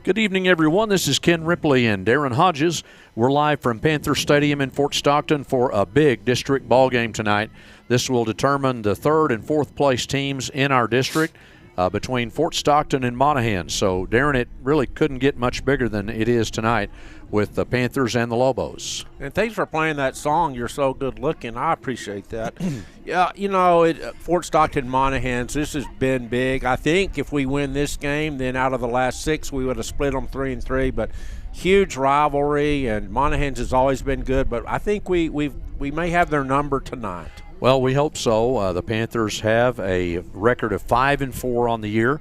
Good evening, everyone. This is Ken Ripley and Darren Hodges. We're live from Panther Stadium in Fort Stockton for a big district ball game tonight. This will determine the third and fourth place teams in our district between Fort Stockton and Monahans. So, Darren, it really couldn't get much bigger than it is tonight with the Panthers and the Lobos. And thanks for playing that song, You're So Good Looking. I appreciate that. Yeah, Fort Stockton Monahans, this has been big. I think if we win this game, then out of the last 6, we would have split them 3-3. But huge rivalry, and Monahans has always been good. But I think we may have their number tonight. Well, we hope so. The Panthers have a record of 5-4 on the year.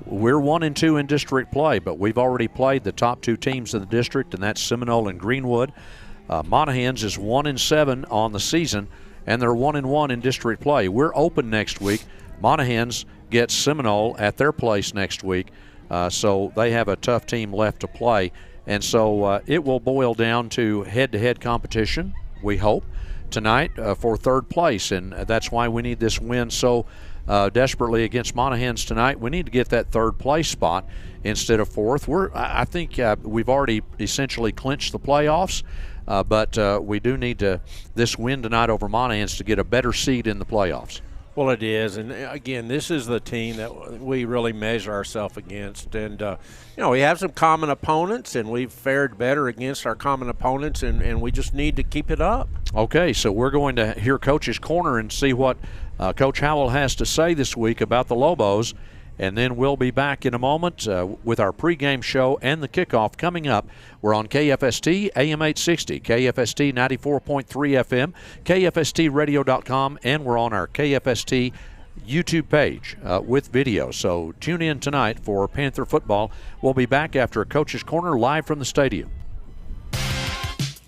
We're 1-2 in district play, but we've already played the top 2 teams in the district, and that's Seminole and Greenwood. Monahans is 1-7 on the season, and they're 1-1 in district play. We're open next week. Monahans gets Seminole at their place next week, so they have a tough team left to play. And so it will boil down to head-to-head competition, we hope, tonight for third place, and that's why we need this win so desperately against Monahans tonight. We need to get that third place spot instead of fourth. I think we've already essentially clinched the playoffs, but we do need this win tonight over Monahans to get a better seed in the playoffs. Well, it is, and again, this is the team that we really measure ourselves against. And, we have some common opponents, and we've fared better against our common opponents, and we just need to keep it up. Okay, so we're going to hear Coach's Corner and see what Coach Howell has to say this week about the Lobos. And then we'll be back in a moment with our pregame show and the kickoff coming up. We're on KFST, AM 860, KFST 94.3 FM, KFSTradio.com, and we're on our KFST YouTube page with video. So tune in tonight for Panther football. We'll be back after Coach's Corner live from the stadium.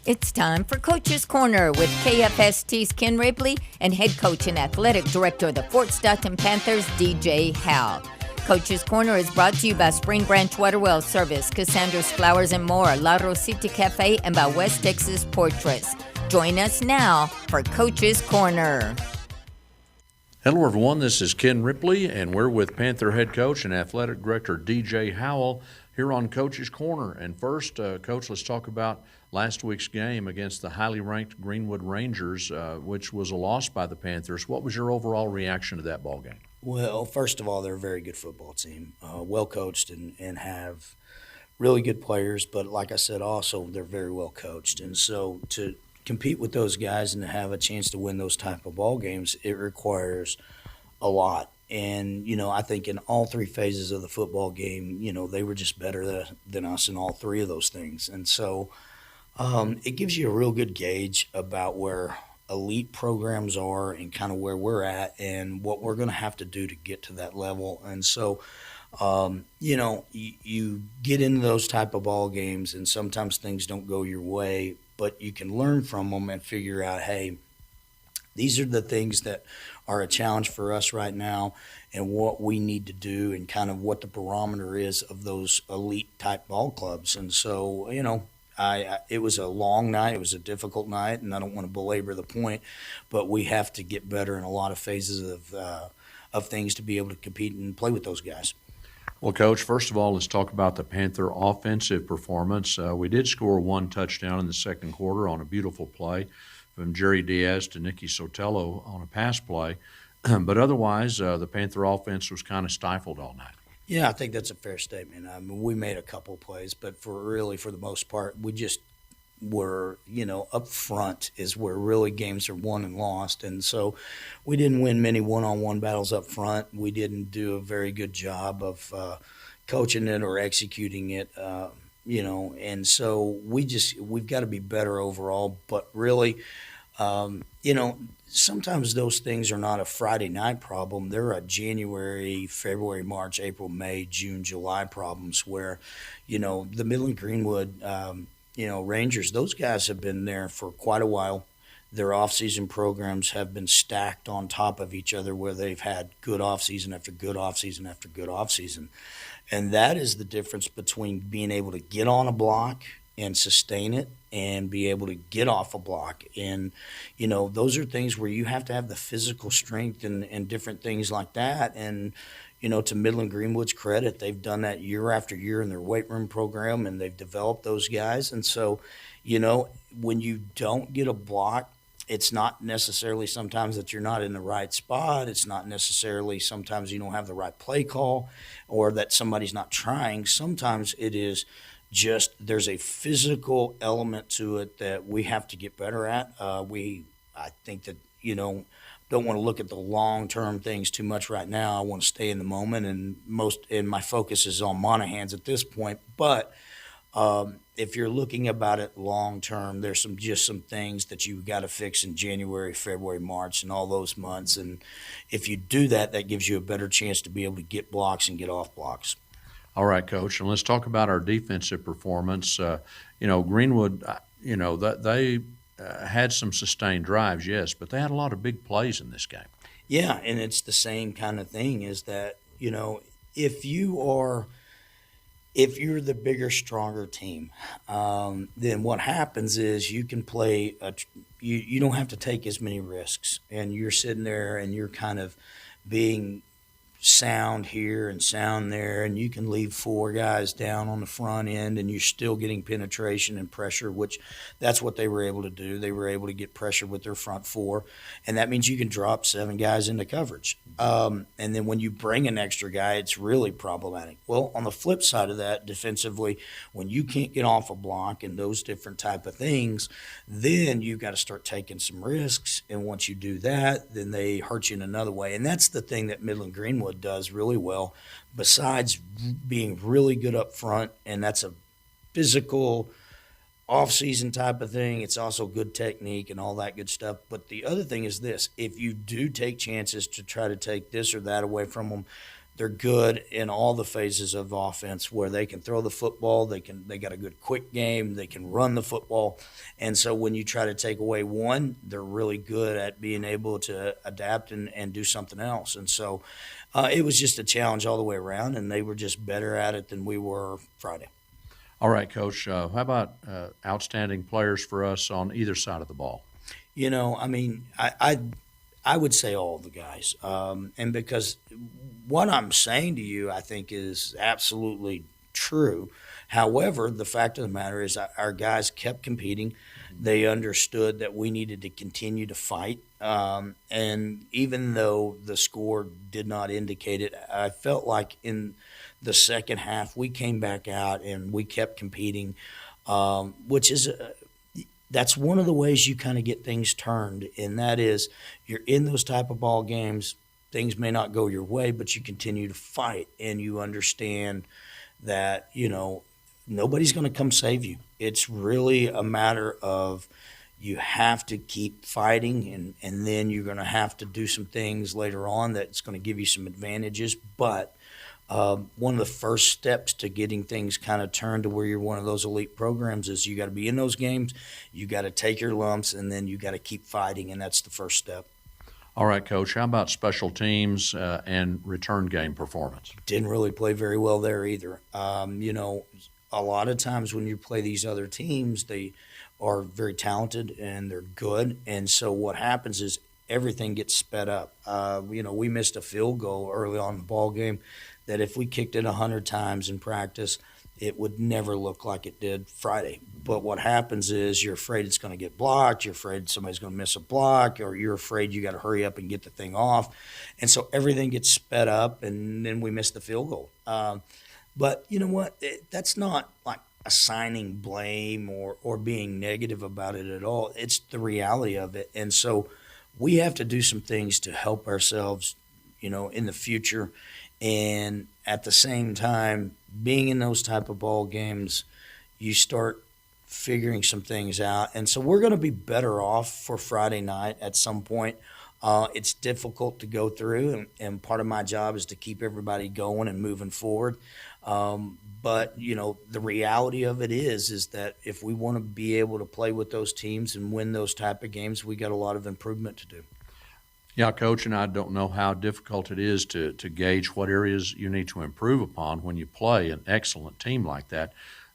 It's time for Coach's Corner with KFST's Ken Ripley and head coach and athletic director of the Fort Stockton Panthers, DJ Howell. Coach's Corner is brought to you by Spring Branch Waterwell Service, Cassandra's Flowers and More, La Rosita Cafe, and by West Texas Portraits. Join us now for Coach's Corner. Hello, everyone. This is Ken Ripley, and we're with Panther head coach and athletic director DJ Howell here on Coach's Corner. And first, Coach, let's talk about last week's game against the highly ranked Greenwood Rangers, which was a loss by the Panthers. What was your overall reaction to that ball game? Well, first of all, they're a very good football team, well coached and have really good players. But like I said, also they're very well coached. And so to compete with those guys and to have a chance to win those type of ball games, it requires a lot. And, I think in all 3 phases of the football game, they were just better than us in all 3 of those things. And so it gives you a real good gauge about where elite programs are and kind of where we're at and what we're going to have to do to get to that level. And so, you get into those type of ball games and sometimes things don't go your way, but you can learn from them and figure out, hey, these are the things that are a challenge for us right now and what we need to do and kind of what the barometer is of those elite type ball clubs. And so, it was a long night. It was a difficult night, and I don't want to belabor the point, but we have to get better in a lot of phases of things to be able to compete and play with those guys. Well, Coach, first of all, let's talk about the Panther offensive performance. We did score 1 touchdown in the second quarter on a beautiful play from Jerry Diaz to Nicky Sotelo on a pass play. But otherwise, the Panther offense was kind of stifled all night. Yeah, I think that's a fair statement. I mean, we made a couple of plays, but for the most part, we just were, up front is where really games are won and lost. And so we didn't win many one-on-one battles up front. We didn't do a very good job of coaching it or executing it, and so we've got to be better overall. But really, sometimes those things are not a Friday night problem. They're a January, February, March, April, May, June, July problems where, the Midland Greenwood, Rangers, those guys have been there for quite a while. Their off-season programs have been stacked on top of each other where they've had good off-season after good off-season after good off-season. And that is the difference between being able to get on a block and sustain it and be able to get off a block. And, those are things where you have to have the physical strength and different things like that. And, to Midland Greenwood's credit, they've done that year after year in their weight room program, and they've developed those guys. And so, when you don't get a block, it's not necessarily sometimes that you're not in the right spot. It's not necessarily sometimes you don't have the right play call or that somebody's not trying. Sometimes it is just there's a physical element to it that we have to get better at. I think that, don't want to look at the long-term things too much right now. I want to stay in the moment, and my focus is on Monahans at this point. But if you're looking about it long-term, there's some things that you've got to fix in January, February, March, and all those months. And if you do that, that gives you a better chance to be able to get blocks and get off blocks. All right, Coach, and let's talk about our defensive performance. Greenwood, they had some sustained drives, yes, but they had a lot of big plays in this game. Yeah, and it's the same kind of thing is that, if you're the bigger, stronger team, then what happens is you can play you don't have to take as many risks, and you're sitting there and you're kind of being sound here and sound there, and you can leave 4 guys down on the front end and you're still getting penetration and pressure, which that's what they were able to do. They were able to get pressure with their front 4, and that means you can drop 7 guys into coverage. And then when you bring an extra guy, it's really problematic. Well, on the flip side of that, defensively, when you can't get off a block and those different type of things, then you've got to start taking some risks, and once you do that, then they hurt you in another way. And that's the thing that Midland Greenwood does really well, besides being really good up front, and that's a physical off-season type of thing. It's also good technique and all that good stuff. But the other thing is this: if you do take chances to try to take this or that away from them, they're good in all the phases of offense where they can throw the football, they got a good quick game, they can run the football. And so when you try to take away one, they're really good at being able to adapt and do something else. And so it was just a challenge all the way around, and they were just better at it than we were Friday. All right, Coach, how about outstanding players for us on either side of the ball? I would say all the guys. And because what I'm saying to you, I think, is absolutely true. However, the fact of the matter is our guys kept competing. They understood that we needed to continue to fight. And even though the score did not indicate it, I felt like in the second half we came back out and we kept competing, which is that's one of the ways you kind of get things turned, and that is you're in those type of ball games. Things may not go your way, but you continue to fight, and you understand that, nobody's going to come save you. It's really a matter of you have to keep fighting, and then you're going to have to do some things later on that's going to give you some advantages. But one of the first steps to getting things kind of turned to where you're one of those elite programs is you got to be in those games, you got to take your lumps, and then you got to keep fighting, and that's the first step. All right, Coach, how about special teams and return game performance? Didn't really play very well there either. A lot of times when you play these other teams, they are very talented and they're good, and so what happens is everything gets sped up. We missed a field goal early on in the ball game that if we kicked it 100 times in practice, it would never look like it did Friday. But what happens is you're afraid it's going to get blocked, you're afraid somebody's going to miss a block, or you're afraid you got to hurry up and get the thing off. And so everything gets sped up, and then we miss the field goal. But you know what? That's not like assigning blame or being negative about it at all. It's the reality of it. And so we have to do some things to help ourselves, in the future. And at the same time, being in those type of ball games, you start figuring some things out. And so we're going to be better off for Friday night at some point. It's difficult to go through, and part of my job is to keep everybody going and moving forward. But, the reality of it is that if we want to be able to play with those teams and win those type of games, we got a lot of improvement to do. Yeah, Coach, and I don't know how difficult it is to gauge what areas you need to improve upon when you play an excellent team like that.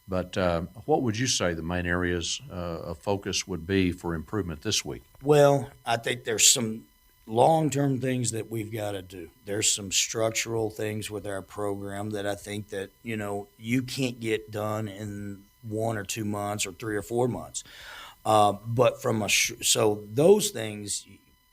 But what would you say the main areas of focus would be for improvement this week? Well, I think there's some long-term things that we've got to do. There's some structural things with our program that I think that, you can't get done in 1 or 2 months or 3 or 4 months. But so those things,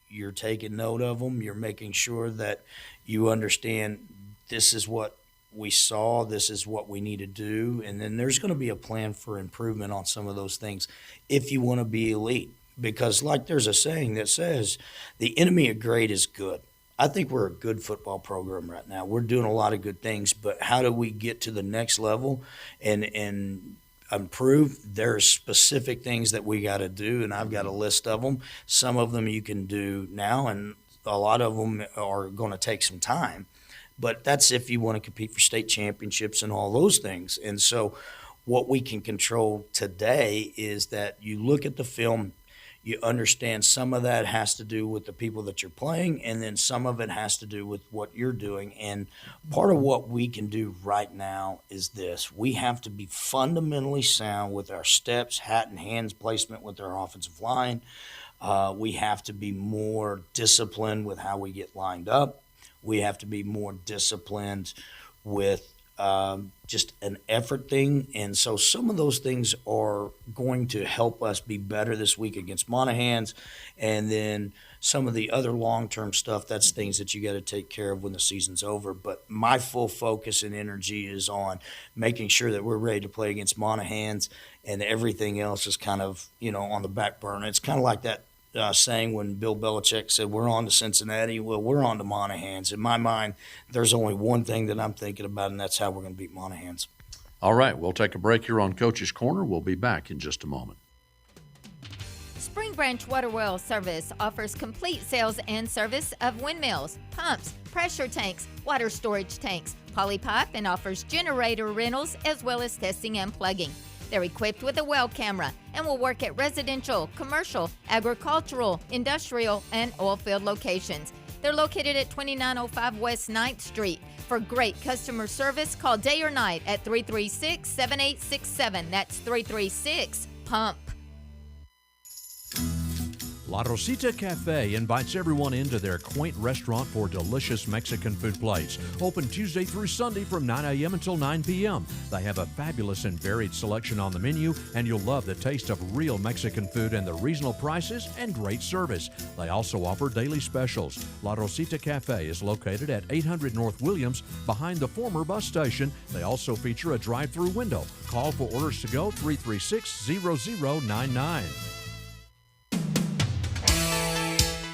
you're taking note of them. You're making sure that you understand this is what we saw, this is what we need to do, and then there's going to be a plan for improvement on some of those things if you want to be elite. Because like there's a saying that says, the enemy of great is good. I think we're a good football program right now. We're doing a lot of good things, but how do we get to the next level and improve? There's specific things that we got to do, and I've got a list of them. Some of them you can do now, and a lot of them are going to take some time. But that's if you want to compete for state championships and all those things. And so what we can control today is that you look at the film, you understand some of that has to do with the people that you're playing, and then some of it has to do with what you're doing. And part of what we can do right now is this. We have to be fundamentally sound with our steps, hat and hands placement with our offensive line. We have to be more disciplined with how we get lined up. We have to be more disciplined with just an effort thing. And so some of those things are going to help us be better this week against Monahans. And then some of the other long-term stuff, that's things that you got to take care of when the season's over. But my full focus and energy is on making sure that we're ready to play against Monahans, and everything else is kind of, on the back burner. It's kind of like that saying when Bill Belichick said, we're on to Cincinnati. Well, we're on to Monahans. In my mind, there's only one thing that I'm thinking about, and that's how we're going to beat Monahans. All right, we'll take a break here on Coach's Corner. We'll be back in just a moment. Spring Branch Water Well Service offers complete sales and service of windmills, pumps, pressure tanks, water storage tanks, poly pipe, and offers generator rentals as well as testing and plugging. They're equipped with a well camera and will work at residential, commercial, agricultural, industrial, and oil field locations. They're located at 2905 West 9th Street. For great customer service, call day or night at 336-7867. That's 336-PUMP. La Rosita Cafe invites everyone into their quaint restaurant for delicious Mexican food plates. Open Tuesday through Sunday from 9 a.m. until 9 p.m. They have a fabulous and varied selection on the menu, and you'll love the taste of real Mexican food and the reasonable prices and great service. They also offer daily specials. La Rosita Cafe is located at 800 North Williams behind the former bus station. They also feature a drive-through window. Call for orders to go 336-0099.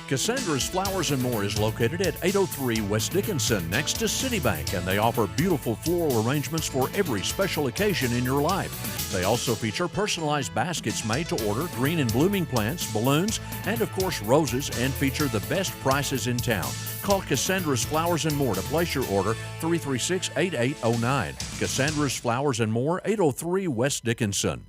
Cassandra's Flowers and More is located at 803 West Dickinson next to Citibank, and they offer beautiful floral arrangements for every special occasion in your life. They also feature personalized baskets made to order, green and blooming plants, balloons, and of course roses, and feature the best prices in town. Call Cassandra's Flowers and More to place your order 336-8809. Cassandra's Flowers and More, 803 West Dickinson.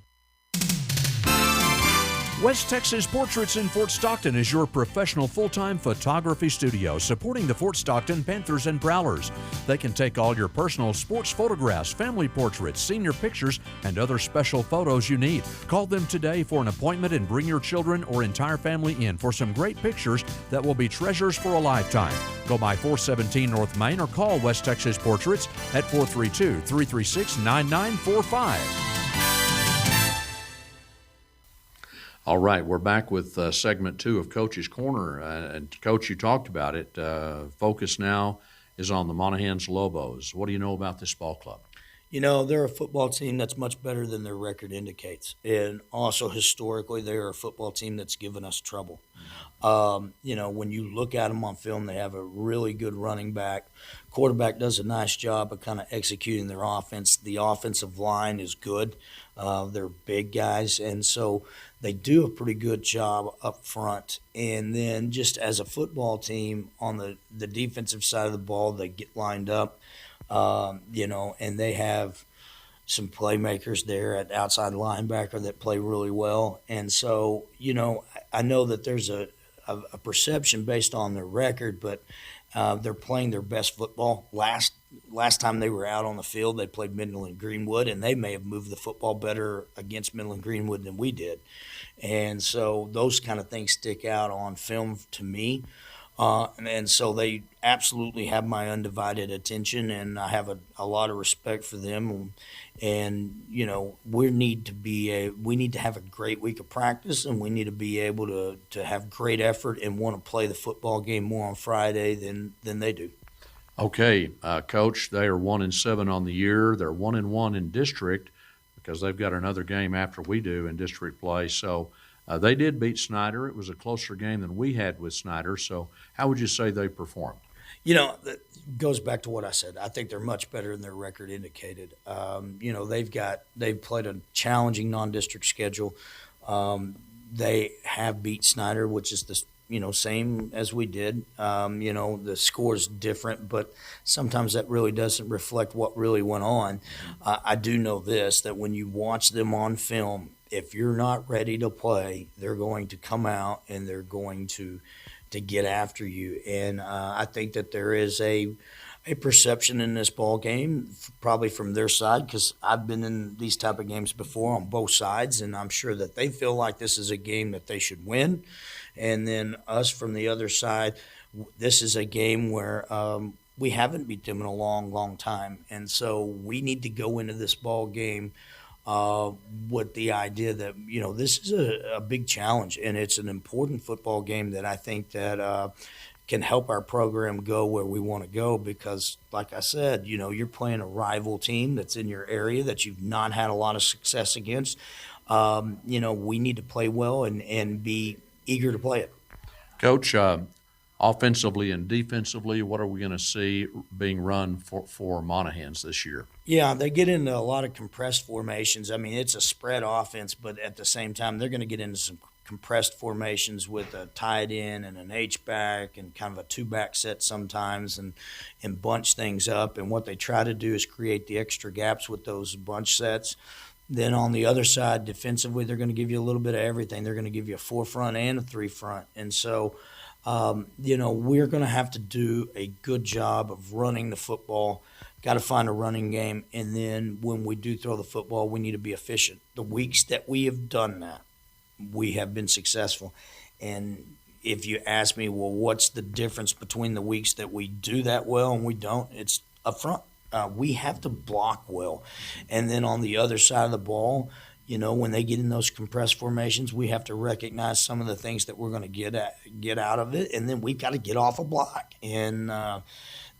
West Texas Portraits in Fort Stockton is your professional full-time photography studio supporting the Fort Stockton Panthers and Prowlers. They can take all your personal sports photographs, family portraits, senior pictures, and other special photos you need. Call them today for an appointment and bring your children or entire family in for some great pictures that will be treasures for a lifetime. Go by 417 North Main or call West Texas Portraits at 432-336-9945. All right, we're back with segment 2 of Coach's Corner. And Coach, you talked about it. Focus now is on the Monahans Lobos. What do you know about this ball club? They're a football team that's much better than their record indicates. And also historically, they're a football team that's given us trouble. When you look at them on film, they have a really good running back. Quarterback does a nice job of kind of executing their offense. The offensive line is good. They're big guys, and so they do a pretty good job up front. And then just as a football team on the defensive side of the ball, they get lined up, and they have some playmakers there at outside linebacker that play really well. And so, I know that there's a perception based on their record, but they're playing their best football. Last time they were out on the field, they played Midland Greenwood, and they may have moved the football better against Midland Greenwood than we did. And so those kind of things stick out on film to me. And so they absolutely have my undivided attention, and I have a lot of respect for them. And we need to have a great week of practice, and we need to be able to have great effort and want to play the football game more on Friday than they do. Okay, Coach, they are 1-7 on the year. They're 1-1 in district because they've got another game after we do in district play. So they did beat Snyder. It was a closer game than we had with Snyder. So how would you say they performed? That goes back to what I said. I think they're much better than their record indicated. They've played a challenging non-district schedule. They have beat Snyder, which is the same as we did. The score's different, but sometimes that really doesn't reflect what really went on. I do know this, that when you watch them on film, if you're not ready to play, they're going to come out and they're going to get after you. And I think that there is a perception in this ball game, probably from their side, because I've been in these type of games before on both sides, and I'm sure that they feel like this is a game that they should win. And then us from the other side, this is a game where we haven't beat them in a long, long time. And so we need to go into this ball game with the idea that, this is a big challenge, and it's an important football game that I think that can help our program go where we want to go because, like I said, you're playing a rival team that's in your area that you've not had a lot of success against. We need to play well and be eager to play it. Coach, offensively and defensively, what are we going to see being run for Monahans this year? Yeah, they get into a lot of compressed formations. I mean, it's a spread offense, but at the same time, they're going to get into some compressed formations with a tight end and an H-back and kind of a two-back set sometimes and bunch things up. And what they try to do is create the extra gaps with those bunch sets. Then on the other side, defensively, they're going to give you a little bit of everything. They're going to give you a 4-front and a 3-front. And so, we're going to have to do a good job of running the football. Got to find a running game. And then when we do throw the football, we need to be efficient. The weeks that we have done that, we have been successful. And if you ask me, well, what's the difference between the weeks that we do that well and we don't? It's up front. We have to block well. And then on the other side of the ball, when they get in those compressed formations, we have to recognize some of the things that we're going to get out of it, and then we've got to get off a block. And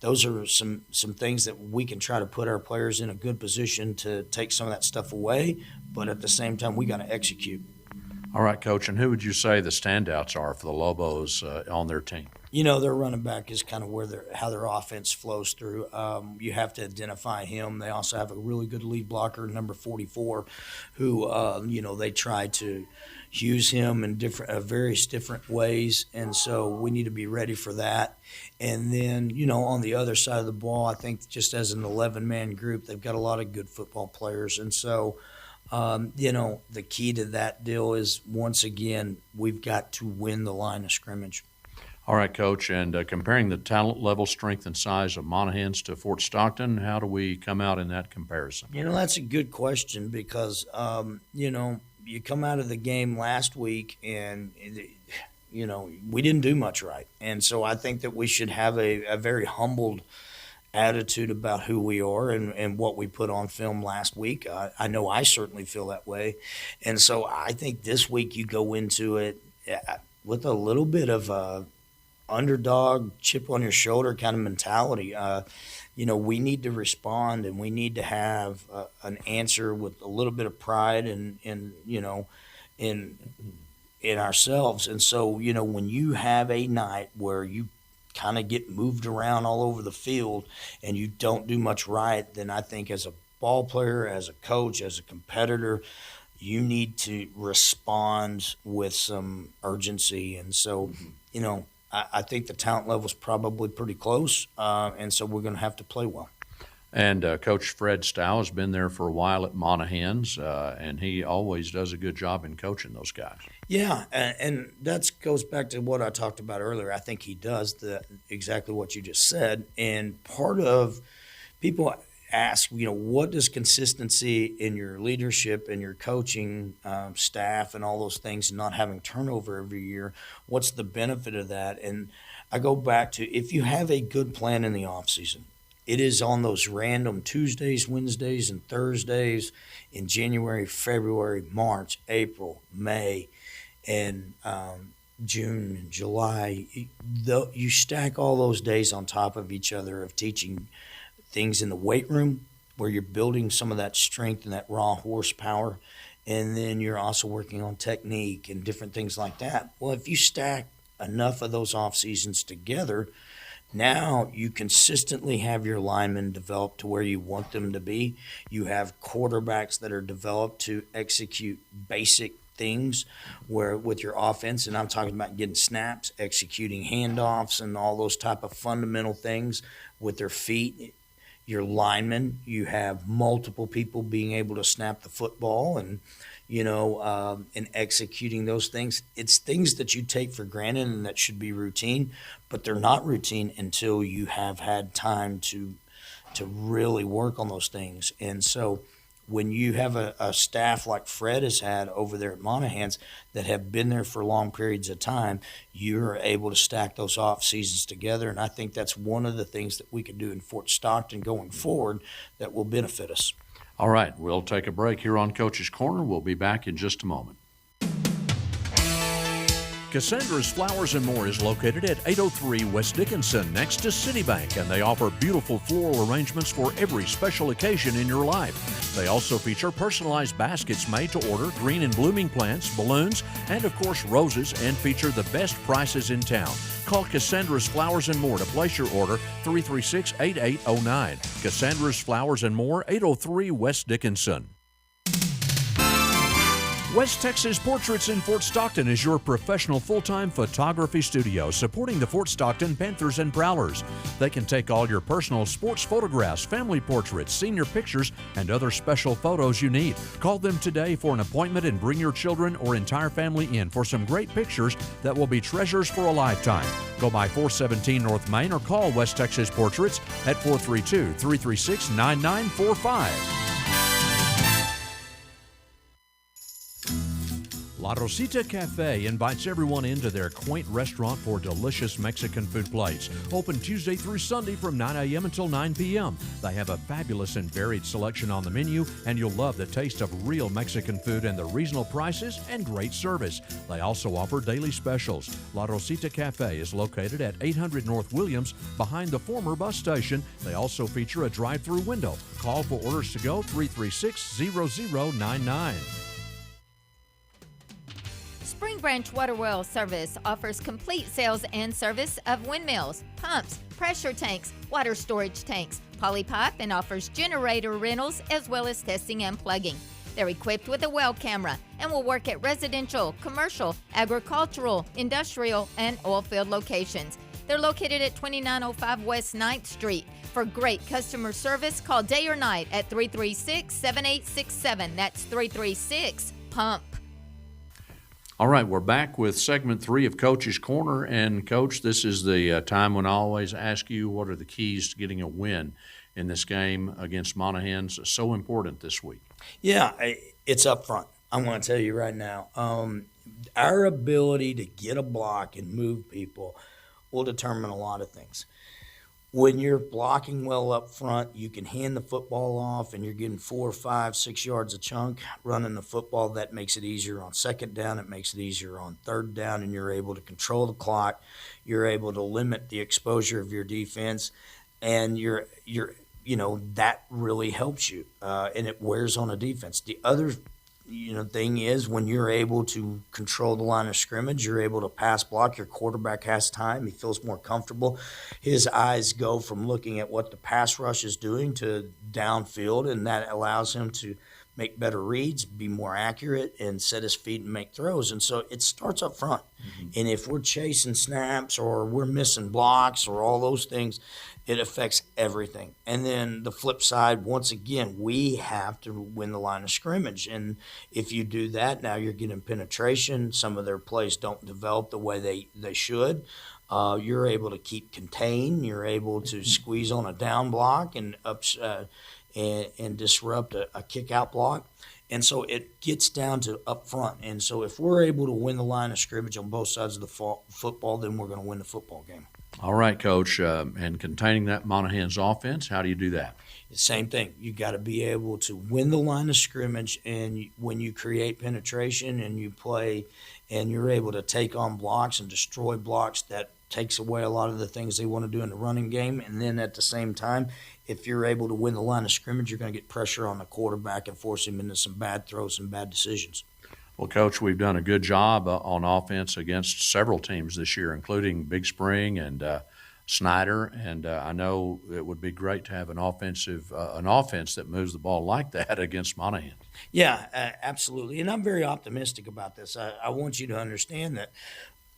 those are some things that we can try to put our players in a good position to take some of that stuff away, but at the same time, we got to execute. All right, Coach, and who would you say the standouts are for the Lobos on their team? Their running back is kind of how their offense flows through. You have to identify him. They also have a really good lead blocker, number 44, who, they try to use him in various different ways. And so we need to be ready for that. And then, on the other side of the ball, I think just as an 11-man group, they've got a lot of good football players. And so, the key to that deal is, once again, we've got to win the line of scrimmage. All right, Coach, and comparing the talent level, strength, and size of Monahans to Fort Stockton, how do we come out in that comparison? That's a good question because, you come out of the game last week and, we didn't do much right. And so I think that we should have a very humbled attitude about who we are and what we put on film last week. I know I certainly feel that way. And so I think this week you go into it with a little bit of a underdog, chip on your shoulder kind of mentality. We need to respond and we need to have an answer with a little bit of pride and in ourselves. And so, when you have a night where you kind of get moved around all over the field and you don't do much right, then I think as a ball player, as a coach, as a competitor, you need to respond with some urgency. And so, I think the talent level is probably pretty close, and so we're going to have to play well. And Coach Fred Stow has been there for a while at Monahans, and he always does a good job in coaching those guys. Yeah, and that goes back to what I talked about earlier. I think he does exactly what you just said. And part of people ask, what does consistency in your leadership and your coaching staff and all those things and not having turnover every year, what's the benefit of that? And I go back to, if you have a good plan in the off season, it is on those random Tuesdays, Wednesdays, and Thursdays in January, February, March, April, May, and June and July. You stack all those days on top of each other of teaching things in the weight room where you're building some of that strength and that raw horsepower, and then you're also working on technique and different things like that. Well, if you stack enough of those off seasons together, now you consistently have your linemen developed to where you want them to be. You have quarterbacks that are developed to execute basic things where with your offense, and I'm talking about getting snaps, executing handoffs, and all those type of fundamental things with their feet. Your linemen, you have multiple people being able to snap the football and and executing those things. It's things that you take for granted and that should be routine, but they're not routine until you have had time to really work on those things. And so when you have a staff like Fred has had over there at Monahans that have been there for long periods of time, you're able to stack those off seasons together. And I think that's one of the things that we could do in Fort Stockton going forward that will benefit us. All right, we'll take a break here on Coach's Corner. We'll be back in just a moment. Cassandra's Flowers and More is located at 803 West Dickinson next to Citibank, and they offer beautiful floral arrangements for every special occasion in your life. They also feature personalized baskets made to order, green and blooming plants, balloons, and of course roses, and feature the best prices in town. Call Cassandra's Flowers and More to place your order, 336-8809. Cassandra's Flowers and More, 803 West Dickinson. West Texas Portraits in Fort Stockton is your professional full-time photography studio supporting the Fort Stockton Panthers and Prowlers. They can take all your personal sports photographs, family portraits, senior pictures, and other special photos you need. Call them today for an appointment and bring your children or entire family in for some great pictures that will be treasures for a lifetime. Go by 417 North Main or call West Texas Portraits at 432-336-9945. La Rosita Cafe invites everyone into their quaint restaurant for delicious Mexican food plates. Open Tuesday through Sunday from 9 a.m. until 9 p.m. They have a fabulous and varied selection on the menu, and you'll love the taste of real Mexican food and the reasonable prices and great service. They also offer daily specials. La Rosita Cafe is located at 800 North Williams behind the former bus station. They also feature a drive-through window. Call for orders to go 336-0099. Spring Branch Water Well Service offers complete sales and service of windmills, pumps, pressure tanks, water storage tanks, poly pipe, and offers generator rentals as well as testing and plugging. They're equipped with a well camera and will work at residential, commercial, agricultural, industrial, and oil field locations. They're located at 2905 West 9th Street. For great customer service, call day or night at 336-7867. That's 336-PUMP. All right, we're back with segment 3 of Coach's Corner. And, Coach, this is the time when I always ask you what are the keys to getting a win in this game against Monahans. So important this week. Yeah, it's up front. I'm going to tell you right now. Our ability to get a block and move people will determine a lot of things. When you're blocking well up front, you can hand the football off and you're getting 4, 5, 6 yards a chunk running the football. That makes it easier on second down. It makes it easier on third down, and you're able to control the clock. You're able to limit the exposure of your defense, and that really helps you, and it wears on a defense. The other thing is when you're able to control the line of scrimmage, you're able to pass block. Your quarterback has time. He feels more comfortable. His eyes go from looking at what the pass rush is doing to downfield, and that allows him to make better reads, be more accurate, and set his feet and make throws. And so it starts up front. Mm-hmm. And if we're chasing snaps or we're missing blocks or all those things, it affects everything. And then the flip side, once again, we have to win the line of scrimmage. And if you do that, now you're getting penetration. Some of their plays don't develop the way they should. You're able to keep contained. You're able to squeeze on a down block and disrupt a kick-out block. And so it gets down to up front. And so if we're able to win the line of scrimmage on both sides of the football, then we're going to win the football game. All right, Coach, and containing that Monahans offense, how do you do that? Same thing. You got to be able to win the line of scrimmage, and when you create penetration and you play and you're able to take on blocks and destroy blocks, that takes away a lot of the things they want to do in the running game. And then at the same time, if you're able to win the line of scrimmage, you're going to get pressure on the quarterback and force him into some bad throws and bad decisions. Well, Coach, we've done a good job on offense against several teams this year, including Big Spring and Snyder, and I know it would be great to have an offense that moves the ball like that against Monahans. Yeah, absolutely. And I'm very optimistic about this. I want you to understand that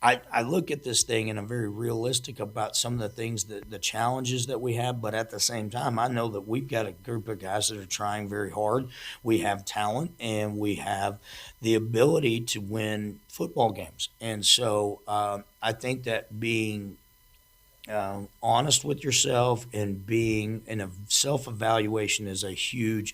I look at this thing and I'm very realistic about some of the things, the challenges that we have, but at the same time, I know that we've got a group of guys that are trying very hard. We have talent and we have the ability to win football games. And so I think that being honest with yourself and being in a self-evaluation is a huge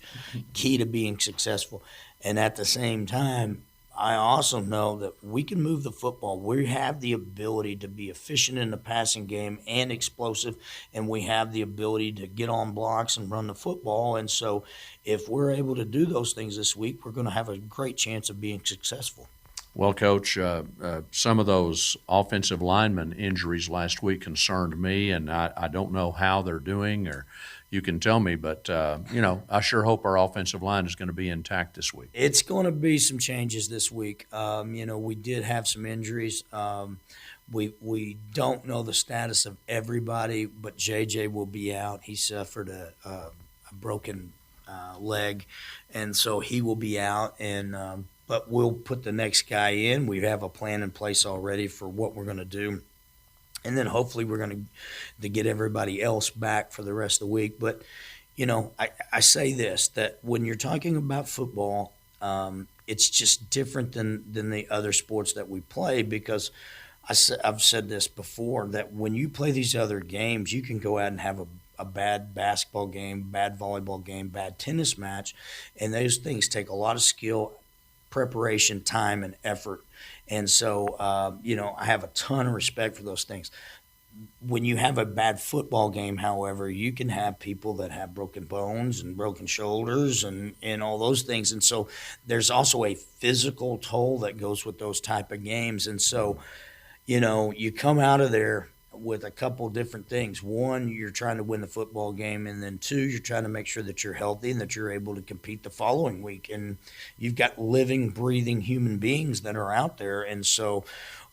key to being successful. And at the same time, I also know that we can move the football. We have the ability to be efficient in the passing game and explosive, and we have the ability to get on blocks and run the football. And so if we're able to do those things this week, we're going to have a great chance of being successful. Well, Coach, some of those offensive lineman injuries last week concerned me, and I don't know how they're doing, or you can tell me, but, I sure hope our offensive line is going to be intact this week. It's going to be some changes this week. We did have some injuries. We don't know the status of everybody, but JJ will be out. He suffered a broken leg, and so he will be out, and but we'll put the next guy in. We have a plan in place already for what we're going to do. And then hopefully we're going to get everybody else back for the rest of the week. But, I say this, that when you're talking about football, it's just different than the other sports that we play, because I've said this before, that when you play these other games, you can go out and have a bad basketball game, bad volleyball game, bad tennis match, and those things take a lot of skill, preparation, time, and effort. And so, I have a ton of respect for those things. When you have a bad football game, however, you can have people that have broken bones and broken shoulders and all those things. And so there's also a physical toll that goes with those type of games. And so, you come out of there with a couple different things. One, you're trying to win the football game, and then two, you're trying to make sure that you're healthy and that you're able to compete the following week. And you've got living, breathing human beings that are out there. And so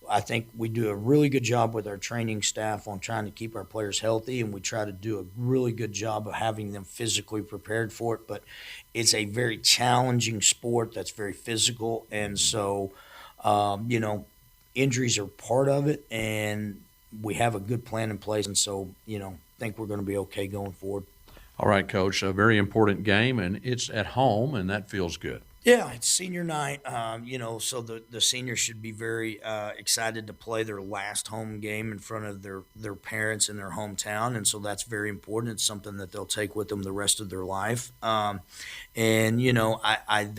I think we do a really good job with our training staff on trying to keep our players healthy, and we try to do a really good job of having them physically prepared for it. But it's a very challenging sport that's very physical. And so, injuries are part of it, and we have a good plan in place, and so, think we're going to be okay going forward. All right, Coach, a very important game, and it's at home, and that feels good. Yeah, it's senior night, so the seniors should be very excited to play their last home game in front of their parents in their hometown, and so that's very important. It's something that they'll take with them the rest of their life. The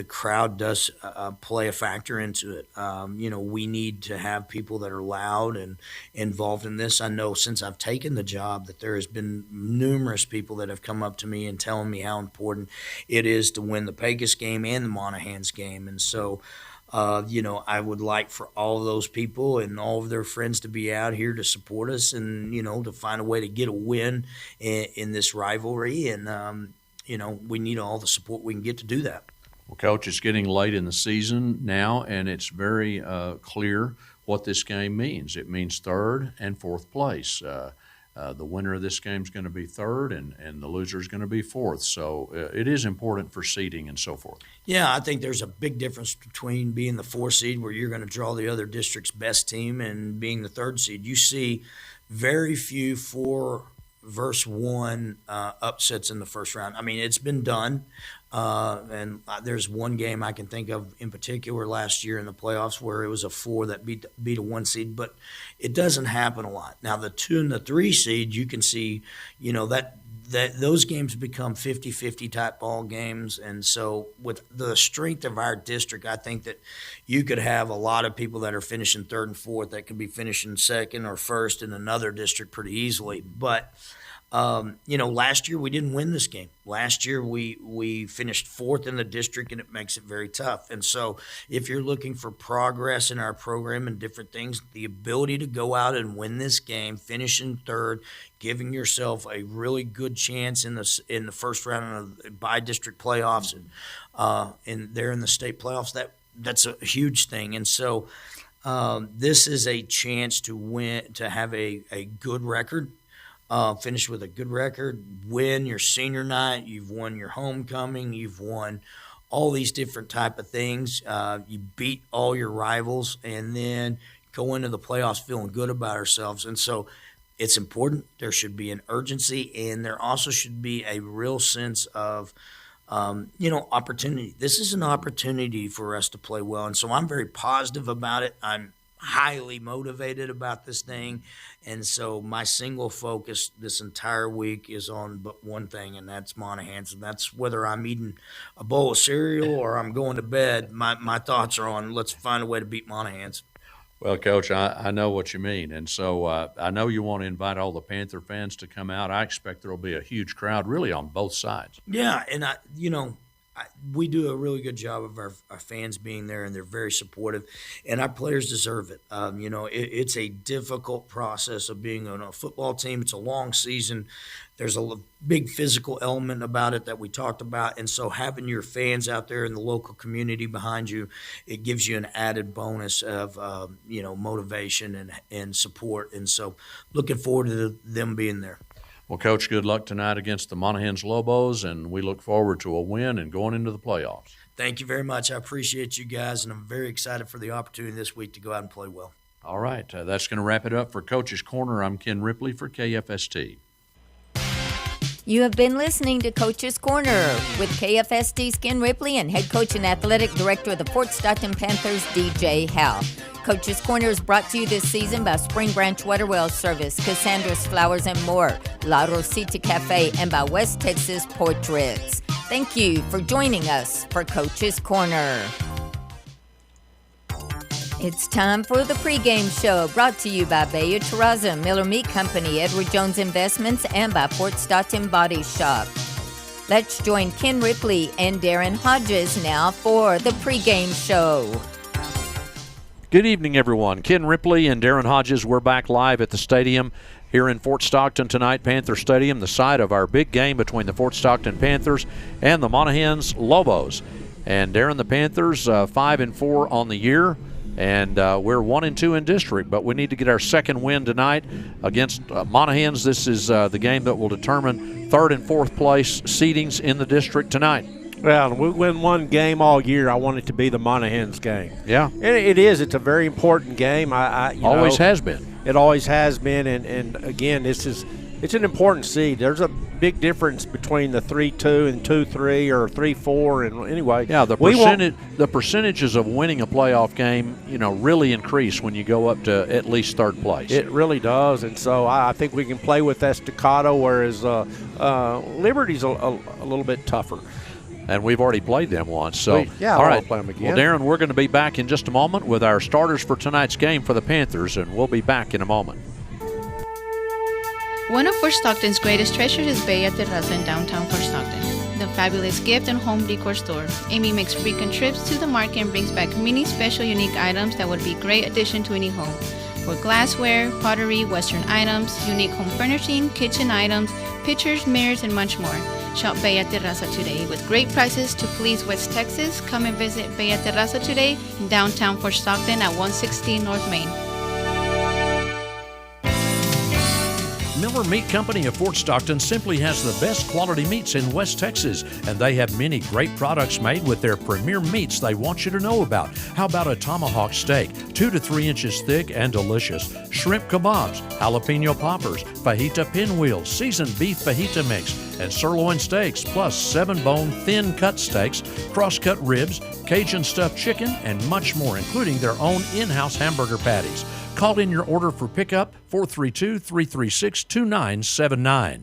crowd does play a factor into it. We need to have people that are loud and involved in this. I know since I've taken the job that there has been numerous people that have come up to me and telling me how important it is to win the Pecos game and the Monahans game. And so, I would like for all of those people and all of their friends to be out here to support us and, to find a way to get a win in this rivalry. And, we need all the support we can get to do that. Well, Coach, it's getting late in the season now, and it's very clear what this game means. It means third and fourth place. The winner of this game is going to be third, and the loser is going to be fourth. So it is important for seeding and so forth. Yeah, I think there's a big difference between being the 4 seed, where you're going to draw the other district's best team, and being the 3rd seed. You see very few 4 versus 1 upsets in the first round. I mean, it's been done. And there's one game I can think of in particular last year in the playoffs where it was a 4 that beat a 1 seed, but it doesn't happen a lot. Now, the 2 and the 3 seed, you can see, that those games become 50-50 type ball games. And so with the strength of our district, I think that you could have a lot of people that are finishing third and fourth that could be finishing second or first in another district pretty easily. But last year we didn't win this game. Last year we finished fourth in the district, and it makes it very tough. And so if you're looking for progress in our program and different things, the ability to go out and win this game, finish in third, giving yourself a really good chance in the first round of the by-district playoffs and there in the state playoffs, that's a huge thing. And so this is a chance to win, to have a good record. Finish with a good record, win your senior night, you've won your homecoming, you've won all these different type of things. You beat all your rivals, and then go into the playoffs feeling good about ourselves. And so it's important. There should be an urgency, and there also should be a real sense of opportunity. This is an opportunity for us to play well, and so I'm very positive about it. I'm highly motivated about this thing. And so my single focus this entire week is on but one thing, and that's Monahans. And that's whether I'm eating a bowl of cereal or I'm going to bed, my thoughts are on let's find a way to beat Monahans. Well, Coach, I know what you mean. And so I know you want to invite all the Panther fans to come out. I expect there will be a huge crowd really on both sides. Yeah, and we do a really good job of our fans being there, and they're very supportive, and our players deserve it. It's a difficult process of being on a football team. It's a long season. There's a big physical element about it that we talked about, and so having your fans out there in the local community behind you, it gives you an added bonus of motivation and support, and so looking forward to them being there. Well, Coach, good luck tonight against the Monahans Lobos, and we look forward to a win and going into the playoffs. Thank you very much. I appreciate you guys, and I'm very excited for the opportunity this week to go out and play well. All right. That's going to wrap it up for Coach's Corner. I'm Ken Ripley for KFST. You have been listening to Coach's Corner with KFST's Ken Ripley and head coach and athletic director of the Fort Stockton Panthers, DJ Howell. Coach's Corner is brought to you this season by Spring Branch Water Well Service, Cassandra's Flowers and More, La Rosita Cafe, and by West Texas Portraits. Thank you for joining us for Coach's Corner. It's time for the pregame show, brought to you by Bayou Terraza, Miller Meat Company, Edward Jones Investments, and by Fort Stockton Body Shop. Let's join Ken Ripley and Darren Hodges now for the pregame show. Good evening, everyone. Ken Ripley and Darren Hodges, we're back live at the stadium here in Fort Stockton tonight, Panther Stadium, the site of our big game between the Fort Stockton Panthers and the Monahans Lobos. And Darren, the Panthers 5-4 on the year, and we're 1-2 in district, but we need to get our second win tonight against Monahans. This is the game that will determine third and fourth place seedings in the district tonight. Well, we win one game all year. I want it to be the Monahans game. Yeah. And it is. It's a very important game. Always has been. It always has been. And again, it's an important seed. There's a big difference between the 3-2 and 2-3 or 3-4. And anyway. Yeah, the percentages of winning a playoff game, really increase when you go up to at least third place. It really does. And so I think we can play with Estacado, whereas Liberty's a little bit tougher. And we've already played them once. So, all right. Play them again. Well, Darren, we're going to be back in just a moment with our starters for tonight's game for the Panthers, and we'll be back in a moment. One of Fort Stockton's greatest treasures is Bella Terraza in downtown Fort Stockton, the fabulous gift and home decor store. Amy makes frequent trips to the market and brings back many special, unique items that would be a great addition to any home. For glassware, pottery, Western items, unique home furnishing, kitchen items, pictures, mirrors, and much more. Shop Bella Terraza today with great prices to please West Texas. Come and visit Bella Terraza today in downtown Fort Stockton at 116 North Main. Miller Meat Company of Fort Stockton simply has the best quality meats in West Texas, and they have many great products made with their premier meats they want you to know about. How about a tomahawk steak, 2 to 3 inches thick and delicious, shrimp kebabs, jalapeno poppers, fajita pinwheels, seasoned beef fajita mix, and sirloin steaks, plus 7-bone thin-cut steaks, cross-cut ribs, Cajun stuffed chicken, and much more, including their own in-house hamburger patties. Call in your order for pickup, 432-336-2979.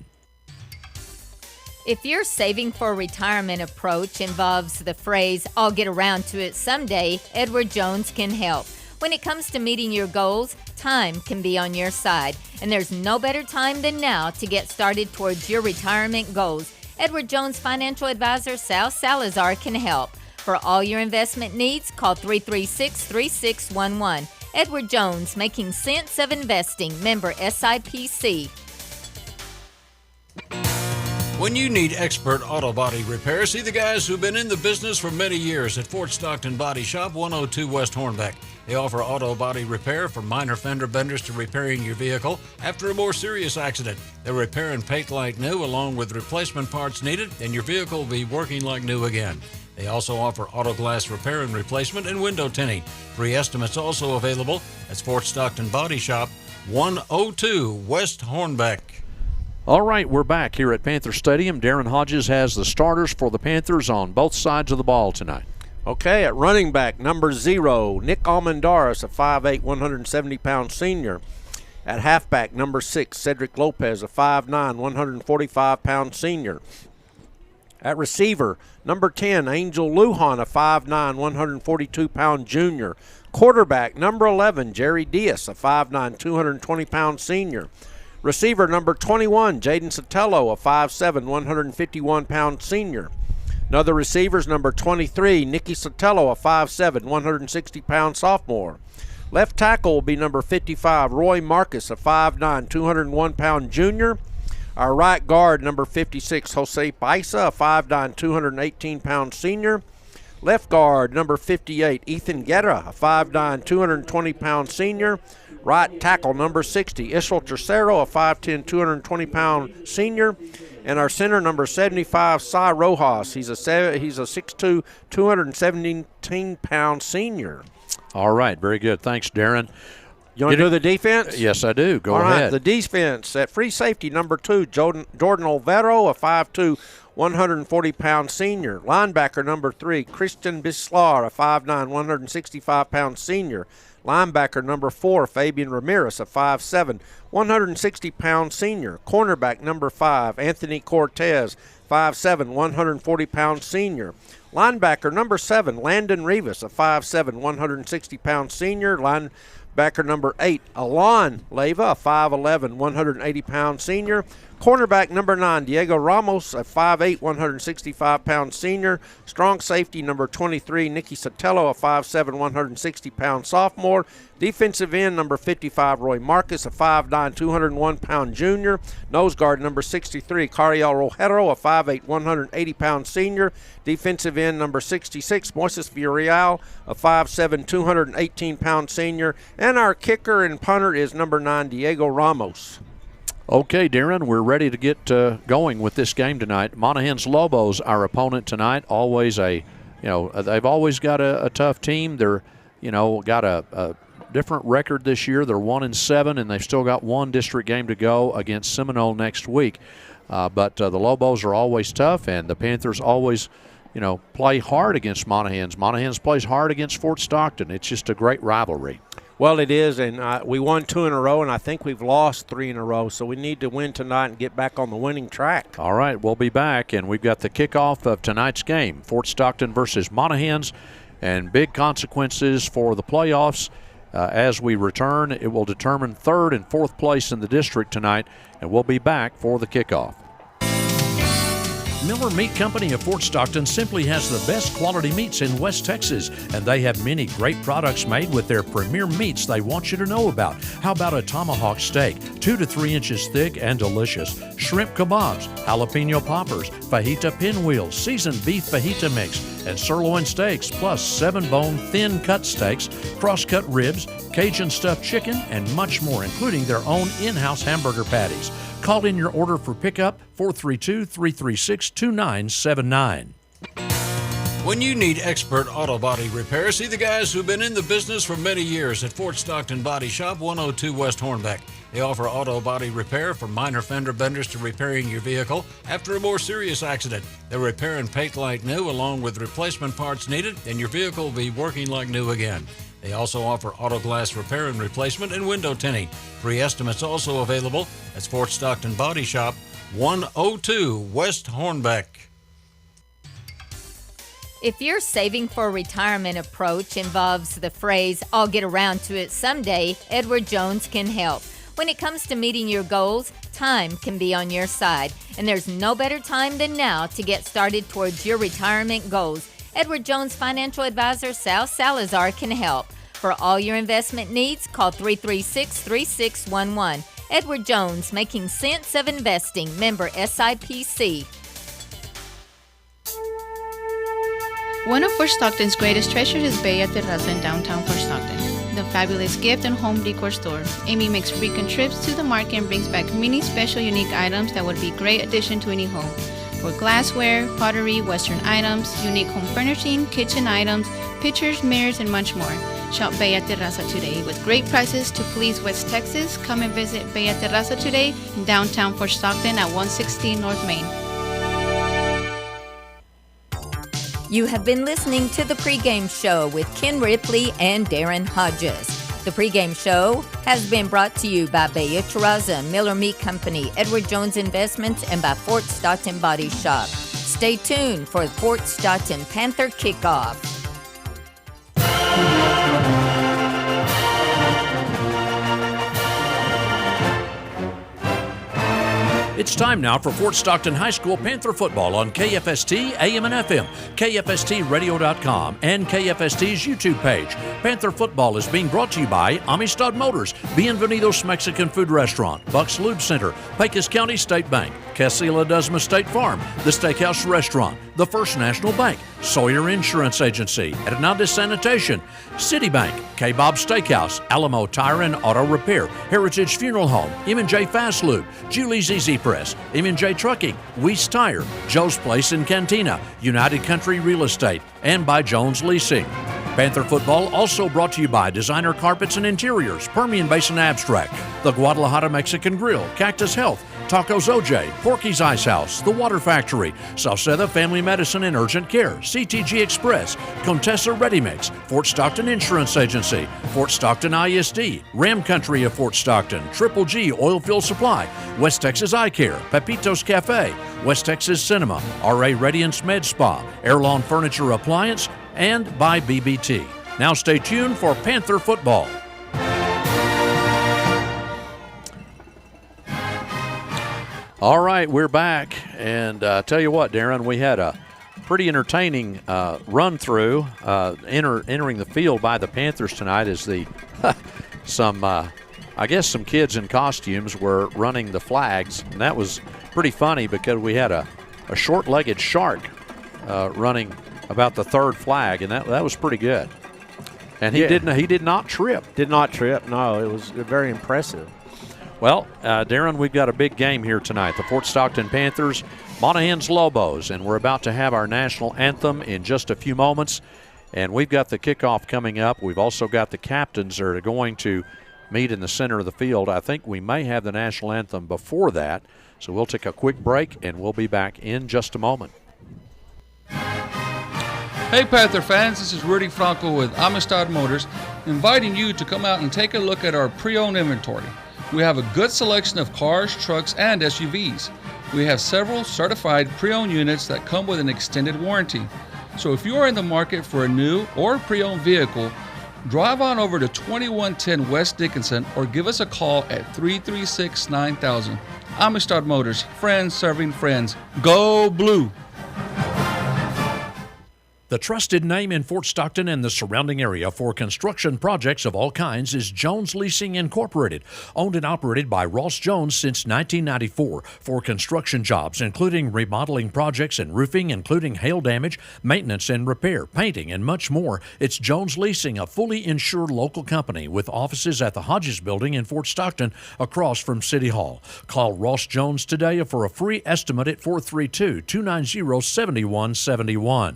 If your saving for retirement approach involves the phrase, "I'll get around to it someday," Edward Jones can help. When it comes to meeting your goals, time can be on your side, and there's no better time than now to get started towards your retirement goals. Edward Jones Financial Advisor Sal Salazar can help. For all your investment needs, call 336-3611. Edward Jones, making sense of investing. Member SIPC. When you need expert auto body repair, see the guys who've been in the business for many years at Fort Stockton Body Shop, 102 West Hornbeck. They offer auto body repair from minor fender benders to repairing your vehicle after a more serious accident. They'll repair and paint like new along with replacement parts needed, and your vehicle will be working like new again. They also offer auto glass repair and replacement and window tinting. Free estimates also available at Fort Stockton Body Shop, 102 West Hornbeck. All right, we're back here at Panther Stadium. Darren Hodges has the starters for the Panthers on both sides of the ball tonight. Okay, at running back, number 0, Nick Almendares, a 5'8", 170-pound senior. At halfback, number 6, Cedric Lopez, a 5'9", 145-pound senior. At receiver, number 10, Angel Lujan, a 5'9", 142-pound junior. Quarterback, number 11, Jerry Diaz, a 5'9", 220-pound senior. Receiver number 21, Jaden Sotelo, a 5'7", 151-pound senior. Another receivers, number 23, Nicky Sotelo, a 5'7", 160-pound sophomore. Left tackle will be number 55, Roy Marcus, a 5'9", 201-pound junior. Our right guard, number 56, Jose Paisa, a 5'9", 218-pound senior. Left guard, number 58, Ethan Guerra, a 5'9", 220-pound senior. Right tackle, number 60, Israel Tercero, a 5'10", 220-pound senior. And our center, number 75, Cy Rojas. He's a 6'2", 217-pound senior. All right, very good. Thanks, Darren. You want to do the defense? Yes, I do. Go ahead. All right, the defense. At free safety, number 2, Jordan Olvero, a 5'2", 140-pound senior. Linebacker, number 3, Christian Bislar, a 5'9", 165-pound senior. Linebacker number 4, Fabian Ramirez, a 5'7", 160-pound senior. Cornerback number 5, Anthony Cortez, 5'7", 140-pound senior. Linebacker number 7, Landon Rivas, a 5'7", 160-pound senior. Linebacker number 8, Alon Leyva, a 5'11", 180-pound senior. Cornerback number 9, Diego Ramos, a 5'8", 165-pound senior. Strong safety number 23, Nicky Sotelo, a 5'7", 160-pound sophomore. Defensive end number 55, Roy Marcus, a 5'9", 201-pound junior. Nose guard number 63, Cariel Rojero, a 5'8", 180-pound senior. Defensive end number 66, Moises Villarreal, a 5'7", 218-pound senior. And our kicker and punter is number 9, Diego Ramos. Okay, Darren, we're ready to get going with this game tonight. Monahans Lobos, our opponent tonight, always they've always got a tough team. They're, got a different record this year. They're 1-7, and they've still got one district game to go against Seminole next week. But the Lobos are always tough, and the Panthers always, play hard against Monahans. Monahans plays hard against Fort Stockton. It's just a great rivalry. Well, it is, and we won 2 in a row, and I think we've lost 3 in a row, so we need to win tonight and get back on the winning track. All right, we'll be back, and we've got the kickoff of tonight's game, Fort Stockton versus Monahans, and big consequences for the playoffs. As we return, it will determine 3rd and 4th place in the district tonight, and we'll be back for the kickoff. Miller Meat Company of Fort Stockton simply has the best quality meats in West Texas, and they have many great products made with their premier meats they want you to know about. How about a tomahawk steak, 2 to 3 inches thick and delicious, shrimp kebabs, jalapeno poppers, fajita pinwheels, seasoned beef fajita mix, and sirloin steaks, plus 7-bone thin-cut steaks, cross-cut ribs, Cajun stuffed chicken, and much more, including their own in-house hamburger patties. Call in your order for pickup, 432-336-2979. When you need expert auto body repair, see the guys who've been in the business for many years at Fort Stockton Body Shop, 102 West Hornbeck. They offer auto body repair from minor fender benders to repairing your vehicle after a more serious accident. They'll repair and paint like new along with replacement parts needed, and your vehicle will be working like new again. They also offer auto glass repair and replacement and window tinting. Free estimates also available at Fort Stockton Body Shop, 102 West Hornbeck. If your saving for retirement approach involves the phrase, I'll get around to it someday, Edward Jones can help. When it comes to meeting your goals, time can be on your side, and there's no better time than now to get started towards your retirement goals. Edward Jones financial advisor Sal Salazar can help. For all your investment needs, call 336-3611. Edward Jones, making sense of investing. Member SIPC. One of Fort Stockton's greatest treasures is Bella Terraza in downtown Fort Stockton, the fabulous gift and home decor store. Amy makes frequent trips to the market and brings back many special, unique items that would be a great addition to any home. For glassware, pottery, Western items, unique home furnishing, kitchen items, pictures, mirrors, and much more. Shop Bella Terraza today with great prices to please West Texas. Come and visit Bella Terraza today in downtown Fort Stockton at 116 North Main. You have been listening to the Pregame Show with Ken Ripley and Darren Hodges. The Pregame Show has been brought to you by Bella Terraza, Miller Meat Company, Edward Jones Investments, and by Fort Stockton Body Shop. Stay tuned for Fort Stockton Panther Kickoff. It's time now for Fort Stockton High School Panther football on KFST, AM and FM, KFSTradio.com, and KFST's YouTube page. Panther football is being brought to you by Amistad Motors, Bienvenidos Mexican Food Restaurant, Bucks Lube Center, Pecos County State Bank, Cassie Ledesma State Farm, the Steakhouse Restaurant, the First National Bank, Sawyer Insurance Agency, Hernandez Sanitation, Citibank, K-Bob Steakhouse, Alamo Tire and Auto Repair, Heritage Funeral Home, M&J Fast Lube, Julie's Easy Press, M&J Trucking, Weiss Tire, Joe's Place in Cantina, United Country Real Estate, and by Jones Leasing. Panther football also brought to you by Designer Carpets and Interiors, Permian Basin Abstract, the Guadalajara Mexican Grill, Cactus Health, Tacos OJ, Porky's Ice House, The Water Factory, Salceda Family Medicine and Urgent Care, CTG Express, Contessa Ready Mix, Fort Stockton Insurance Agency, Fort Stockton ISD, Ram Country of Fort Stockton, Triple G Oilfield Supply, West Texas Eye Care, Pepito's Cafe, West Texas Cinema, RA Radiance Med Spa, Airlawn Furniture Appliance, and by BBT. Now stay tuned for Panther football. All right, we're back, and tell you what, Darren, we had a pretty entertaining run-through entering the field by the Panthers tonight as some kids in costumes were running the flags, and that was pretty funny because we had a short-legged shark running about the third flag, and that was pretty good. And he did not trip. Did not trip, no. It was very impressive. Well, Darren, we've got a big game here tonight. The Fort Stockton Panthers, Monahans Lobos, and we're about to have our national anthem in just a few moments. And we've got the kickoff coming up. We've also got the captains that are going to meet in the center of the field. I think we may have the national anthem before that. So we'll take a quick break, and we'll be back in just a moment. Hey Panther fans, this is Rudy Franco with Amistad Motors, inviting you to come out and take a look at our pre-owned inventory. We have a good selection of cars, trucks, and SUVs. We have several certified pre-owned units that come with an extended warranty. So if you are in the market for a new or pre-owned vehicle, drive on over to 2110 West Dickinson or give us a call at 336-9000. Amistad Motors, friends serving friends. Go Blue! The trusted name in Fort Stockton and the surrounding area for construction projects of all kinds is Jones Leasing Incorporated, owned and operated by Ross Jones since 1994 for construction jobs, including remodeling projects and roofing, including hail damage, maintenance and repair, painting, and much more. It's Jones Leasing, a fully insured local company with offices at the Hodges Building in Fort Stockton across from City Hall. Call Ross Jones today for a free estimate at 432-290-7171.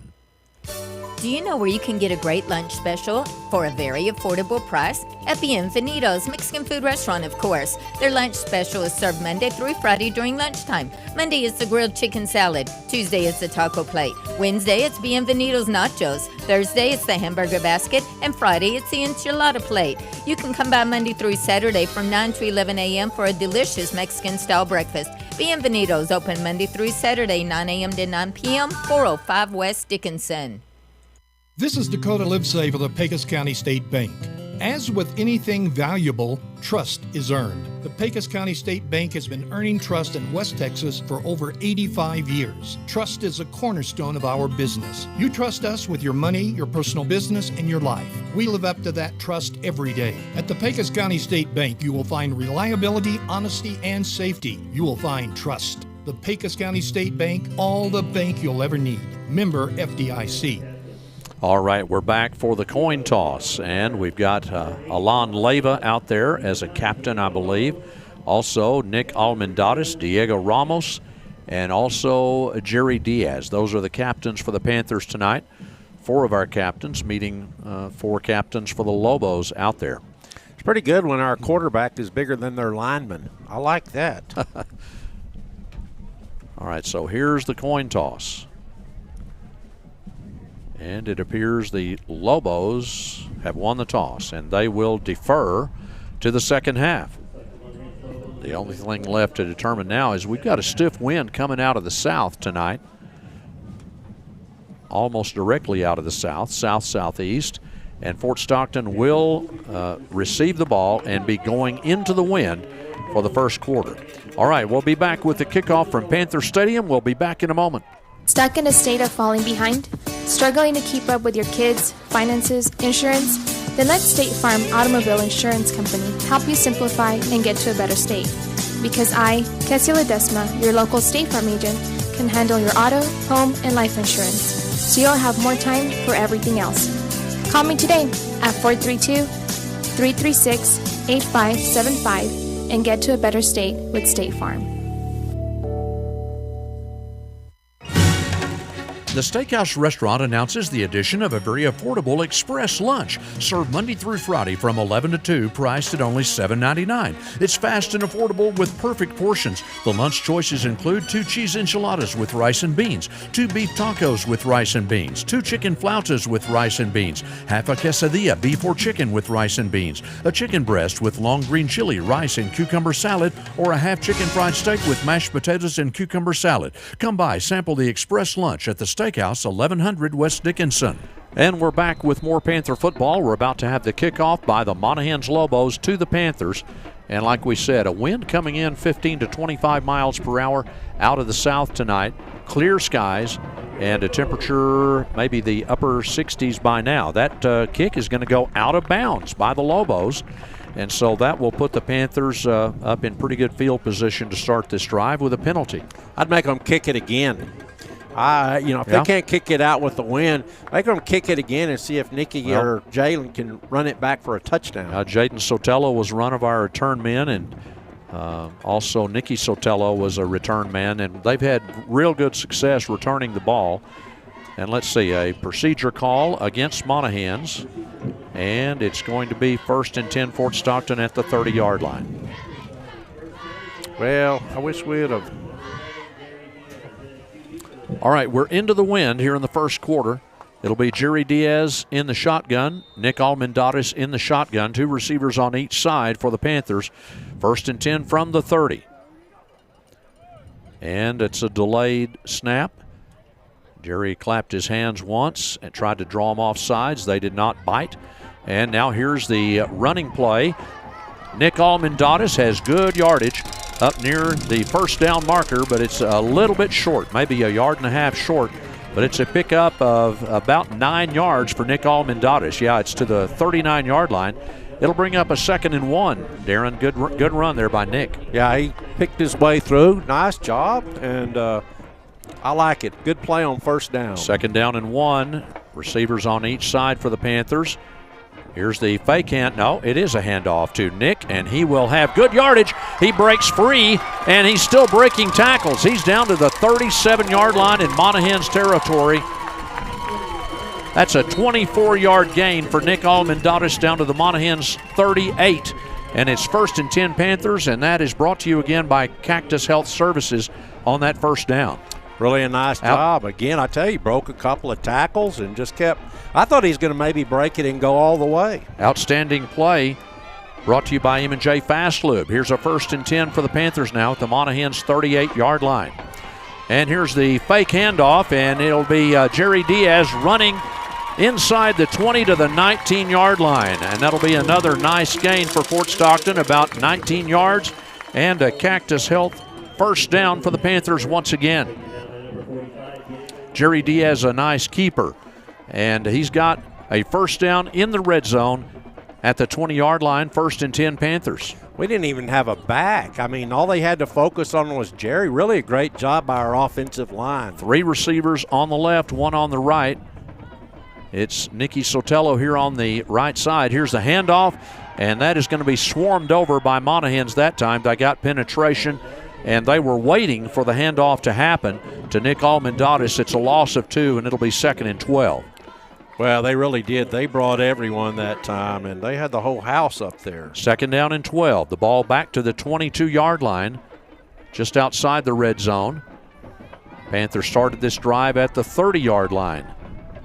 Do you know where you can get a great lunch special for a very affordable price? At Bienvenidos Mexican Food Restaurant, of course. Their lunch special is served Monday through Friday during lunchtime. Monday is the grilled chicken salad. Tuesday is the taco plate. Wednesday, it's Bienvenidos nachos. Thursday, it's the hamburger basket. And Friday, it's the enchilada plate. You can come by Monday through Saturday from 9 to 11 a.m. for a delicious Mexican-style breakfast. Bienvenidos open Monday through Saturday, 9 a.m. to 9 p.m., 405 West Dickinson. This is Dakota Livesay for the Pecos County State Bank. As with anything valuable, trust is earned. The Pecos County State Bank has been earning trust in West Texas for over 85 years. Trust is a cornerstone of our business. You trust us with your money, your personal business, and your life. We live up to that trust every day. At the Pecos County State Bank, you will find reliability, honesty, and safety. You will find trust. The Pecos County State Bank, all the bank you'll ever need. Member FDIC. All right, we're back for the coin toss, and we've got Alon Leyva out there as a captain, I believe. Also, Nick Almendares, Diego Ramos, and also Jerry Diaz. Those are the captains for the Panthers tonight. 4 of our captains meeting 4 captains for the Lobos out there. It's pretty good when our quarterback is bigger than their lineman. I like that. All right, so here's the coin toss. And it appears the Lobos have won the toss, and they will defer to the second half. The only thing left to determine now is we've got a stiff wind coming out of the south tonight, almost directly out of the south, south-southeast, and Fort Stockton will receive the ball and be going into the wind for the first quarter. All right, we'll be back with the kickoff from Panther Stadium. We'll be back in a moment. Stuck in a state of falling behind? Struggling to keep up with your kids, finances, insurance? Then let State Farm Automobile Insurance Company help you simplify and get to a better state. Because I, Kessia Ledesma, your local State Farm agent, can handle your auto, home, and life insurance, so you'll have more time for everything else. Call me today at 432-336-8575 and get to a better state with State Farm. The Steakhouse Restaurant announces the addition of a very affordable express lunch, served Monday through Friday from 11 to 2, priced at only $7.99. It's fast and affordable with perfect portions. The lunch choices include 2 cheese enchiladas with rice and beans, 2 beef tacos with rice and beans, 2 chicken flautas with rice and beans, half a quesadilla, beef or chicken with rice and beans, a chicken breast with long green chili, rice and cucumber salad, or a half chicken fried steak with mashed potatoes and cucumber salad. Come by, sample the express lunch at the Steakhouse, 1100 West Dickinson. And we're back with more Panther football. We're about to have the kickoff by the Monahans Lobos to the Panthers. And like we said, a wind coming in 15 to 25 miles per hour out of the south tonight. Clear skies and a temperature maybe the upper 60s by now. That kick is going to go out of bounds by the Lobos. And so that will put the Panthers up in pretty good field position to start this drive with a penalty. I'd make them kick it again. If they can't kick it out with the wind, make them kick it again and see if Nicky or Jalen can run it back for a touchdown. Jaden Sotelo was one of our return men, and also Nicky Sotelo was a return man, and they've had real good success returning the ball. And let's see, a procedure call against Monahans, and it's going to be 1st and 10 Fort Stockton at the 30-yard line. Well, I wish we would have. All right, we're into the wind here in the first quarter. It'll be Jerry Diaz in the shotgun, Nick Almendares in the shotgun, 2 receivers on each side for the Panthers. 1st and 10 from the 30. And it's a delayed snap. Jerry clapped his hands once and tried to draw them off sides. They did not bite. And now here's the running play. Nick Almendares has good yardage up near the first down marker, but it's a little bit short, maybe a yard and a half short. But it's a pickup of about 9 yards for Nick Almendares. Yeah, it's to the 39-yard line. It'll bring up a 2nd and 1. Darren, good run there by Nick. Yeah, he picked his way through. Nice job, and I like it. Good play on first down. 2nd down and 1. Receivers on each side for the Panthers. Here's the fake hand. No, it is a handoff to Nick, and he will have good yardage. He breaks free, and he's still breaking tackles. He's down to the 37-yard line in Monahans territory. That's a 24-yard gain for Nick Almendares down to the Monahans 38. And it's 1st and 10 Panthers, and that is brought to you again by Cactus Health Services on that first down. Really a nice job. Again, I tell you, broke a couple of tackles and just kept – I thought he was going to maybe break it and go all the way. Outstanding play brought to you by M&J Fast Lube. Here's a 1st and 10 for the Panthers now at the Monahans 38-yard line. And here's the fake handoff, and it'll be Jerry Diaz running inside the 20 to the 19-yard line. And that'll be another nice gain for Fort Stockton, about 19 yards, and a Cactus Health first down for the Panthers once again. Jerry Diaz, a nice keeper, and he's got a first down in the red zone at the 20-yard line, 1st and 10 Panthers. We didn't even have a back. I mean, all they had to focus on was Jerry. Really a great job by our offensive line. 3 receivers on the left, 1 on the right. It's Nicky Sotelo here on the right side. Here's the handoff, and that is going to be swarmed over by Monahans that time. They got penetration, and they were waiting for the handoff to happen to Nick Almendares. It's a loss of 2, and it'll be 2nd and 12. Well, they really did. They brought everyone that time, and they had the whole house up there. 2nd down and 12. The ball back to the 22-yard line, just outside the red zone. Panthers started this drive at the 30-yard line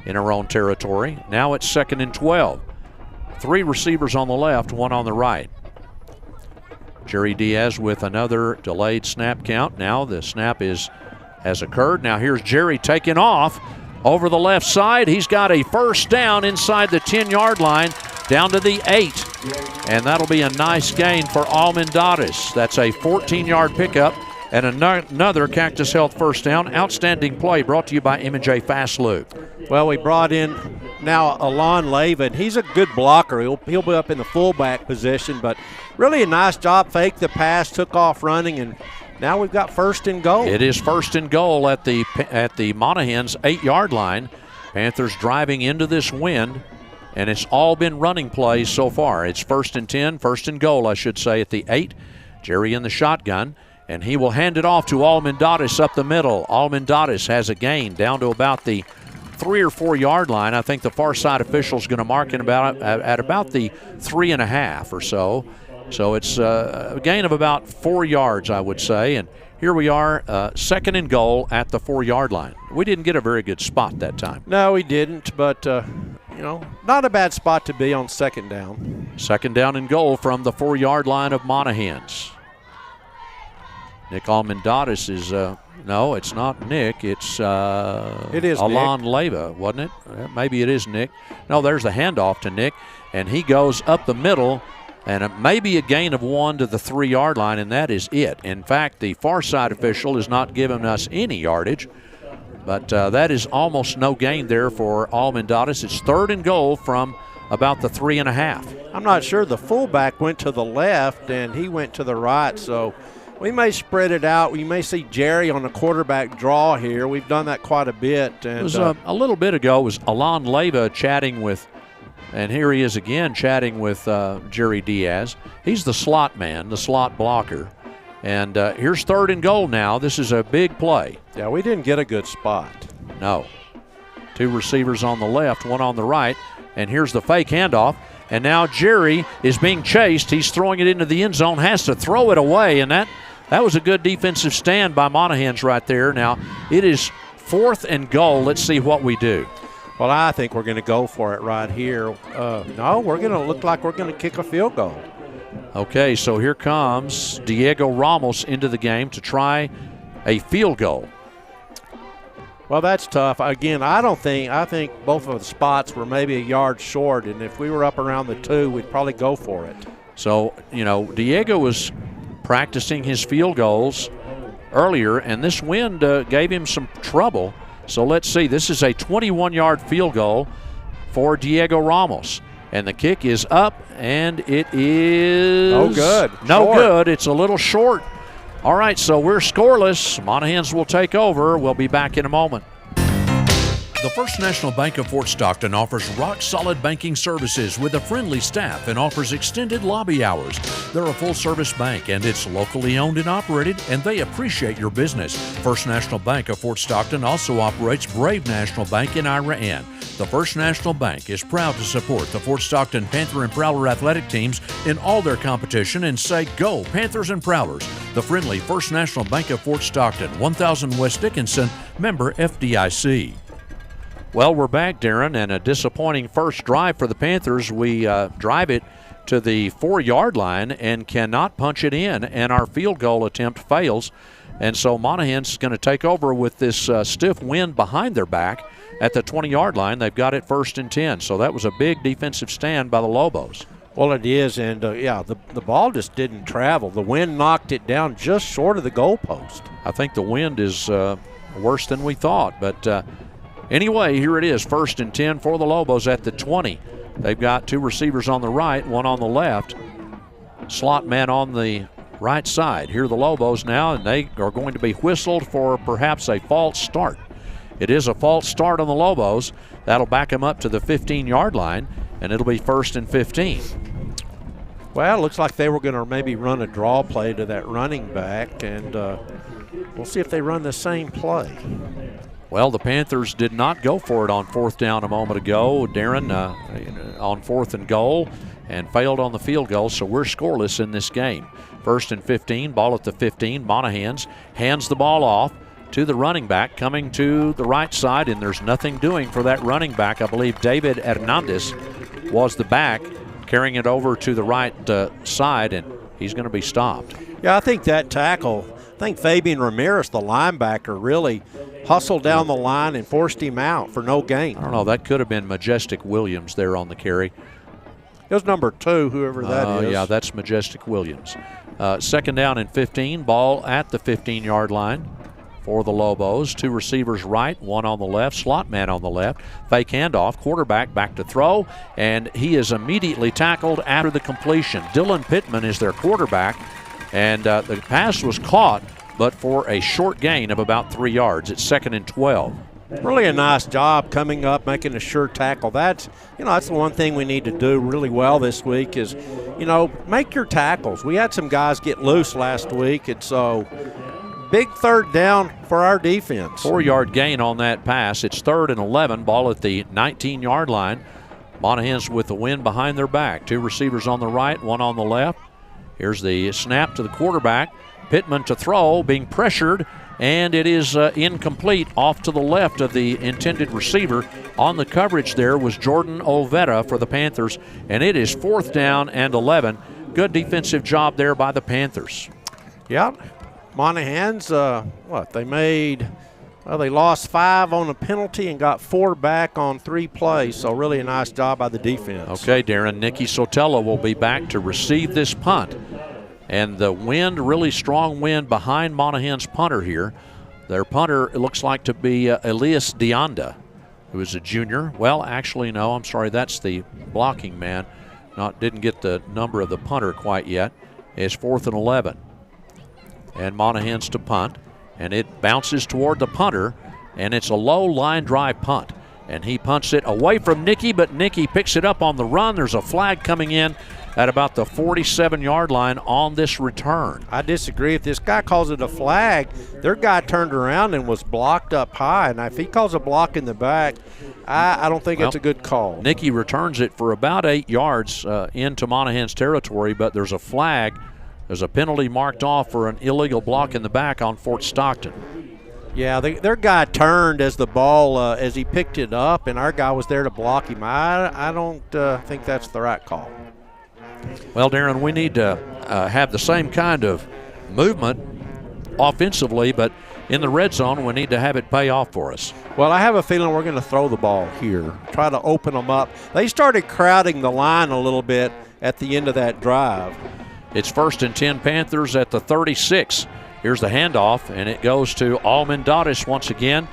in our own territory. Now it's 2nd and 12. 3 receivers on the left, 1 on the right. Jerry Diaz with another delayed snap count. Now the snap has occurred. Now here's Jerry taking off over the left side. He's got a first down inside the 10-yard line down to the 8. And that'll be a nice gain for Almendares. That's a 14-yard pickup and another Cactus Health first down. Outstanding play brought to you by M&J Fast Lube. Well, we brought in now Alon Leyva, and he's a good blocker. He'll be up in the fullback position, but really a nice job. Fake the pass, took off running, and now we've got 1st and goal. It is 1st and goal at the Monahans 8-yard line. Panthers driving into this wind, and it's all been running plays so far. It's 1st and 10, 1st and goal, I should say, at the 8. Jerry in the shotgun, and he will hand it off to Almendares up the middle. Almendares has a gain down to about the 3 or 4 yard line. I think the far side official is going to mark it at about the 3.5 or so. So it's a gain of about 4 yards, I would say. And here we are, 2nd and goal at the 4-yard line. We didn't get a very good spot that time. No, we didn't, but, not a bad spot to be on 2nd down. 2nd down and goal from the 4-yard line of Monahans. Nick Almendares is, no, it's not Nick. It is Alon Leyva, wasn't it? Maybe it is Nick. No, there's the handoff to Nick, and he goes up the middle. And it may be a gain of 1 to the 3-yard line, and that is it. In fact, the far side official is not giving us any yardage, but that is almost no gain there for Almendares. It's 3rd and goal from about the 3.5. I'm not sure. The fullback went to the left, and he went to the right, so we may spread it out. We may see Jerry on the quarterback draw here. We've done that quite a bit. And it was a little bit ago, it was Alon Leyva chatting with, and here he is again chatting with Jerry Diaz. He's the slot man, the slot blocker. And here's 3rd and goal now. This is a big play. Yeah, we didn't get a good spot. No. 2 receivers on the left, 1 on the right. And here's the fake handoff. And now Jerry is being chased. He's throwing it into the end zone, has to throw it away. And that was a good defensive stand by Monahans right there. Now it is 4th and goal. Let's see what we do. Well, I think we're going to go for it right here. No, we're going to look like we're going to kick a field goal. Okay, so here comes Diego Ramos into the game to try a field goal. Well, that's tough. Again, I think both of the spots were maybe a yard short, and if we were up around the 2, we'd probably go for it. So, Diego was practicing his field goals earlier, and this wind gave him some trouble. So let's see. This is a 21-yard field goal for Diego Ramos. And the kick is up, and it is no good. No good. It's a little short. All right, so we're scoreless. Monahans will take over. We'll be back in a moment. The First National Bank of Fort Stockton offers rock-solid banking services with a friendly staff and offers extended lobby hours. They're a full-service bank, and it's locally owned and operated, and they appreciate your business. First National Bank of Fort Stockton also operates Brave National Bank in Ira Ann. The First National Bank is proud to support the Fort Stockton Panther and Prowler athletic teams in all their competition and say, go Panthers and Prowlers. The friendly First National Bank of Fort Stockton, 1000 West Dickinson, member FDIC. Well, we're back, Darren, and a disappointing first drive for the Panthers. We drive it to the 4-yard line and cannot punch it in, and our field goal attempt fails. And so Monahans is going to take over with this stiff wind behind their back at the 20-yard line. They've got it 1st and 10. So that was a big defensive stand by the Lobos. Well, it is, and the ball just didn't travel. The wind knocked it down just short of the goalpost. I think the wind is worse than we thought. But anyway, here it is, 1st and 10 for the Lobos at the 20. They've got 2 receivers on the right, 1 on the left. Slot man on the right side. Here are the Lobos now, and they are going to be whistled for perhaps a false start. It is a false start on the Lobos. That'll back them up to the 15-yard line, and it'll be 1st and 15. Well, it looks like they were going to maybe run a draw play to that running back, and we'll see if they run the same play. Well, the Panthers did not go for it on 4th down a moment ago, Darren, on 4th and goal, and failed on the field goal, so we're scoreless in this game. 1st and 15, ball at the 15. Monahans hands the ball off to the running back coming to the right side, and there's nothing doing for that running back. I believe David Hernandez was the back carrying it over to the right side, and he's going to be stopped. Yeah, I think that tackle, I think Fabian Ramirez, the linebacker, really hustled down the line and forced him out for no gain. I don't know, that could have been Majestic Williams there on the carry. It was number 2, whoever that is. Yeah, that's Majestic Williams. 2nd down and 15, ball at the 15-yard line for the Lobos. 2 receivers right, 1 on the left, slot man on the left. Fake handoff, quarterback back to throw, and he is immediately tackled after the completion. Dylan Pittman is their quarterback, and the pass was caught, but for a short gain of about 3 yards. It's 2nd and 12. Really a nice job coming up, making a sure tackle. That's the one thing we need to do really well this week is, make your tackles. We had some guys get loose last week, and so big 3rd down for our defense. 4-yard gain on that pass. It's 3rd and 11, ball at the 19-yard line. Monahans with the wind behind their back. 2 receivers on the right, 1 on the left. Here's the snap to the quarterback. Pittman to throw, being pressured, and it is incomplete off to the left of the intended receiver. On the coverage there was Jordan Ovetta for the Panthers, and it is 4th down and 11. Good defensive job there by the Panthers. Yep. Monahans, they lost 5 on a penalty and got 4 back on 3 plays, so really a nice job by the defense. Okay, Darren, Nicky Sotelo will be back to receive this punt. And the wind, really strong wind behind Monahans' punter here. Their punter, it looks like to be Elias Deonda, who is a junior. Well, actually, no, I'm sorry, that's the blocking man. Didn't get the number of the punter quite yet. It's 4th and 11. And Monahans to punt. And it bounces toward the punter, and it's a low line drive punt. And he punts it away from Nicky, but Nicky picks it up on the run. There's a flag coming in at about the 47-yard line on this return. I disagree. If this guy calls it a flag, their guy turned around and was blocked up high. And if he calls a block in the back, I don't think it's a good call. Nicky returns it for about 8 yards into Monahans territory, but there's a flag. There's a penalty marked off for an illegal block in the back on Fort Stockton. Yeah, their guy turned as the ball, as he picked it up, and our guy was there to block him. I don't think that's the right call. Well, Darren, we need to have the same kind of movement offensively, but in the red zone, we need to have it pay off for us. Well, I have a feeling we're going to throw the ball here, try to open them up. They started crowding the line a little bit at the end of that drive. It's 1st and 10 Panthers at the 36. Here's the handoff, and it goes to Almendares once again.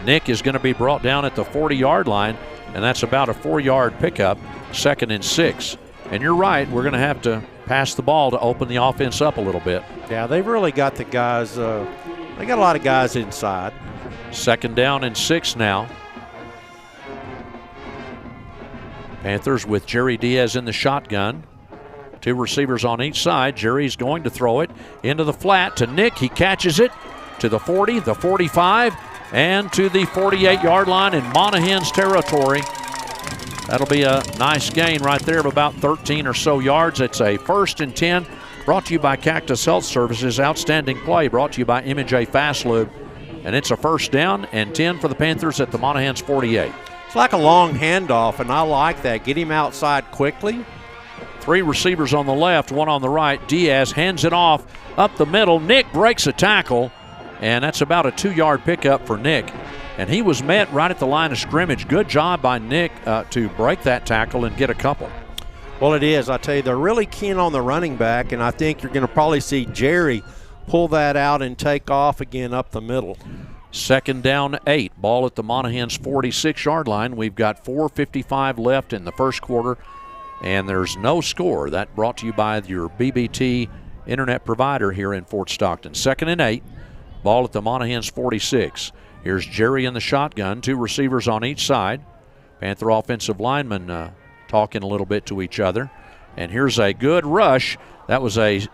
Nick is going to be brought down at the 40-yard line, and that's about a 4-yard pickup, 2nd and 6. And you're right, we're going to have to pass the ball to open the offense up a little bit. Yeah, they've really got the guys, they got a lot of guys inside. 2nd down and 6 now. Panthers with Jerry Diaz in the shotgun. 2 receivers on each side. Jerry's going to throw it into the flat to Nick. He catches it to the 40, the 45, and to the 48-yard line in Monahans territory. That'll be a nice gain right there of about 13 or so yards. It's a 1st and 10, brought to you by Cactus Health Services. Outstanding play brought to you by MJ Fast Lube. And it's a 1st down and 10 for the Panthers at the Monahans 48. It's like a long handoff, and I like that. Get him outside quickly. Three receivers on the left, one on the right. Diaz hands it off up the middle. Nick breaks a tackle, and that's about a 2-yard pickup for Nick. And he was met right at the line of scrimmage. Good job by Nick to break that tackle and get a couple. Well, it is. I tell you, they're really keen on the running back, and I think you're going to probably see Jerry pull that out and take off again up the middle. 2nd down 8. Ball at the Monahans 46-yard line. We've got 4:55 left in the first quarter, and there's no score. That brought to you by your BBT internet provider here in Fort Stockton. 2nd and 8. Ball at the Monahans 46. Here's Jerry in the shotgun, 2 receivers on each side. Panther offensive linemen talking a little bit to each other. And here's a good rush. That was a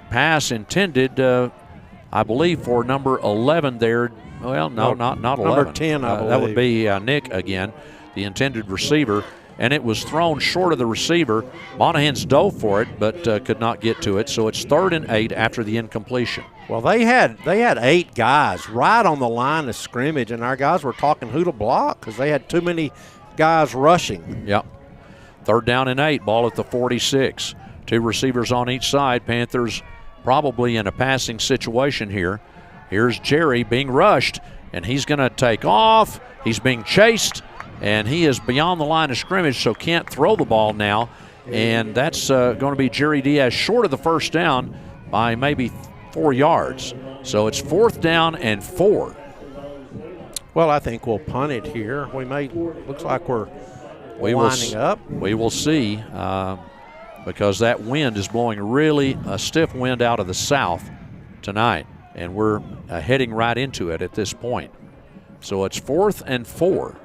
pass intended, I believe, for number 11 there. Well, no, not 11. Number 10, I believe. That would be Nick again, the intended receiver. And it was thrown short of the receiver. Monahans dove for it, but could not get to it. So it's 3rd and 8 after the incompletion. Well, they had 8 guys right on the line of scrimmage, and our guys were talking who to block because they had too many guys rushing. Yep. 3rd down and 8. Ball at the 46. 2 receivers on each side. Panthers probably in a passing situation here. Here's Jerry being rushed, and he's going to take off. He's being chased, and he is beyond the line of scrimmage, so can't throw the ball now. And that's going to be Jerry Diaz short of the first down by maybe 4 yards. So it's 4th down and 4. Well, I think we'll punt it here. Looks like we're winding up. We will see because that wind is blowing really a stiff wind out of the south tonight, and we're heading right into it at this point. So it's 4th and 4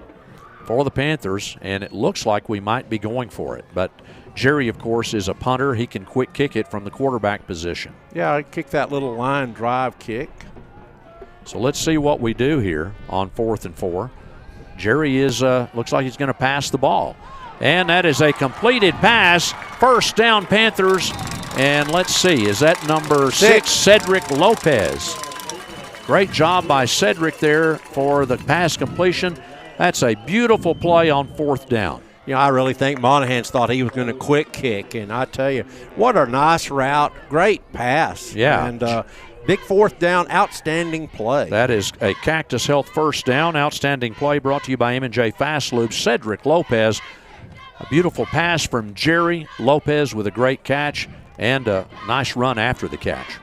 for the Panthers, and it looks like we might be going for it. But Jerry, of course, is a punter. He can quick kick it from the quarterback position. Yeah, I kick that little line drive kick. So let's see what we do here on 4th and 4. Jerry is looks like he's going to pass the ball. And that is a completed pass. 1st down, Panthers. And let's see, is that number 6, Cedric Lopez? Great job by Cedric there for the pass completion. That's a beautiful play on 4th down. You know, I really think Monahans thought he was going to quick kick, and I tell you, what a nice route. Great pass. Yeah. And big 4th down, outstanding play. That is a Cactus Health 1st down, outstanding play brought to you by M&J Fast Lube. Cedric Lopez, a beautiful pass from Jerry Lopez with a great catch and a nice run after the catch.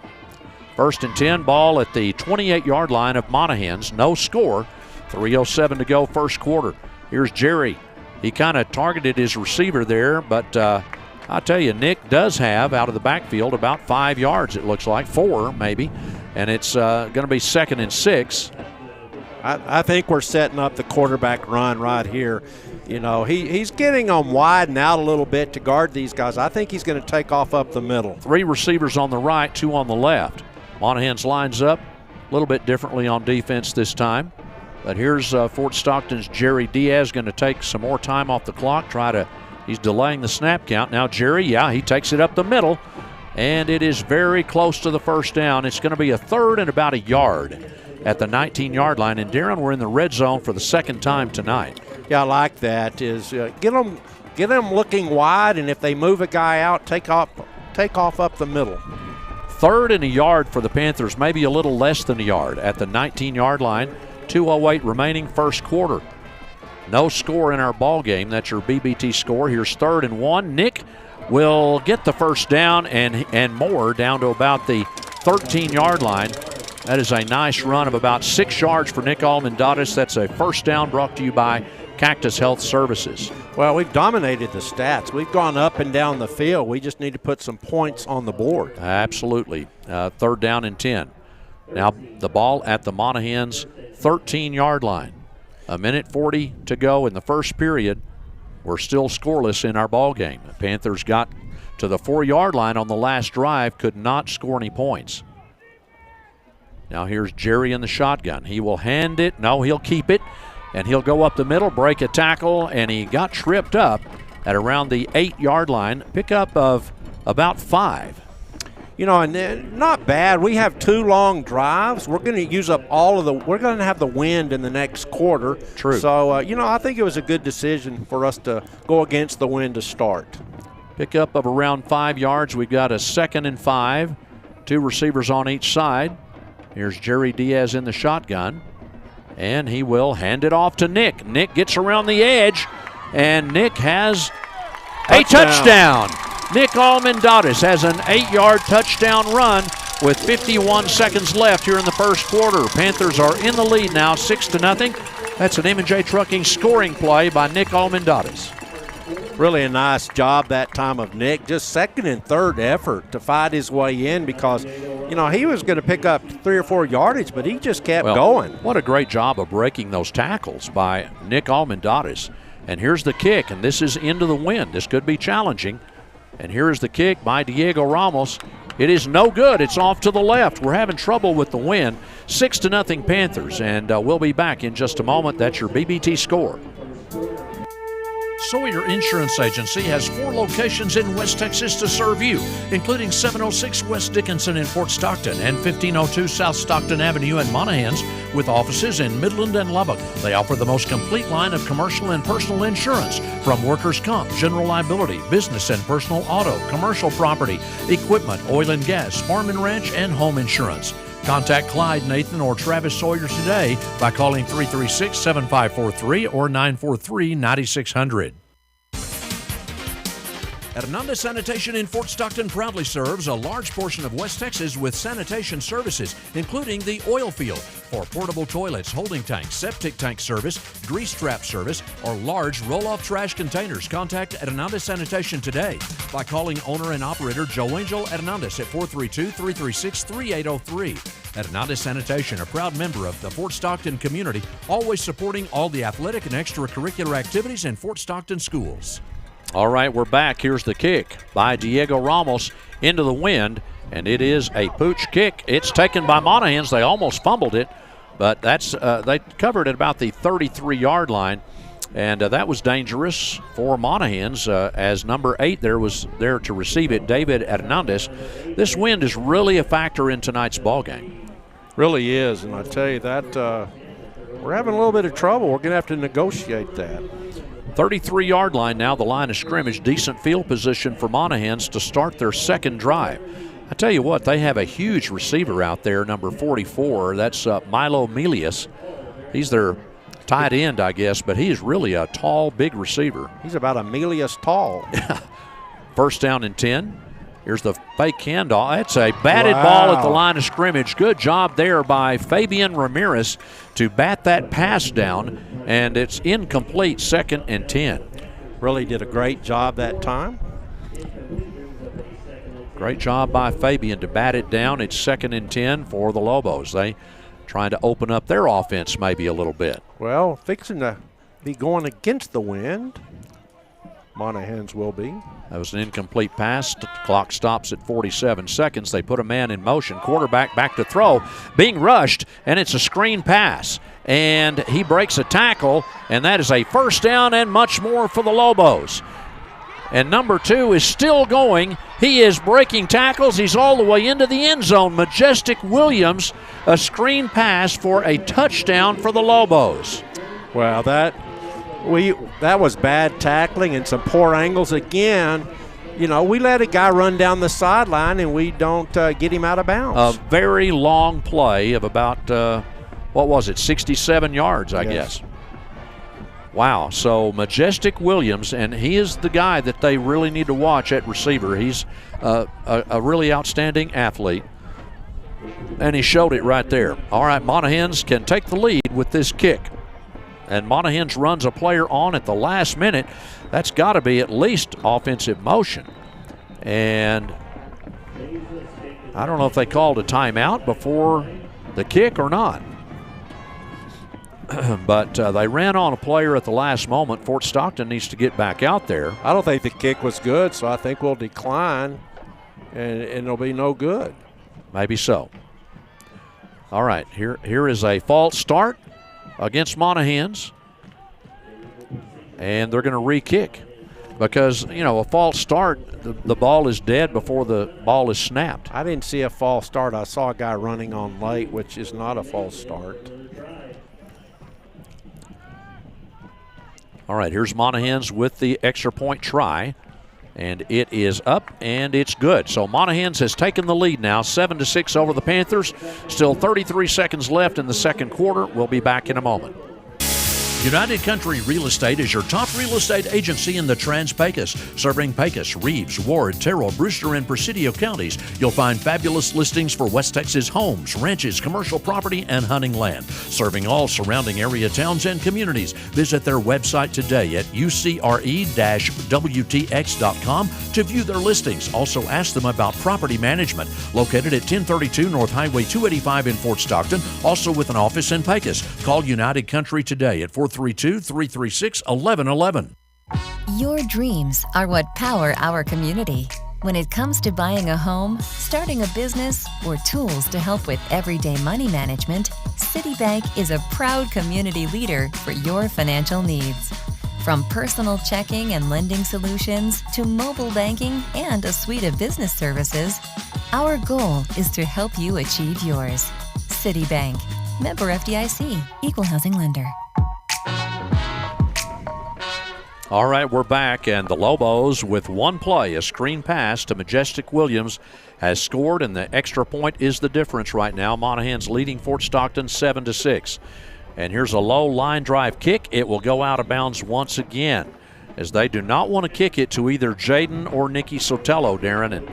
1st and 10, ball at the 28-yard line of Monahans. No score. 3:07 to go, first quarter. Here's Jerry. He kind of targeted his receiver there, but I'll tell you, Nick does have out of the backfield about 5 yards, it looks like, 4 maybe, and it's going to be 2nd and 6. I think we're setting up the quarterback run right here. You know, he's getting them wide and out a little bit to guard these guys. I think he's going to take off up the middle. 3 receivers on the right, 2 on the left. Monahans lines up a little bit differently on defense this time. But here's Fort Stockton's Jerry Diaz going to take some more time off the clock. He's delaying the snap count. Now Jerry, he takes it up the middle, and it is very close to the 1st down. It's going to be a 3rd and about a yard at the 19-yard line. And Darren, we're in the red zone for the 2nd time tonight. Yeah, I like that. Is get them looking wide, and if they move a guy out, take off up the middle. 3rd and a yard for the Panthers, maybe a little less than a yard at the 19-yard line. 2:08 remaining, first quarter. No score in our ball game. That's your BBT score. Here's 3rd and 1. Nick will get the 1st down and more down to about the 13-yard line. That is a nice run of about 6 yards for Nick Almendares. That's a 1st down brought to you by Cactus Health Services. Well, we've dominated the stats. We've gone up and down the field. We just need to put some points on the board. Absolutely. 3rd down and 10. Now the ball at the Monahans 13-yard line. 1:40 to go in the first period. We're still scoreless in our ball game. The Panthers got to the 4-yard line on the last drive, could not score any points. Now here's Jerry in the shotgun. He will hand it. No, he'll keep it, and he'll go up the middle, break a tackle, and he got tripped up at around the 8-yard line. Pickup of about 5. You know, and not bad. We have 2 long drives. We're going to use up we're going to have the wind in the next quarter. True. So, I think it was a good decision for us to go against the wind to start. Pickup of around 5 yards. We've got a 2nd and 5. 2 receivers on each side. Here's Jerry Diaz in the shotgun. And he will hand it off to Nick. Nick gets around the edge, and Nick has a touchdown. Nick Almendares has an 8-yard touchdown run with 51 seconds left here in the first quarter. Panthers are in the lead now, 6-0. That's an M&J Trucking scoring play by Nick Almendares. Really a nice job that time of Nick. Just 2nd and 3rd effort to fight his way in because, you know, he was going to pick up 3 or 4 yardage, but he just kept going. What a great job of breaking those tackles by Nick Almendares. And here's the kick, and this is into the wind. This could be challenging. And here is the kick by Diego Ramos. It is no good. It's off to the left. We're having trouble with the wind. 6-0 Panthers, and we'll be back in just a moment. That's your BBT score. Sawyer Insurance Agency has 4 locations in West Texas to serve you, including 706 West Dickinson in Fort Stockton and 1502 South Stockton Avenue in Monahans, with offices in Midland and Lubbock. They offer the most complete line of commercial and personal insurance, from workers' comp, general liability, business and personal auto, commercial property, equipment, oil and gas, farm and ranch, and home insurance. Contact Clyde, Nathan, or Travis Sawyer today by calling 336-7543 or 943-9600. Hernandez Sanitation in Fort Stockton proudly serves a large portion of West Texas with sanitation services, including the oil field for portable toilets, holding tanks, septic tank service, grease trap service, or large roll-off trash containers. Contact Hernandez Sanitation today by calling owner and operator Joe Angel Hernandez at 432-336-3803. Hernandez Sanitation, a proud member of the Fort Stockton community, always supporting all the athletic and extracurricular activities in Fort Stockton schools. All right, we're back. Here's the kick by Diego Ramos into the wind, and it is a pooch kick. It's taken by Monahans. They almost fumbled it, but that's they covered it about the 33-yard line, and that was dangerous for Monahans as number 8 there was there to receive it, David Hernandez. This wind is really a factor in tonight's ball game. Really is, and I tell you that we're having a little bit of trouble. We're going to have to negotiate that. 33-yard line now, the line of scrimmage. Decent field position for Monahans to start their second drive. I tell you what, they have a huge receiver out there, number 44. That's Milo Melius. He's their tight end, I guess, but he is really a tall, big receiver. He's about a Melius tall. First down and 10. Here's the fake handoff. That's a batted ball at the line of scrimmage. Good job there by Fabian Ramirez to bat that pass down, and it's incomplete, 2nd and 10. Really did a great job that time. Great job by Fabian to bat it down. It's 2nd and 10 for the Lobos. They trying to open up their offense maybe a little bit. Well, fixing to be going against the wind. Monahans will be. That was an incomplete pass. The clock stops at 47 seconds. They put a man in motion. Quarterback back to throw. Being rushed, and it's a screen pass. And he breaks a tackle, and that is a first down and much more for the Lobos. And number 2 is still going. He is breaking tackles. He's all the way into the end zone. Majestic Williams, a screen pass for a touchdown for the Lobos. Well, that was bad tackling and some poor angles again. You know, we let a guy run down the sideline and we don't get him out of bounds. A very long play of about, 67 yards, I guess. Wow, so Majestic Williams, and he is the guy that they really need to watch at receiver. He's a really outstanding athlete, and he showed it right there. All right, Monahans can take the lead with this kick. And Monahans runs a player on at the last minute. That's got to be at least offensive motion. And I don't know if they called a timeout before the kick or not. But they ran on a player at the last moment. Fort Stockton needs to get back out there. I don't think the kick was good, so I think we'll decline, and it'll be no good. Maybe so. All right, here is a false start against Monahans, and they're going to re-kick because, you know, a false start, the ball is dead before the ball is snapped. I didn't see a false start. I saw a guy running on late, which is not a false start. All right, here's Monahans with the extra point try, And it is up, and it's good. So Monahans has taken the lead now, 7-6 over the Panthers. Still 33 seconds left in the second quarter. We'll be back in a moment. United Country Real Estate is your top real estate agency in the Trans-Pecos, serving Pecos, Reeves, Ward, Terrell, Brewster, and Presidio counties. You'll find fabulous listings for West Texas homes, ranches, commercial property, and hunting land, serving all surrounding area towns and communities. Visit their website today at ucre-wtx.com to view their listings. Also ask them about property management, located at 1032 North Highway 285 in Fort Stockton, also with an office in Pecos. Call United Country today at 432-336-1111. Your dreams are what power our community. When it comes to buying a home, starting a business, or tools to help with everyday money management, Citibank is a proud community leader for your financial needs. From personal checking and lending solutions to mobile banking and a suite of business services, our goal is to help you achieve yours. Citibank. Member FDIC. Equal housing lender. All right, we're back, and the Lobos, with one play, a screen pass to Majestic Williams, has scored, and the extra point is the difference right now. Monahans leading Fort Stockton 7-6. And here's a low line drive kick. It will go out of bounds once again, as they do not want to kick it to either Jaden or Nicky Sotelo, Darren, and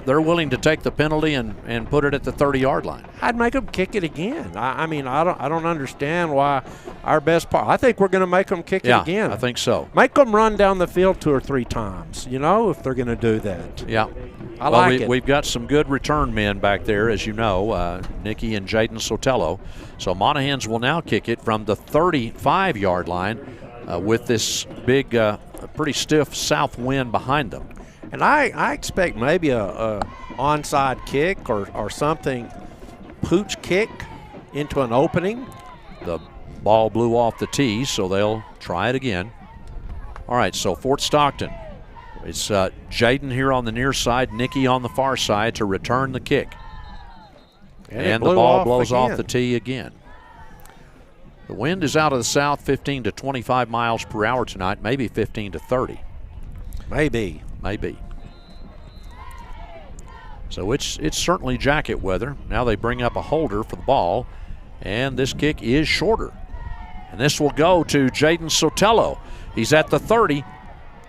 they're willing to take the penalty and put it at the 30-yard line. I'd make them kick it again. I mean, I don't understand why our best part. I think we're going to make them kick it again. I think so. Make them run down the field 2 or 3 times, if they're going to do that. Yeah. We've got some good return men back there, as you know, Nicky and Jaden Sotelo. So Monahans will now kick it from the 35-yard line with this big, pretty stiff south wind behind them. And I expect maybe a onside kick or something, pooch kick into an opening. The ball blew off the tee, so they'll try it again. All right, so Fort Stockton. It's Jaden here on the near side, Nicky on the far side to return the kick. And the ball blows off the tee again. The wind is out of the south, 15 to 25 miles per hour tonight, maybe 15 to 30. Maybe. So it's certainly jacket weather. Now they bring up a holder for the ball, and this kick is shorter. And this will go to Jaden Sotelo. He's at the 30,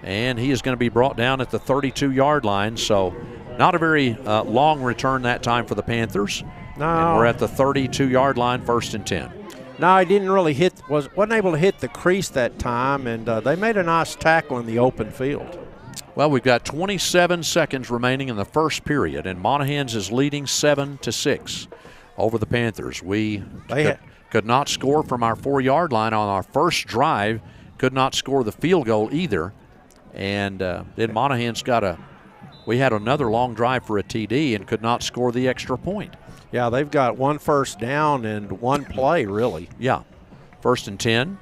and he is going to be brought down at the 32-yard line. So not a very long return that time for the Panthers. No. And we're at the 32-yard line, 1st and 10. No, he didn't really wasn't able to hit the crease that time, and they made a nice tackle in the open field. Well, we've got 27 seconds remaining in the first period, and Monahans is leading 7-6 over the Panthers. We could not score from our 4-yard line on our first drive, could not score the field goal either, and then Monahans we had another long drive for a TD and could not score the extra point. Yeah, they've got 1 first down and 1 play, really. Yeah, 1st and 10.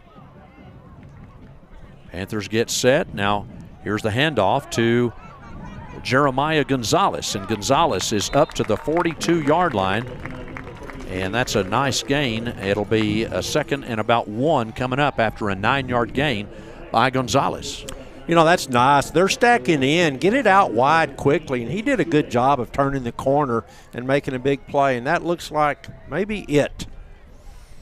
Panthers get set. Now, here's the handoff to Jeremiah Gonzalez, and Gonzalez is up to the 42-yard line, and that's a nice gain. It'll be a 2nd and about 1 coming up after a 9-yard gain by Gonzalez. That's nice. They're stacking in. Get it out wide quickly, and he did a good job of turning the corner and making a big play, and that looks like maybe it.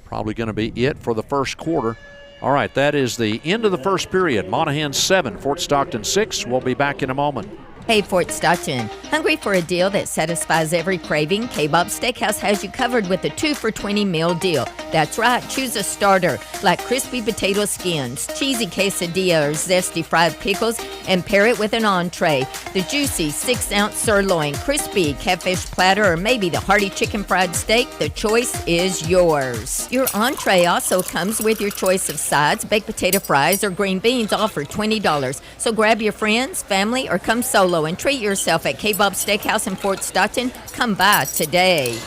Probably going to be it for the first quarter. All right, that is the end of the first period. Monahans 7, Fort Stockton 6. We'll be back in a moment. Hey, Fort Stockton. Hungry for a deal that satisfies every craving? K-Bob Steakhouse has you covered with a 2 for $20 meal deal. That's right, choose a starter like crispy potato skins, cheesy quesadilla or zesty fried pickles, and pair it with an entree. The juicy 6-ounce sirloin, crispy catfish platter, or maybe the hearty chicken fried steak. The choice is yours. Your entree also comes with your choice of sides, baked potato fries, or green beans, all for $20. So grab your friends, family, or come solo and treat yourself at K-Bob Steakhouse in Fort Stockton. Come by today.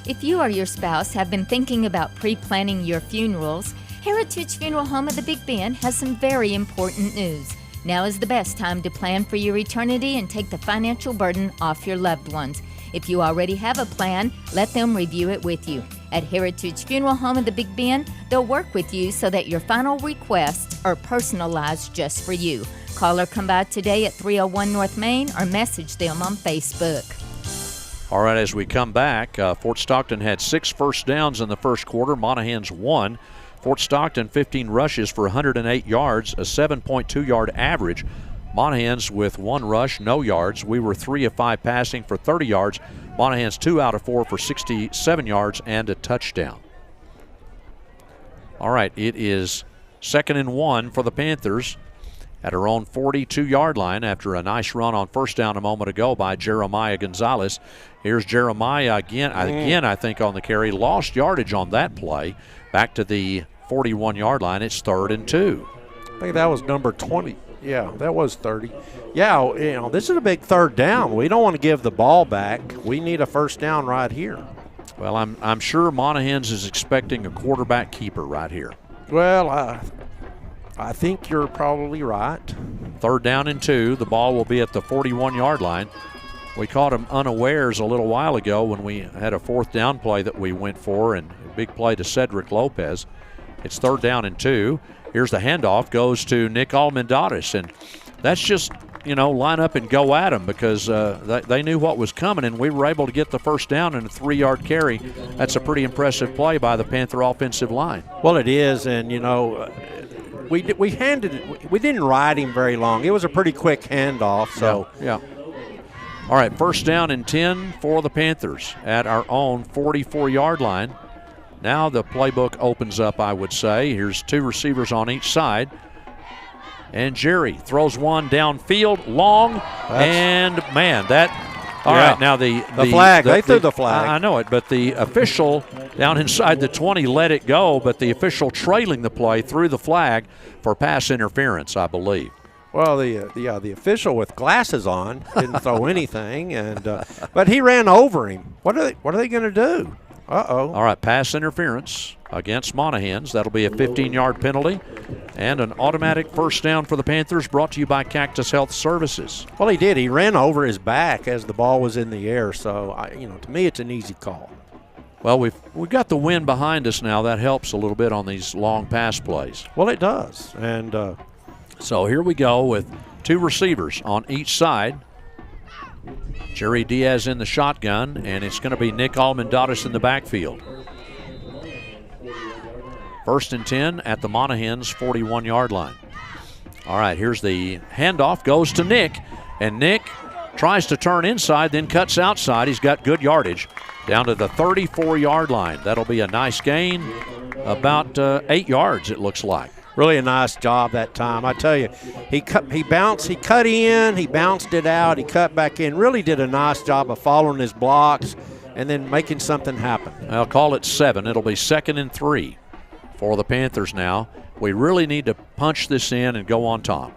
If you or your spouse have been thinking about pre-planning your funerals, Heritage Funeral Home of the Big Bend has some very important news. Now is the best time to plan for your eternity and take the financial burden off your loved ones. If you already have a plan, let them review it with you. At Heritage Funeral Home of the Big Bend, they'll work with you so that your final requests are personalized just for you. Call or come by today at 301 North Main or message them on Facebook. All right, as we come back, Fort Stockton had 6 first downs in the first quarter. Monahans 1. Fort Stockton 15 rushes for 108 yards, a 7.2-yard average. Monahans with 1 rush, no yards. We were 3 of 5 passing for 30 yards. Monahans 2 out of 4 for 67 yards and a touchdown. All right, it is 2nd and 1 for the Panthers at our own 42-yard line after a nice run on first down a moment ago by Jeremiah Gonzalez. Here's Jeremiah again, I think, on the carry. Lost yardage on that play. Back to the 41-yard line. It's 3rd and 2. I think that was number 20. Yeah, that was 30. Yeah, this is a big 3rd down. We don't want to give the ball back. We need a first down right here. Well, I'm sure Monahans is expecting a quarterback keeper right here. Well, I think you're probably right. 3rd down and 2. The ball will be at the 41-yard line. We caught him unawares a little while ago when we had a 4th down play that we went for, and a big play to Cedric Lopez. It's 3rd down and 2. Here's the handoff, goes to Nick Almendares, and that's just, line up and go at him because they knew what was coming, and we were able to get the first down in a 3-yard carry. That's a pretty impressive play by the Panther offensive line. Well, it is, and, we didn't ride him very long. It was a pretty quick handoff, so. Yeah. All right, 1st down and 10 for the Panthers at our own 44-yard line. Now the playbook opens up, I would say. Here's 2 receivers on each side. And Jerry throws one downfield, long, All right, now the flag. They threw the flag. I know it, but the official down inside the 20 let it go, but the official trailing the play threw the flag for pass interference, I believe. Well, the official with glasses on didn't throw anything, and but he ran over him. What are they going to do? Uh-oh. All right, pass interference against Monahans. That'll be a 15-yard penalty and an automatic first down for the Panthers, brought to you by Cactus Health Services. Well, he did. He ran over his back as the ball was in the air, so, to me it's an easy call. Well, we've got the wind behind us now. That helps a little bit on these long pass plays. Well, it does. And so here we go with 2 receivers on each side. Jerry Diaz in the shotgun, and it's going to be Nick Almendares in the backfield. 1st and 10 at the Monahans 41-yard line. All right, here's the handoff, goes to Nick, and Nick tries to turn inside, then cuts outside. He's got good yardage down to the 34-yard line. That'll be a nice gain, about 8 yards it looks like. Really a nice job that time. I tell you, he cut in, he bounced it out, he cut back in. Really did a nice job of following his blocks and then making something happen. I'll call it 7. It'll be 2nd and 3 for the Panthers now. We really need to punch this in and go on top.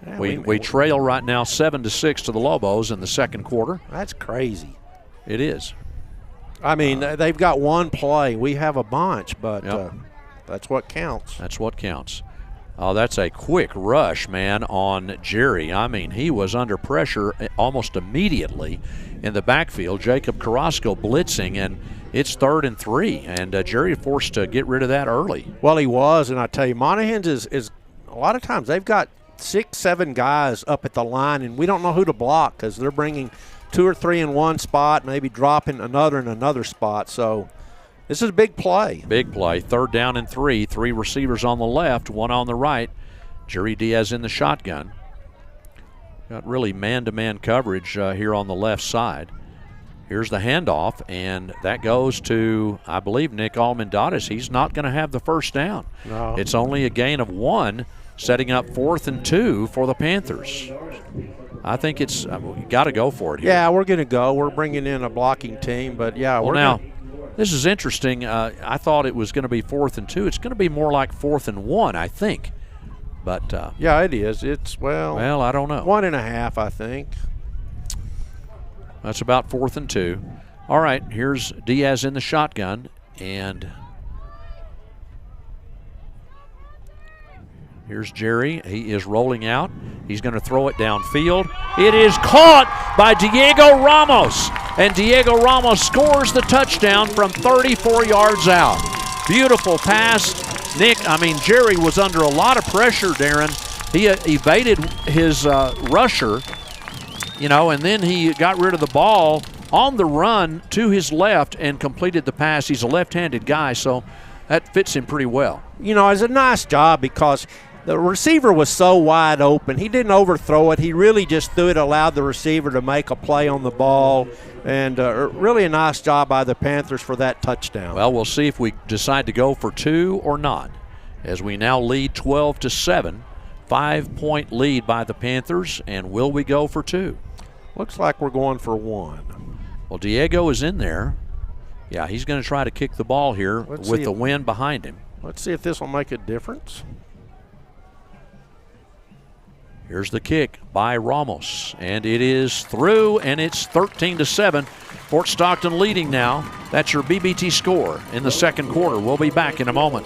Yeah, we trail right now 7-6 to the Lobos in the second quarter. That's crazy. It is. I mean, they've got one play. We have a bunch, but that's what counts. That's what counts. Oh, that's a quick rush, man, on Jerry. I mean, he was under pressure almost immediately in the backfield. Jacob Carrasco blitzing, and it's 3rd and 3, and Jerry forced to get rid of that early. Well, he was, and I tell you, Monahans is a lot of times they've got 6-7 guys up at the line, and we don't know who to block because they're bringing 2 or 3 in one spot, maybe dropping another in another spot. So this is a big play. Big play. 3rd down and 3. 3 receivers on the left, 1 on the right. Jerry Diaz in the shotgun. Got really man-to-man coverage here on the left side. Here's the handoff, and that goes to, I believe, Nick Almendares. He's not going to have the first down. No. It's only a gain of 1, setting up 4th and 2 for the Panthers. I think it's we got to go for it here. Yeah, we're going to go. We're bringing in a blocking team, but yeah, well, now this is interesting. I thought it was going to be 4th and 2. It's going to be more like 4th and 1, I think. But yeah, it is. It's well, I don't know. 1.5, I think. That's about 4th and 2. All right, here's Diaz in the shotgun, and here's Jerry. He is rolling out. He's going to throw it downfield. It is caught by Diego Ramos, and Diego Ramos scores the touchdown from 34 yards out. Beautiful pass. Jerry was under a lot of pressure, Darren, he evaded his rusher, and then he got rid of the ball on the run to his left and completed the pass. He's a left-handed guy, so that fits him pretty well. It's a nice job because the receiver was so wide open. He didn't overthrow it. He really just threw it, allowed the receiver to make a play on the ball, and really a nice job by the Panthers for that touchdown. Well, we'll see if we decide to go for 2 or not, as we now lead 12-7. 5-point lead by the Panthers, and will we go for 2? Looks like we're going for 1. Well, Diego is in there. Yeah, he's going to try to kick the ball here with the wind behind him. Let's see if this will make a difference. Here's the kick by Ramos, and it is through, and it's 13-7. Fort Stockton leading now. That's your BBT score in the second quarter. We'll be back in a moment.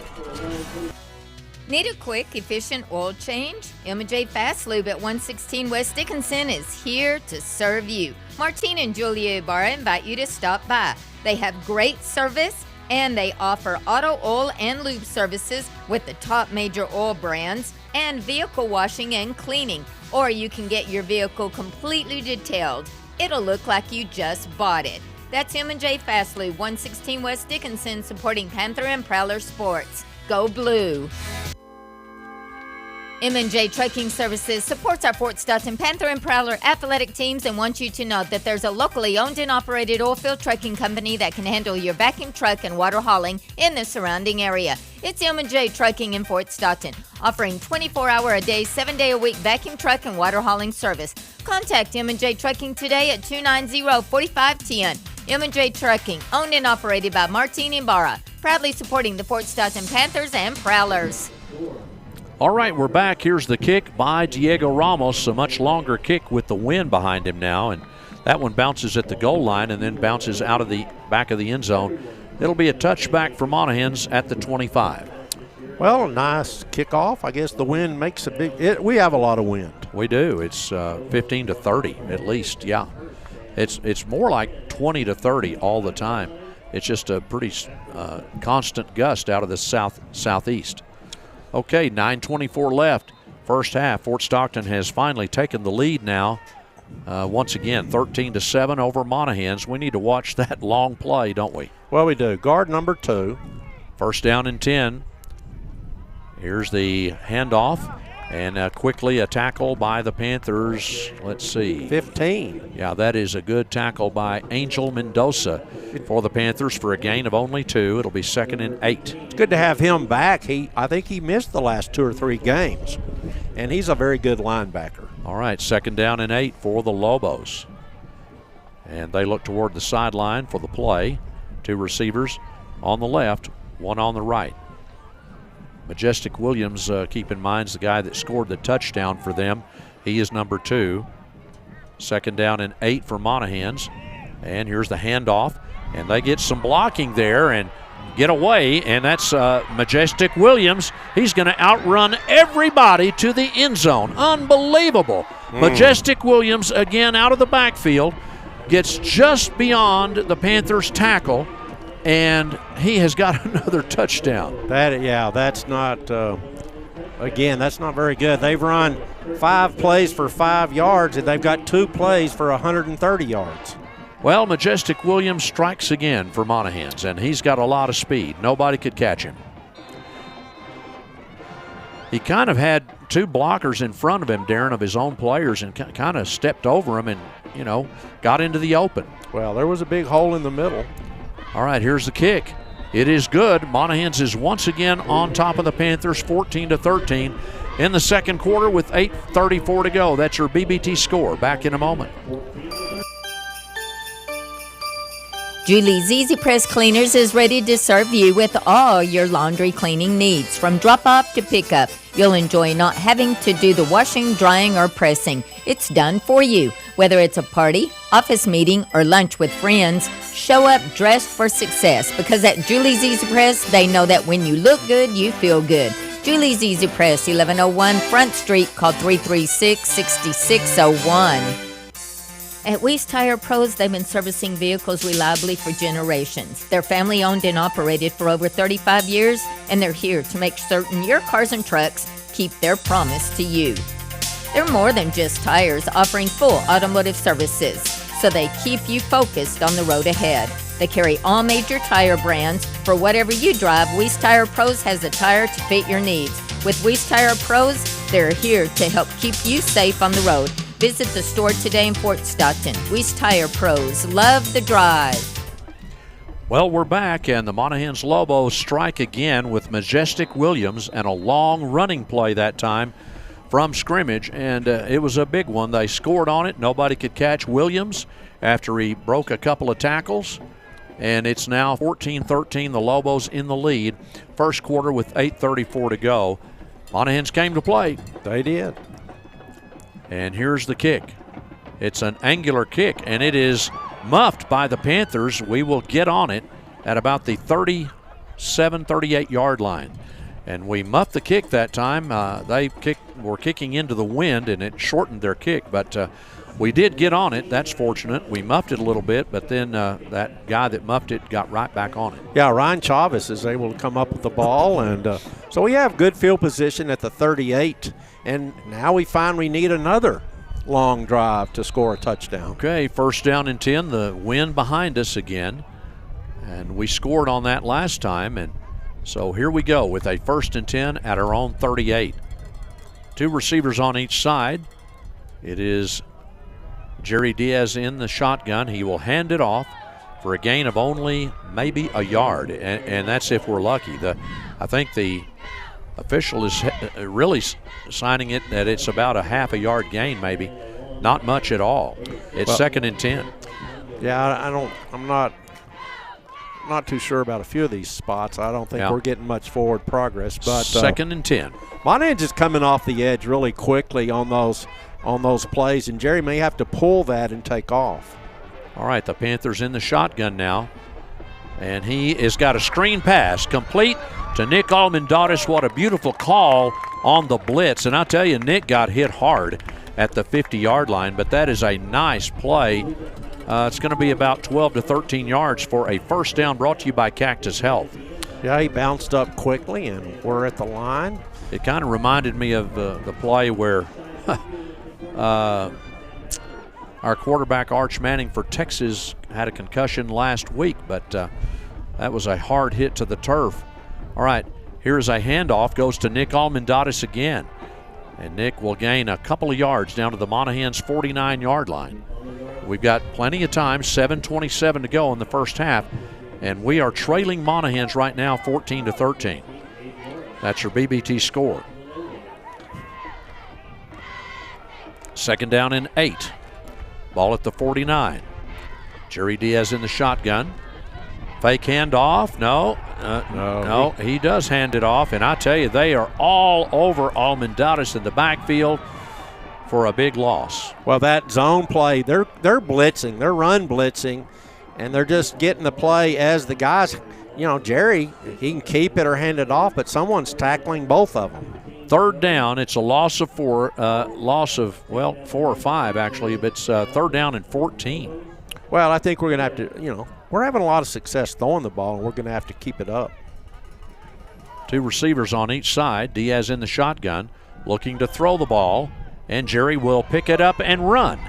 Need a quick, efficient oil change? M&J Fast Lube at 116 West Dickinson is here to serve you. Martine and Julia Ibarra invite you to stop by. They have great service, and they offer auto oil and lube services with the top major oil brands and vehicle washing and cleaning. Or you can get your vehicle completely detailed. It'll look like you just bought it. That's M&J Fast Lube, 116 West Dickinson, supporting Panther and Prowler Sports. Go Blue! M&J Trucking Services supports our Fort Stockton Panther and Prowler athletic teams and wants you to know that there's a locally owned and operated oilfield trucking company that can handle your vacuum truck and water hauling in the surrounding area. It's M&J Trucking in Fort Stockton, offering 24-hour-a-day, 7-day-a-week vacuum truck and water hauling service. Contact M&J Trucking today at 290-4510. M&J Trucking, owned and operated by Martine Ibarra, proudly supporting the Fort Stockton Panthers and Prowlers. All right, we're back. Here's the kick by Diego Ramos, a much longer kick with the wind behind him now, and that one bounces at the goal line and then bounces out of the back of the end zone. It'll be a touchback for Monahans at the 25. Well, nice kickoff. I guess the wind makes a big – we have a lot of wind. We do. It's 15 to 30 at least, yeah. It's more like 20 to 30 all the time. It's just a pretty constant gust out of the southeast. Okay, 9:24 left, first half. Fort Stockton has finally taken the lead now. Once again, 13-7 over Monahans. We need to watch that long play, don't we? Well, we do. Guard number 2. First down and 10. Here's the handoff, and quickly a tackle by the Panthers. Let's see. 15. Yeah, that is a good tackle by Angel Mendoza for the Panthers for a gain of only 2. It'll be 2nd and 8. It's good to have him back. I think he missed the last 2 or 3 games, and he's a very good linebacker. All right, 2nd down and 8 for the Lobos. And they look toward the sideline for the play. 2 receivers on the left, 1 on the right. Majestic Williams, keep in mind, is the guy that scored the touchdown for them. He is number 2. 2nd down and 8 for Monahans. And here's the handoff. And they get some blocking there and get away. And that's Majestic Williams. He's going to outrun everybody to the end zone. Unbelievable. Majestic Williams, again, out of the backfield, gets just beyond the Panthers' tackle. And he has got another touchdown. That's not, that's not very good. They've run 5 plays for 5 yards, and they've got 2 plays for 130 yards. Well, Majestic Williams strikes again for Monahans, and he's got a lot of speed. Nobody could catch him. He kind of had 2 blockers in front of him, Darren, of his own players, and kind of stepped over them and, got into the open. Well, there was a big hole in the middle. All right, here's the kick. It is good. Monahans is once again on top of the Panthers, 14-13 in the second quarter with 8:34 to go. That's your BBT score. Back in a moment. Julie's Easy Press Cleaners is ready to serve you with all your laundry cleaning needs. From drop-off to pickup, you'll enjoy not having to do the washing, drying, or pressing. It's done for you. Whether it's a party, office meeting, or lunch with friends, show up dressed for success, because at Julie's Easy Press, they know that when you look good, you feel good. Julie's Easy Press, 1101 Front Street. Call 336-6601. At Weiss Tire Pros, they've been servicing vehicles reliably for generations. They're family-owned and operated for over 35 years, and they're here to make certain your cars and trucks keep their promise to you. They're more than just tires, offering full automotive services, so they keep you focused on the road ahead. They carry all major tire brands. For whatever you drive, Weiss Tire Pros has a tire to fit your needs. With Weiss Tire Pros, they're here to help keep you safe on the road. Visit the store today in Fort Stockton. Weiss Tire Pros. Love the drive. Well, we're back, and the Monahans Lobos strike again with Majestic Williams and a long running play that time from scrimmage, and it was a big one. They scored on it. Nobody could catch Williams after he broke a couple of tackles, and it's now 14-13, the Lobos in the lead. First quarter with 8:34 to go. Monahans came to play. They did. And here's the kick. It's an angular kick, and it is muffed by the Panthers. We will get on it at about the 37, 38-yard line. And we muffed the kick that time. They were kicking into the wind, and it shortened their kick. But we did get on it. That's fortunate. We muffed it a little bit, but then that guy that muffed it got right back on it. Yeah, Ryan Chavez is able to come up with the ball. And so we have good field position at the 38. And now we find we need another long drive to score a touchdown. Okay, first down and 10. The wind behind us again. And we scored on that last time. And so here we go with a 1st and 10 at our own 38. Two receivers on each side. It is Jerry Diaz in the shotgun. He will hand it off for a gain of only maybe a yard, and that's if we're lucky. I think the official is really signing it that it's about a half a yard gain, maybe. Not much at all. It's 2nd and 10. Yeah, I'm not too sure about a few of these spots. I don't think we're getting much forward progress. But 2nd and 10. Monahans is coming off the edge really quickly on those plays, and Jerry may have to pull that and take off. All right, the Panthers in the shotgun now, and he has got a screen pass complete to Nick Almendares. What a beautiful call on the blitz, and I'll tell you, Nick got hit hard at the 50-yard line, but that is a nice play. It's going to be about 12 to 13 yards for a first down, brought to you by Cactus Health. Yeah, he bounced up quickly, and we're at the line. It kind of reminded me of the play where our quarterback Arch Manning for Texas had a concussion last week, but that was a hard hit to the turf. All right, here's a handoff, goes to Nick Almendares again. And Nick will gain a couple of yards down to the Monahans 49-yard line. We've got plenty of time, 7:27 to go in the first half, and we are trailing Monahans right now 14 to 13. That's your BBT score. 2nd down and 8. Ball at the 49. Jerry Diaz in the shotgun. Fake handoff. No, he does hand it off. And I tell you, they are all over Almendares in the backfield for a big loss. Well, that zone play, they're blitzing. They're run blitzing, and they're just getting the play as the guys, Jerry, he can keep it or hand it off, but someone's tackling both of them. 3rd down, it's a loss of 4 or 5 actually, but it's 3rd down and 14. Well, I think we're going to have to, we're having a lot of success throwing the ball, and we're going to have to keep it up. Two receivers on each side. Diaz in the shotgun, looking to throw the ball, and Jerry will pick it up and run.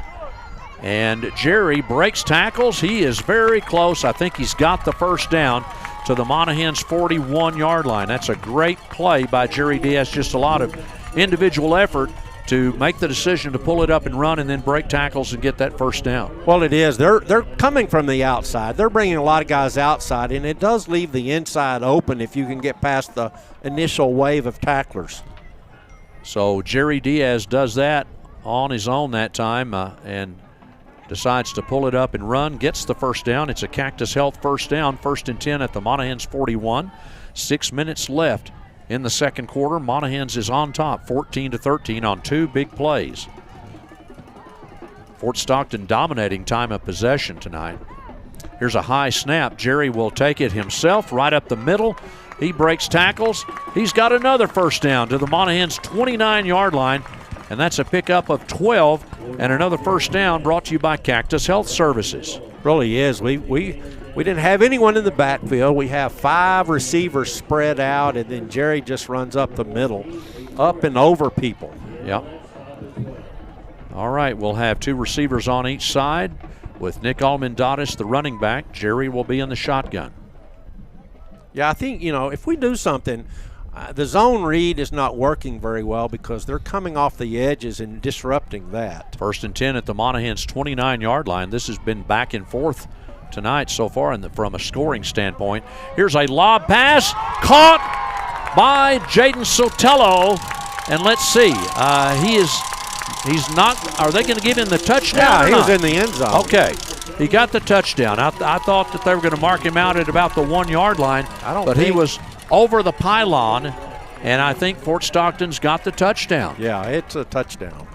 And Jerry breaks tackles. He is very close. I think he's got the first down to the Monahans 41-yard line. That's a great play by Jerry Diaz. Just a lot of individual effort to make the decision to pull it up and run and then break tackles and get that first down. Well, it is. They're coming from the outside. They're bringing a lot of guys outside, and it does leave the inside open if you can get past the initial wave of tacklers. So Jerry Diaz does that on his own that time and decides to pull it up and run, gets the first down. It's a Cactus Health first down, 1st and 10 at the Monahans 41. 6 minutes left in the second quarter. Monahans is on top, 14 to 13 on 2 big plays. Fort Stockton dominating time of possession tonight. Here's a high snap. Jerry will take it himself right up the middle. He breaks tackles. He's got another first down to the Monahans 29-yard line, and that's a pickup of 12 and another first down, brought to you by Cactus Health Services. Really is. We didn't have anyone in the backfield. We have 5 receivers spread out, and then Jerry just runs up the middle. up and over people. Yep. All right, we'll have 2 receivers on each side with Nick Almendatis, the running back. Jerry will be in the shotgun. Yeah, I think, if we do something, the zone read is not working very well because they're coming off the edges and disrupting that. 1st and 10 at the Monahans 29-yard line. This has been back and forth tonight so far from a scoring standpoint. Here's a lob pass caught by Jaden Sotelo. And let's see, he's not, are they going to give him the touchdown? Yeah, or he not? was in the end zone. Okay. He got the touchdown. I thought that they were going to mark him out at about the 1-yard line, but he was over the pylon, and I think Fort Stockton's got the touchdown. Yeah, it's a touchdown.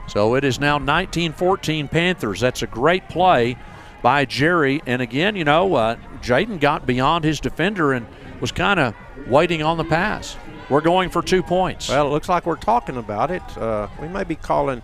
So it is now 19-14 Panthers. That's a great play by Jerry. And again, Jaden got beyond his defender and was kind of waiting on the pass. We're going for 2 points. Well, it looks like we're talking about it. We may be calling.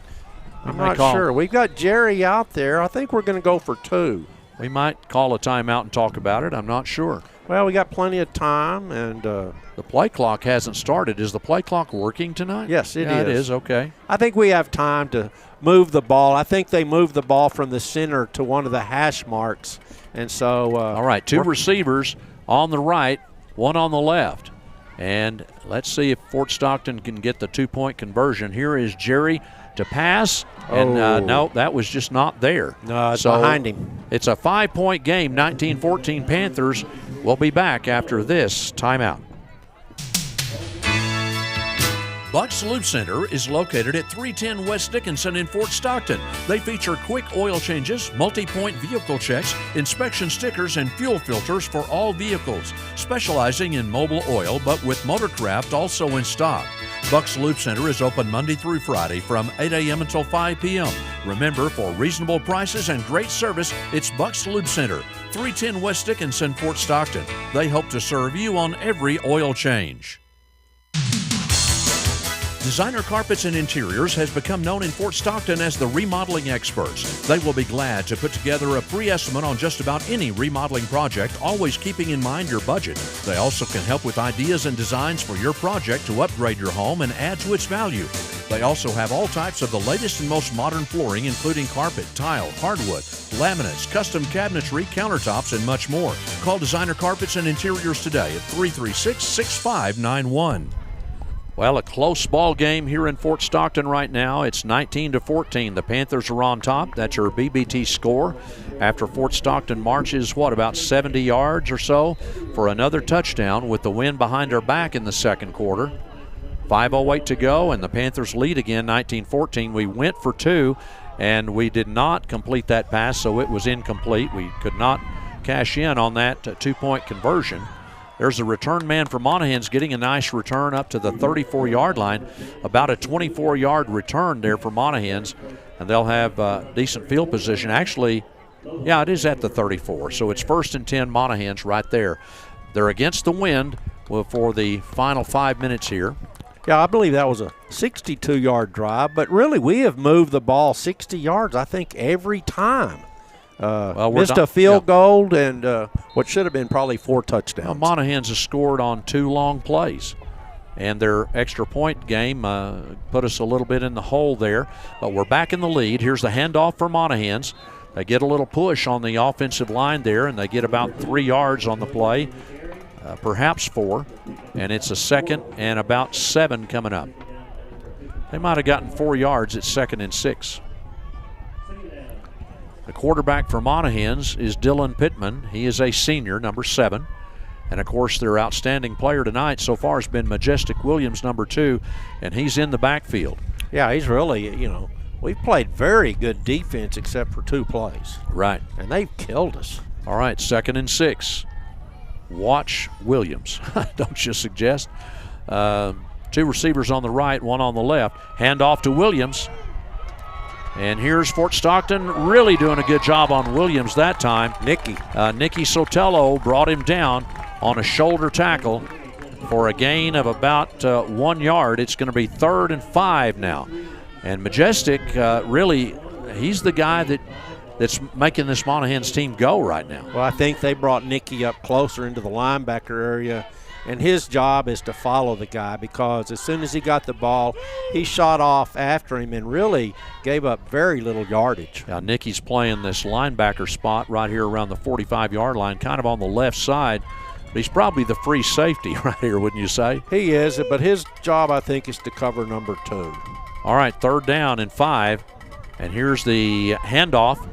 I'm not call. sure. We've got Jerry out there. I think we're going to go for 2. We might call a timeout and talk about it. I'm not sure. Well, we got plenty of time, and the play clock hasn't started. Is the play clock working tonight? Yes, it is. It is, okay. I think we have time to move the ball. I think they moved the ball from the center to one of the hash marks, and so. All right, 2 receivers on the right, 1 on the left. And let's see if Fort Stockton can get the 2-point conversion. Here is Jerry to pass, and no, that was just not there. No, it's behind him. It's a 5-point game, 19-14 Panthers. We'll be back after this timeout. Buck's Lube Center is located at 310 West Dickinson in Fort Stockton. They feature quick oil changes, multi-point vehicle checks, inspection stickers, and fuel filters for all vehicles, specializing in mobile oil but with Motorcraft also in stock. Buck's Lube Center is open Monday through Friday from 8 a.m. until 5 p.m. Remember, for reasonable prices and great service, it's Buck's Lube Center, 310 West Dickinson, Fort Stockton. They hope to serve you on every oil change. Designer Carpets and Interiors has become known in Fort Stockton as the remodeling experts. They will be glad to put together a free estimate on just about any remodeling project, always keeping in mind your budget. They also can help with ideas and designs for your project to upgrade your home and add to its value. They also have all types of the latest and most modern flooring, including carpet, tile, hardwood, laminates, custom cabinetry, countertops, and much more. Call Designer Carpets and Interiors today at 336-6591. Well, a close ball game here in Fort Stockton right now. It's 19-14. The Panthers are on top. That's your BBT score after Fort Stockton marches, about 70 yards or so for another touchdown with the wind behind our back in the second quarter. 5:08 to go, and the Panthers lead again, 19-14. We went for 2, and we did not complete that pass, so it was incomplete. We could not cash in on that 2-point conversion. There's a return man for Monahans getting a nice return up to the 34-yard line, about a 24-yard return there for Monahans, and they'll have decent field position. Actually, yeah, it is at the 34, so it's 1st and 10 Monahans right there. They're against the wind for the final 5 minutes here. Yeah, I believe that was a 62-yard drive, but really we have moved the ball 60 yards, I think, every time. Missed a field goal and what should have been probably 4 touchdowns. Well, Monahans has scored on 2 long plays, and their extra point game put us a little bit in the hole there, but we're back in the lead. Here's the handoff for Monahans. They get a little push on the offensive line there, and they get about 3 yards on the play, perhaps 4, and it's a 2nd and about 7 coming up. They might have gotten 4 yards at 2nd and 6. The quarterback for Monahans is Dylan Pittman. He is a senior, number 7. And, of course, their outstanding player tonight so far has been Majestic Williams, number 2, and he's in the backfield. Yeah, he's really, we've played very good defense except for 2 plays. Right. And they've killed us. All right, 2nd and 6. Watch Williams, don't you suggest? 2 receivers on the right, 1 on the left. Hand off to Williams. And here's Fort Stockton really doing a good job on Williams that time. Nicky Sotelo brought him down on a shoulder tackle for a gain of about 1 yard. It's going to be 3rd and 5 now. And Majestic, really, he's the guy that's making this Monahans team go right now. Well, I think they brought Nicky up closer into the linebacker area, and his job is to follow the guy, because as soon as he got the ball, he shot off after him and really gave up very little yardage. Now, Nicky's playing this linebacker spot right here around the 45-yard line, kind of on the left side. But he's probably the free safety right here, wouldn't you say? He is, but his job, I think, is to cover number 2. All right, 3rd down and 5. And here's the handoff.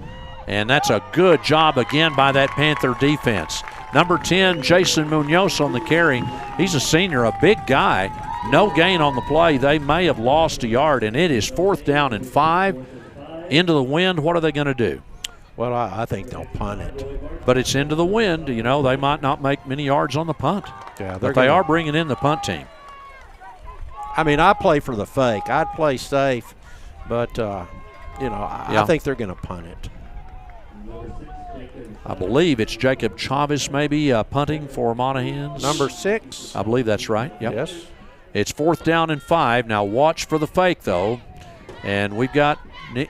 And that's a good job again by that Panther defense. Number 10, Jason Munoz on the carry. He's a senior, a big guy. No gain on the play. They may have lost a yard, and it is 4th down and 5. Into the wind, what are they going to do? Well, I think they'll punt it. But it's into the wind. You know, they might not make many yards on the punt. Yeah, but they are bringing in the punt team. I mean, I play for the fake. I'd play safe, but, I think they're going to punt it. I believe it's Jacob Chavez maybe punting for Monahans. Number 6. I believe that's right. Yep. Yes. It's 4th down and 5. Now watch for the fake, though. And we've got,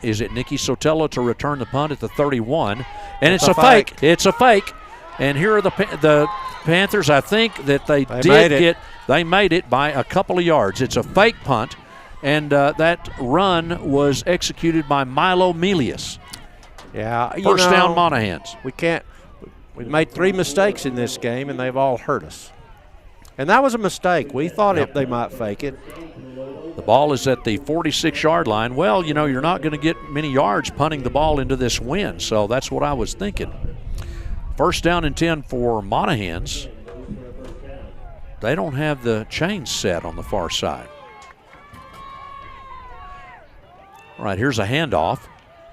is it Nicky Sotelo to return the punt at the 31? And it's a fake. It's a fake. And here are the Panthers. I think that they made it by a couple of yards. It's a fake punt. And that run was executed by Milo Melius. Yeah, First down, Monahans. We've made 3 mistakes in this game, and they've all hurt us. And that was a mistake. We thought they might fake it. The ball is at the 46-yard line. Well, you're not going to get many yards punting the ball into this wind, so that's what I was thinking. First down and 10 for Monahans. They don't have the chains set on the far side. All right, here's a handoff.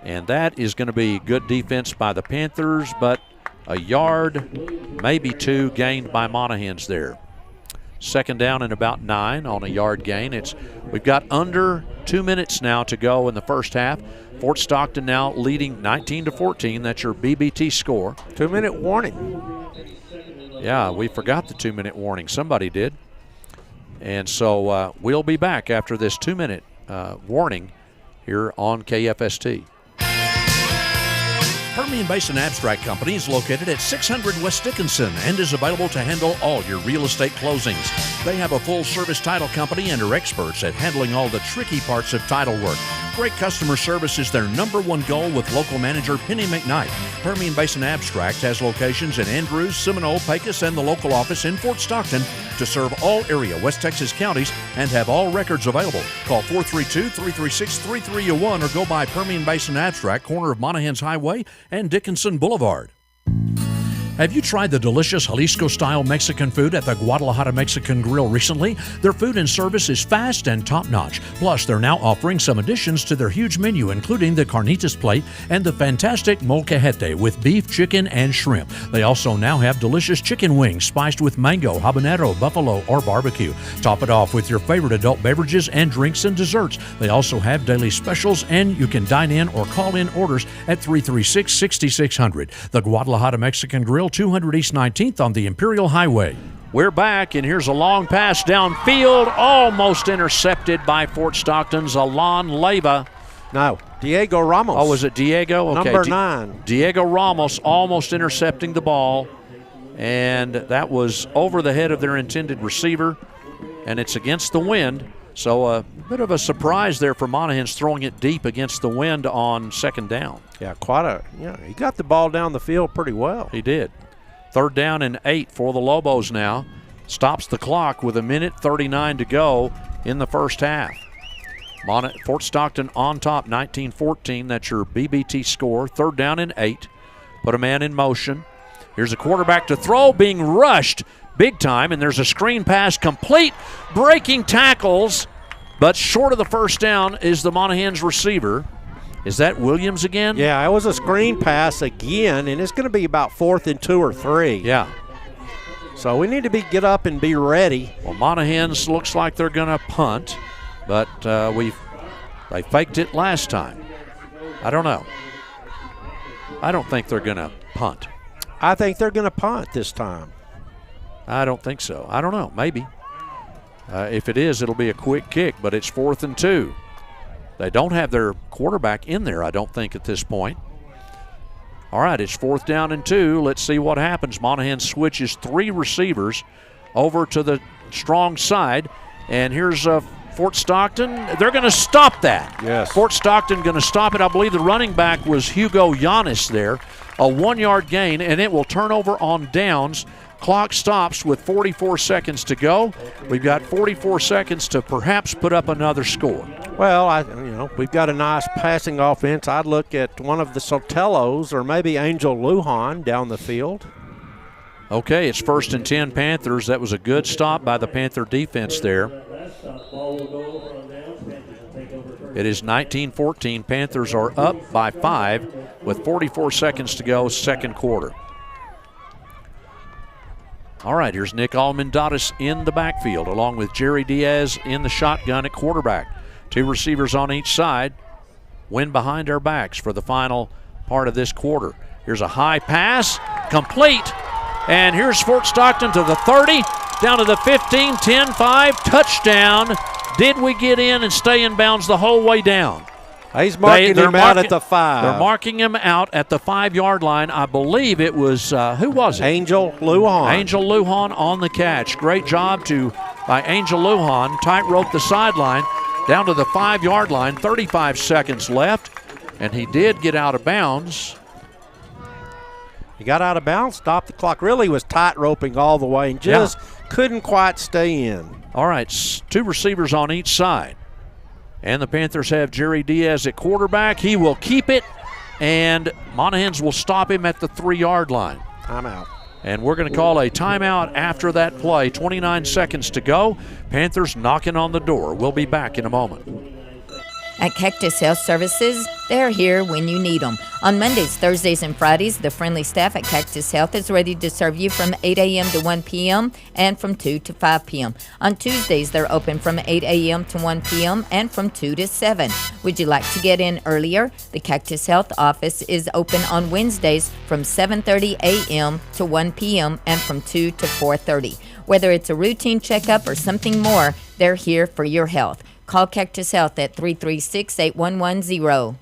And that is going to be good defense by the Panthers, but a yard, maybe 2, gained by Monahans there. 2nd down and about 9 on a yard gain. We've got under 2 minutes now to go in the first half. Fort Stockton now leading 19-14. That's your BBT score. 2-minute warning. Yeah, we forgot the 2-minute warning. Somebody did. And so we'll be back after this 2-minute warning here on KFST. Permian Basin Abstract Company is located at 600 West Dickinson and is available to handle all your real estate closings. They have a full-service title company and are experts at handling all the tricky parts of title work. Great customer service is their #1 goal with local manager Penny McKnight. Permian Basin Abstract has locations in Andrews, Seminole, Pecos, and the local office in Fort Stockton to serve all area West Texas counties and have all records available. Call 432-336-3301 or go by Permian Basin Abstract, corner of Monahans Highway and Dickinson Boulevard. Have you tried the delicious Jalisco-style Mexican food at the Guadalajara Mexican Grill recently? Their food and service is fast and top-notch. Plus, they're now offering some additions to their huge menu, including the carnitas plate and the fantastic molcajete with beef, chicken, and shrimp. They also now have delicious chicken wings spiced with mango, habanero, buffalo, or barbecue. Top it off with your favorite adult beverages and drinks and desserts. They also have daily specials, and you can dine in or call in orders at 336-6600. The Guadalajara Mexican Grill, 200 East 19th on the Imperial Highway. We're back, and here's a long pass downfield, almost intercepted by Fort Stockton's Alon Leyva. No, Diego Ramos. Oh, was it Diego? Okay. Number 9. Diego Ramos almost intercepting the ball, and that was over the head of their intended receiver, and it's against the wind. So a bit of a surprise there for Monahans, throwing it deep against the wind on 2nd down. Yeah, he got the ball down the field pretty well. He did. 3rd down and 8 for the Lobos now. Stops the clock with 1:39 to go in the first half. Fort Stockton on top, 19-14. That's your BBT score. 3rd down and 8. Put a man in motion. Here's a quarterback to throw, being rushed big time, and there's a screen pass complete, breaking tackles, but short of the first down is the Monahans receiver. Is that Williams again? Yeah, it was a screen pass again, and it's going to be about 4th and 2 or 3. Yeah. So we need to get up and be ready. Well, Monahans looks like they're going to punt, but they faked it last time. I don't know. I don't think they're going to punt. I think they're going to punt this time. I don't think so. I don't know. Maybe. If it is, it'll be a quick kick, but it's 4th and 2. They don't have their quarterback in there, I don't think, at this point. All right, it's 4th down and 2. Let's see what happens. Monahan switches 3 receivers. over to the strong side. And here's Fort Stockton. They're going to stop that. Yes. Fort Stockton going to stop it. I believe the running back was Hugo Giannis there. A 1-yard gain, and it will turn over on downs. Clock stops with 44 seconds to go. We've got 44 seconds to perhaps put up another score. Well, we've got a nice passing offense. I'd look at one of the Sotelos or maybe Angel Lujan down the field. Okay, it's 1st and 10 Panthers. That was a good stop by the Panther defense there. It is 19-14. Panthers are up by 5 with 44 seconds to go, second quarter. All right, here's Nick Almendares in the backfield along with Jerry Diaz in the shotgun at quarterback. 2 receivers on each side. Wind behind our backs for the final part of this quarter. Here's a high pass, complete. And here's Fort Stockton to the 30, down to the 15, 10-5, touchdown. Did we get in and stay in bounds the whole way down? He's marking him out at the 5. They're marking him out at the 5-yard line. I believe it was, who was it? Angel Lujan. Angel Lujan on the catch. Great job by Angel Lujan. Tightrope the sideline down to the 5-yard line. 35 seconds left, and he did get out of bounds. He got out of bounds, stopped the clock. Really was tight roping all the way and just couldn't quite stay in. All right, 2 receivers on each side. And the Panthers have Jerry Diaz at quarterback. He will keep it, and Monahans will stop him at the 3-yard line. Timeout. And we're going to call a timeout after that play. 29 seconds to go. Panthers knocking on the door. We'll be back in a moment. At Cactus Health Services, they're here when you need them. On Mondays, Thursdays, and Fridays, the friendly staff at Cactus Health is ready to serve you from 8 a.m. to 1 p.m. and from 2 to 5 p.m. On Tuesdays, they're open from 8 a.m. to 1 p.m. and from 2 to 7. Would you like to get in earlier? The Cactus Health office is open on Wednesdays from 7:30 a.m. to 1 p.m. and from 2 to 4:30. Whether it's a routine checkup or something more, they're here for your health. Call Cactus Health at 336-8110.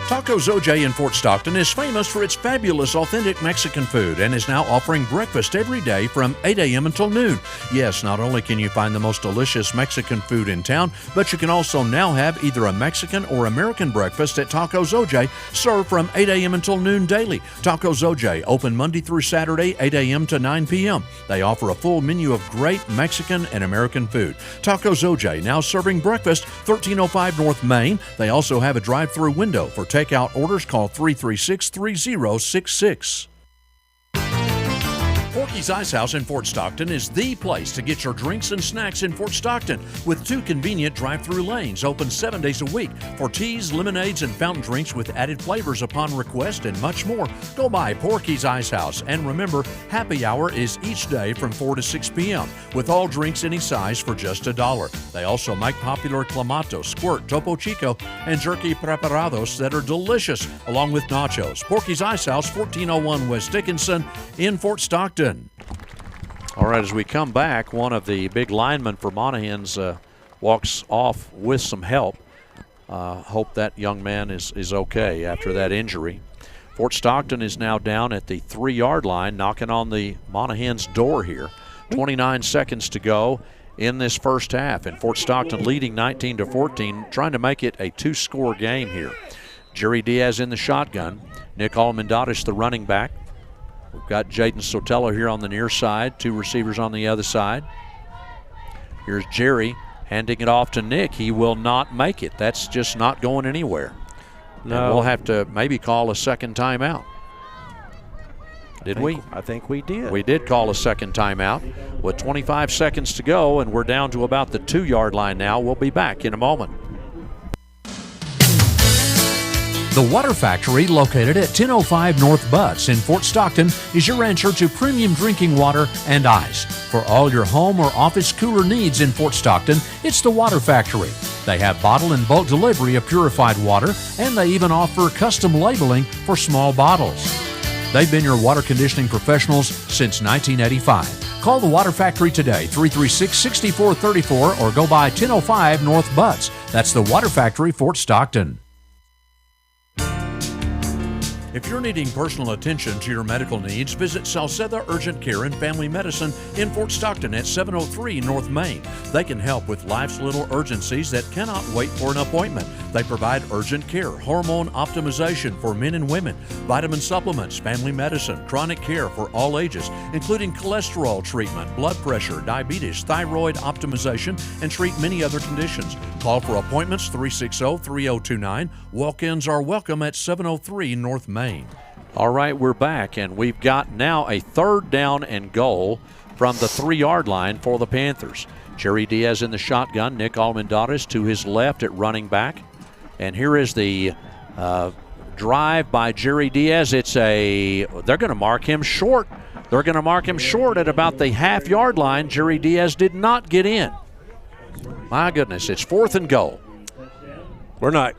Tacos OJ in Fort Stockton is famous for its fabulous authentic Mexican food and is now offering breakfast every day from 8 a.m. until noon. Yes, not only can you find the most delicious Mexican food in town, but you can also now have either a Mexican or American breakfast at Tacos OJ, served from 8 a.m. until noon daily. Tacos OJ, open Monday through Saturday, 8 a.m. to 9 p.m. They offer a full menu of great Mexican and American food. Tacos OJ, now serving breakfast, 1305 North Main. They also have a drive-through window for takeout orders. Call 336-3066. Porky's Ice House in Fort Stockton is the place to get your drinks and snacks in Fort Stockton, with 2 convenient drive-through lanes open 7 days a week for teas, lemonades, and fountain drinks with added flavors upon request and much more. Go by Porky's Ice House, and remember, happy hour is each day from 4 to 6 p.m. with all drinks any size for just $1. They also make popular Clamato, Squirt, Topo Chico, and Jerky Preparados that are delicious, along with nachos. Porky's Ice House, 1401 West Dickinson in Fort Stockton. All right, as we come back, one of the big linemen for Monahans walks off with some help. Hope that young man is okay after that injury. Fort Stockton is now down at the 3-yard line, knocking on the Monahans' door here. 29 seconds to go in this first half, and Fort Stockton leading 19-14, trying to make it a 2-score game here. Jerry Diaz in the shotgun. Nick Almendares, the running back. We've got Jaden Sotelo here on the near side, 2 receivers on the other side. Here's Jerry handing it off to Nick. He will not make it. That's just not going anywhere. No. And we'll have to maybe call a second timeout. Did we? I think we did. We did call a second timeout with 25 seconds to go, and we're down to about the 2-yard line now. We'll be back in a moment. The Water Factory, located at 1005 North Butts in Fort Stockton, is your answer to premium drinking water and ice. For all your home or office cooler needs in Fort Stockton, it's the Water Factory. They have bottle and bulk delivery of purified water, and they even offer custom labeling for small bottles. They've been your water conditioning professionals since 1985. Call the Water Factory today, 336-6434, or go by 1005 North Butts. That's the Water Factory, Fort Stockton. If you're needing personal attention to your medical needs, visit Salceda Urgent Care and Family Medicine in Fort Stockton at 703 North Main. They can help with life's little urgencies that cannot wait for an appointment. They provide urgent care, hormone optimization for men and women, vitamin supplements, family medicine, chronic care for all ages, including cholesterol treatment, blood pressure, diabetes, thyroid optimization, and treat many other conditions. Call for appointments 360-3029. Walk-ins are welcome at 703 North Main. All right, we're back, and we've got now a 3rd down and goal from the 3-yard line for the Panthers. Jerry Diaz in the shotgun, Nick Almendares to his left at running back. And here is the drive by Jerry Diaz. They're going to mark him short. They're going to mark him short at about the half-yard line. Jerry Diaz did not get in. My goodness, it's 4th and goal.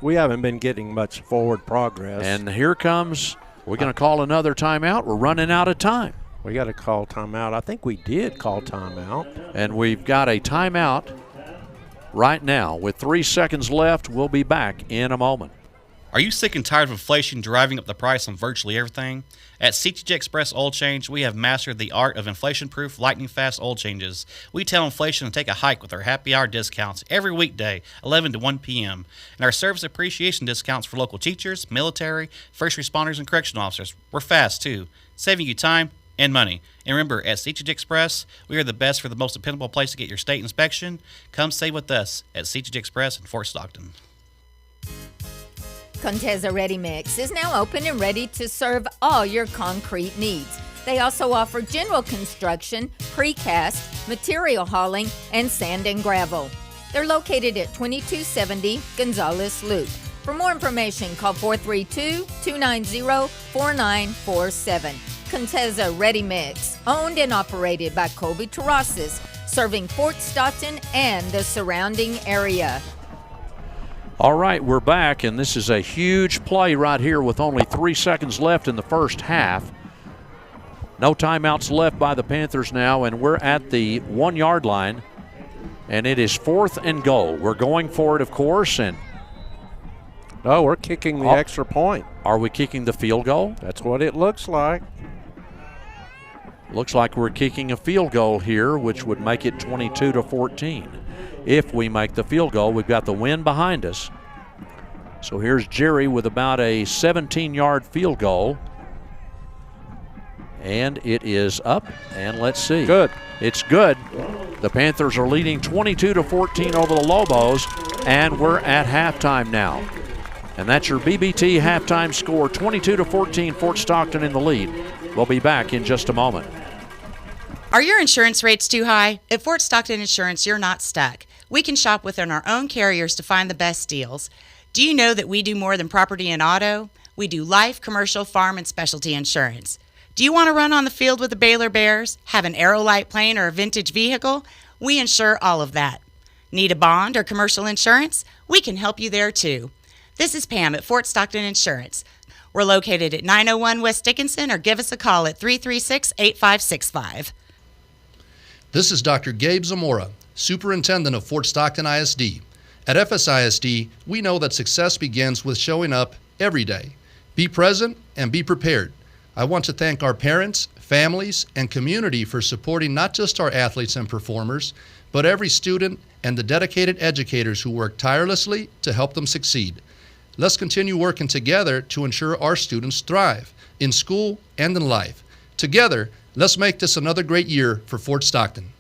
We haven't been getting much forward progress. And here comes, we're going to call another timeout. We're running out of time. We got to call timeout. I think we did call timeout. And we've got a timeout right now. With 3 seconds left, we'll be back in a moment. Are you sick and tired of inflation driving up the price on virtually everything? At CTJ Express Oil Change, we have mastered the art of inflation-proof, lightning-fast oil changes. We tell inflation to take a hike with our happy hour discounts every weekday, 11 to 1 p.m., and our service appreciation discounts for local teachers, military, first responders, and correctional officers. We're fast, too, saving you time and money. And remember, at CTJ Express, we are the best for the most dependable place to get your state inspection. Come save with us at CTJ Express in Fort Stockton. Contessa Ready Mix is now open and ready to serve all your concrete needs. They also offer general construction, precast, material hauling, and sand and gravel. They're located at 2270 Gonzales Loop. For more information, call 432-290-4947. Contessa Ready Mix, owned and operated by Colby Terraces, serving Fort Stockton and the surrounding area. All right, we're back, and this is a huge play right here with only 3 seconds left in the first half. No timeouts left by the Panthers now, and we're at the 1-yard line, and it is 4th and goal. We're going for it, of course, and no, we're kicking the extra point. Are we kicking the field goal? That's what it looks like. Looks like we're kicking a field goal here, which would make it 22-14. If we make the field goal, we've got the wind behind us. So here's Jerry with about a 17-yard field goal. And it is up, and let's see. Good. It's good. The Panthers are leading 22-14 over the Lobos, and we're at halftime now. And that's your BBT halftime score, 22-14, Fort Stockton in the lead. We'll be back in just a moment. Are your insurance rates too high? At Fort Stockton Insurance, you're not stuck. We can shop within our own carriers to find the best deals. Do you know that we do more than property and auto? We do life, commercial, farm, and specialty insurance. Do you want to run on the field with the Baylor Bears, have an Aerolite plane or a vintage vehicle? We insure all of that. Need a bond or commercial insurance? We can help you there too. This is Pam at Fort Stockton Insurance. We're located at 901 West Dickinson, or give us a call at 336-8565. This is Dr. Gabe Zamora, Superintendent of Fort Stockton ISD. At FSISD, we know that success begins with showing up every day. Be present and be prepared. I want to thank our parents, families, and community for supporting not just our athletes and performers, but every student and the dedicated educators who work tirelessly to help them succeed. Let's continue working together to ensure our students thrive in school and in life. Together, let's make this another great year for Fort Stockton.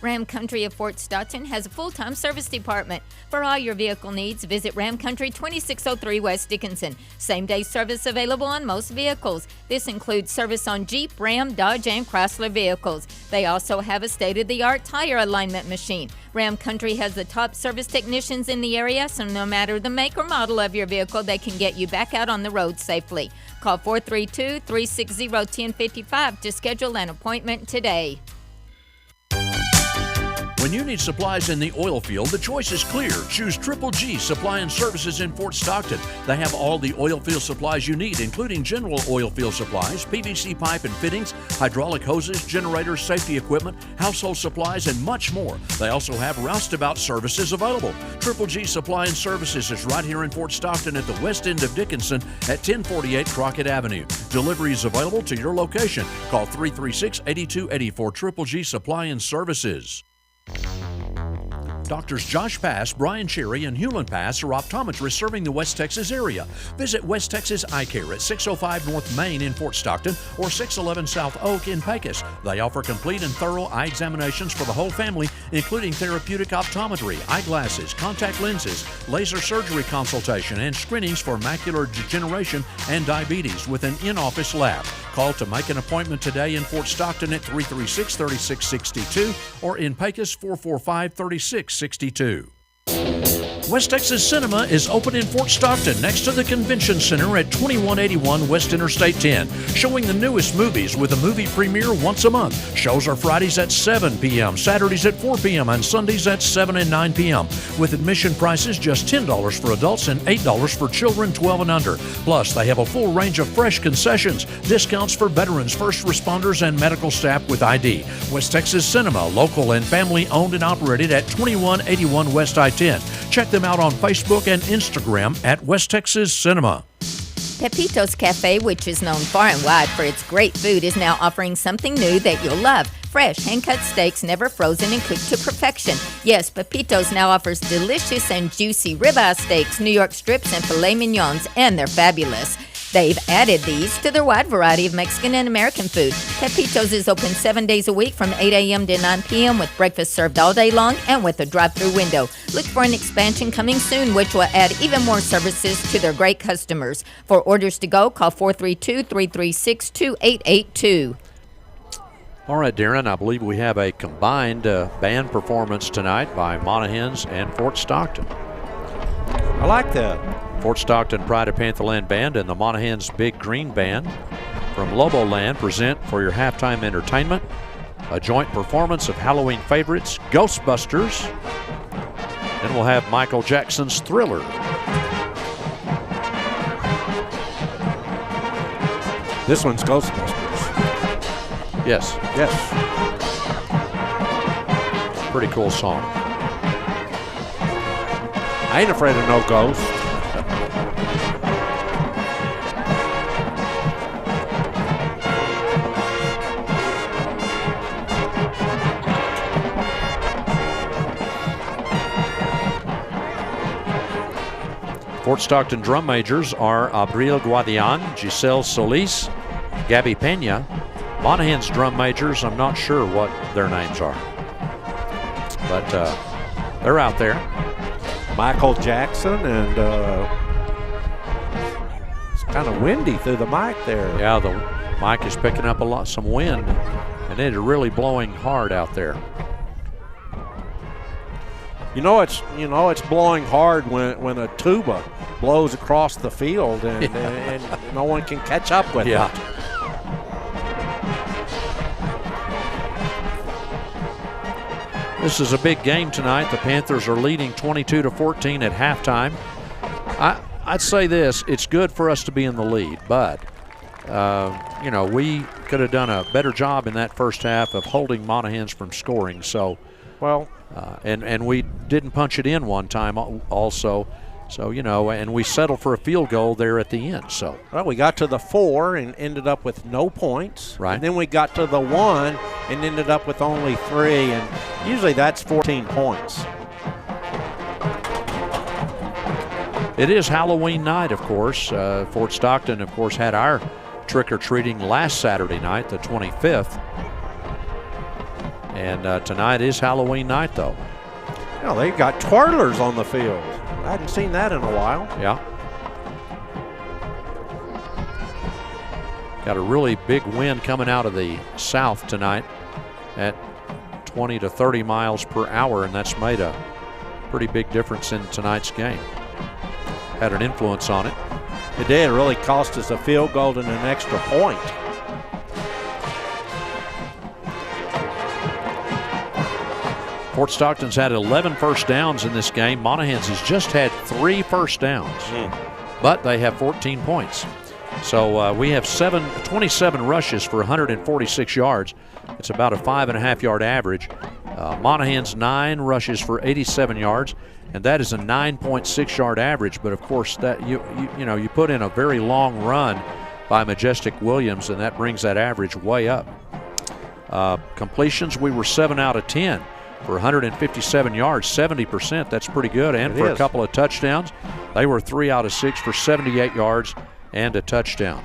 Ram Country of Fort Stockton has a full-time service department. For all your vehicle needs, visit Ram Country 2603 West Dickinson. Same-day service available on most vehicles. This includes service on Jeep, Ram, Dodge, and Chrysler vehicles. They also have a state-of-the-art tire alignment machine. Ram Country has the top service technicians in the area, so no matter the make or model of your vehicle, they can get you back out on the road safely. Call 432-360-1055 to schedule an appointment today. When you need supplies in the oil field, the choice is clear. Choose Triple G Supply and Services in Fort Stockton. They have all the oil field supplies you need, including general oil field supplies, PVC pipe and fittings, hydraulic hoses, generators, safety equipment, household supplies, and much more. They also have roustabout services available. Triple G Supply and Services is right here in Fort Stockton at the west end of Dickinson at 1048 Crockett Avenue. Delivery is available to your location. Call 336-8280 for Triple G Supply and Services. Doctors Josh Pass, Brian Cherry, and Hewlin Pass are optometrists serving the West Texas area. Visit West Texas Eye Care at 605 North Main in Fort Stockton or 611 South Oak in Pecos. They offer complete and thorough eye examinations for the whole family, including therapeutic optometry, eyeglasses, contact lenses, laser surgery consultation, and screenings for macular degeneration and diabetes with an in-office lab. Call to make an appointment today in Fort Stockton at 336-3662 or in Pecos 445-3662. West Texas Cinema is open in Fort Stockton next to the Convention Center at 2181 West Interstate 10, showing the newest movies with a movie premiere once a month. Shows are Fridays at 7 p.m., Saturdays at 4 p.m., and Sundays at 7 and 9 p.m., with admission prices just $10 for adults and $8 for children 12 and under. Plus, they have a full range of fresh concessions, discounts for veterans, first responders, and medical staff with ID. West Texas Cinema, local and family owned and operated at 2181 West I-10. Check them out on Facebook and Instagram at West Texas Cinema. Pepito's Cafe, which is known far and wide for its great food, is now offering something new that you'll love. Fresh, hand-cut steaks, never frozen and cooked to perfection. Yes, Pepito's now offers delicious and juicy ribeye steaks, New York strips, and filet mignons, and they're fabulous. They've added these to their wide variety of Mexican and American food. Pepito's is open 7 days a week from 8 a.m. to 9 p.m. with breakfast served all day long and with a drive-thru window. Look for an expansion coming soon, which will add even more services to their great customers. For orders to go, call 432-336-2882. All right, Darren, I believe we have a combined band performance tonight by Monahans and Fort Stockton. I like that. Fort Stockton Pride of Pantherland Band and the Monahans Big Green Band from Lobo Land present for your halftime entertainment a joint performance of Halloween favorites Ghostbusters. Then we'll have Michael Jackson's Thriller. This one's Ghostbusters. Yes. Yes. Pretty cool song. I ain't afraid of no ghosts. Fort Stockton drum majors are Abril Guadian, Giselle Solis, Gabby Pena. Monahans drum majors, I'm not sure what their names are, but they're out there. Michael Jackson, and it's kind of windy through the mic there. Yeah, the mic is picking up some wind, and it is really blowing hard out there. You know it's blowing hard when a tuba blows across the field and no one can catch up with it. This is a big game tonight. The Panthers are leading 22-14 at halftime. I'd say this: it's good for us to be in the lead, but we could have done a better job in that first half of holding Monahans from scoring. So, and we didn't punch it in one time also. So, and we settled for a field goal there at the end. So, well, we got to the 4 and ended up with no points. Right. And then we got to the 1 and ended up with only 3. And usually that's 14 points. It is Halloween night, of course. Fort Stockton, of course, had our trick-or-treating last Saturday night, the 25th. And tonight is Halloween night, though. They've got twirlers on the field. I hadn't seen that in a while. Yeah. Got a really big wind coming out of the south tonight at 20 to 30 miles per hour, and that's made a pretty big difference in tonight's game. Had an influence on it. It did. It really cost us a field goal and an extra point. Fort Stockton's had 11 first downs in this game. Monahans has just had 3 first downs, but they have 14 points. So we have 27 rushes for 146 yards. It's about a 5.5-yard average. Monahans 9 rushes for 87 yards, and that is a 9.6-yard average. But of course, that you put in a very long run by Majestic Williams, and that brings that average way up. Completions, we were 7 out of 10 for 157 yards, 70%. That's pretty good, and for a couple of touchdowns, they were 3 out of 6 for 78 yards and a touchdown.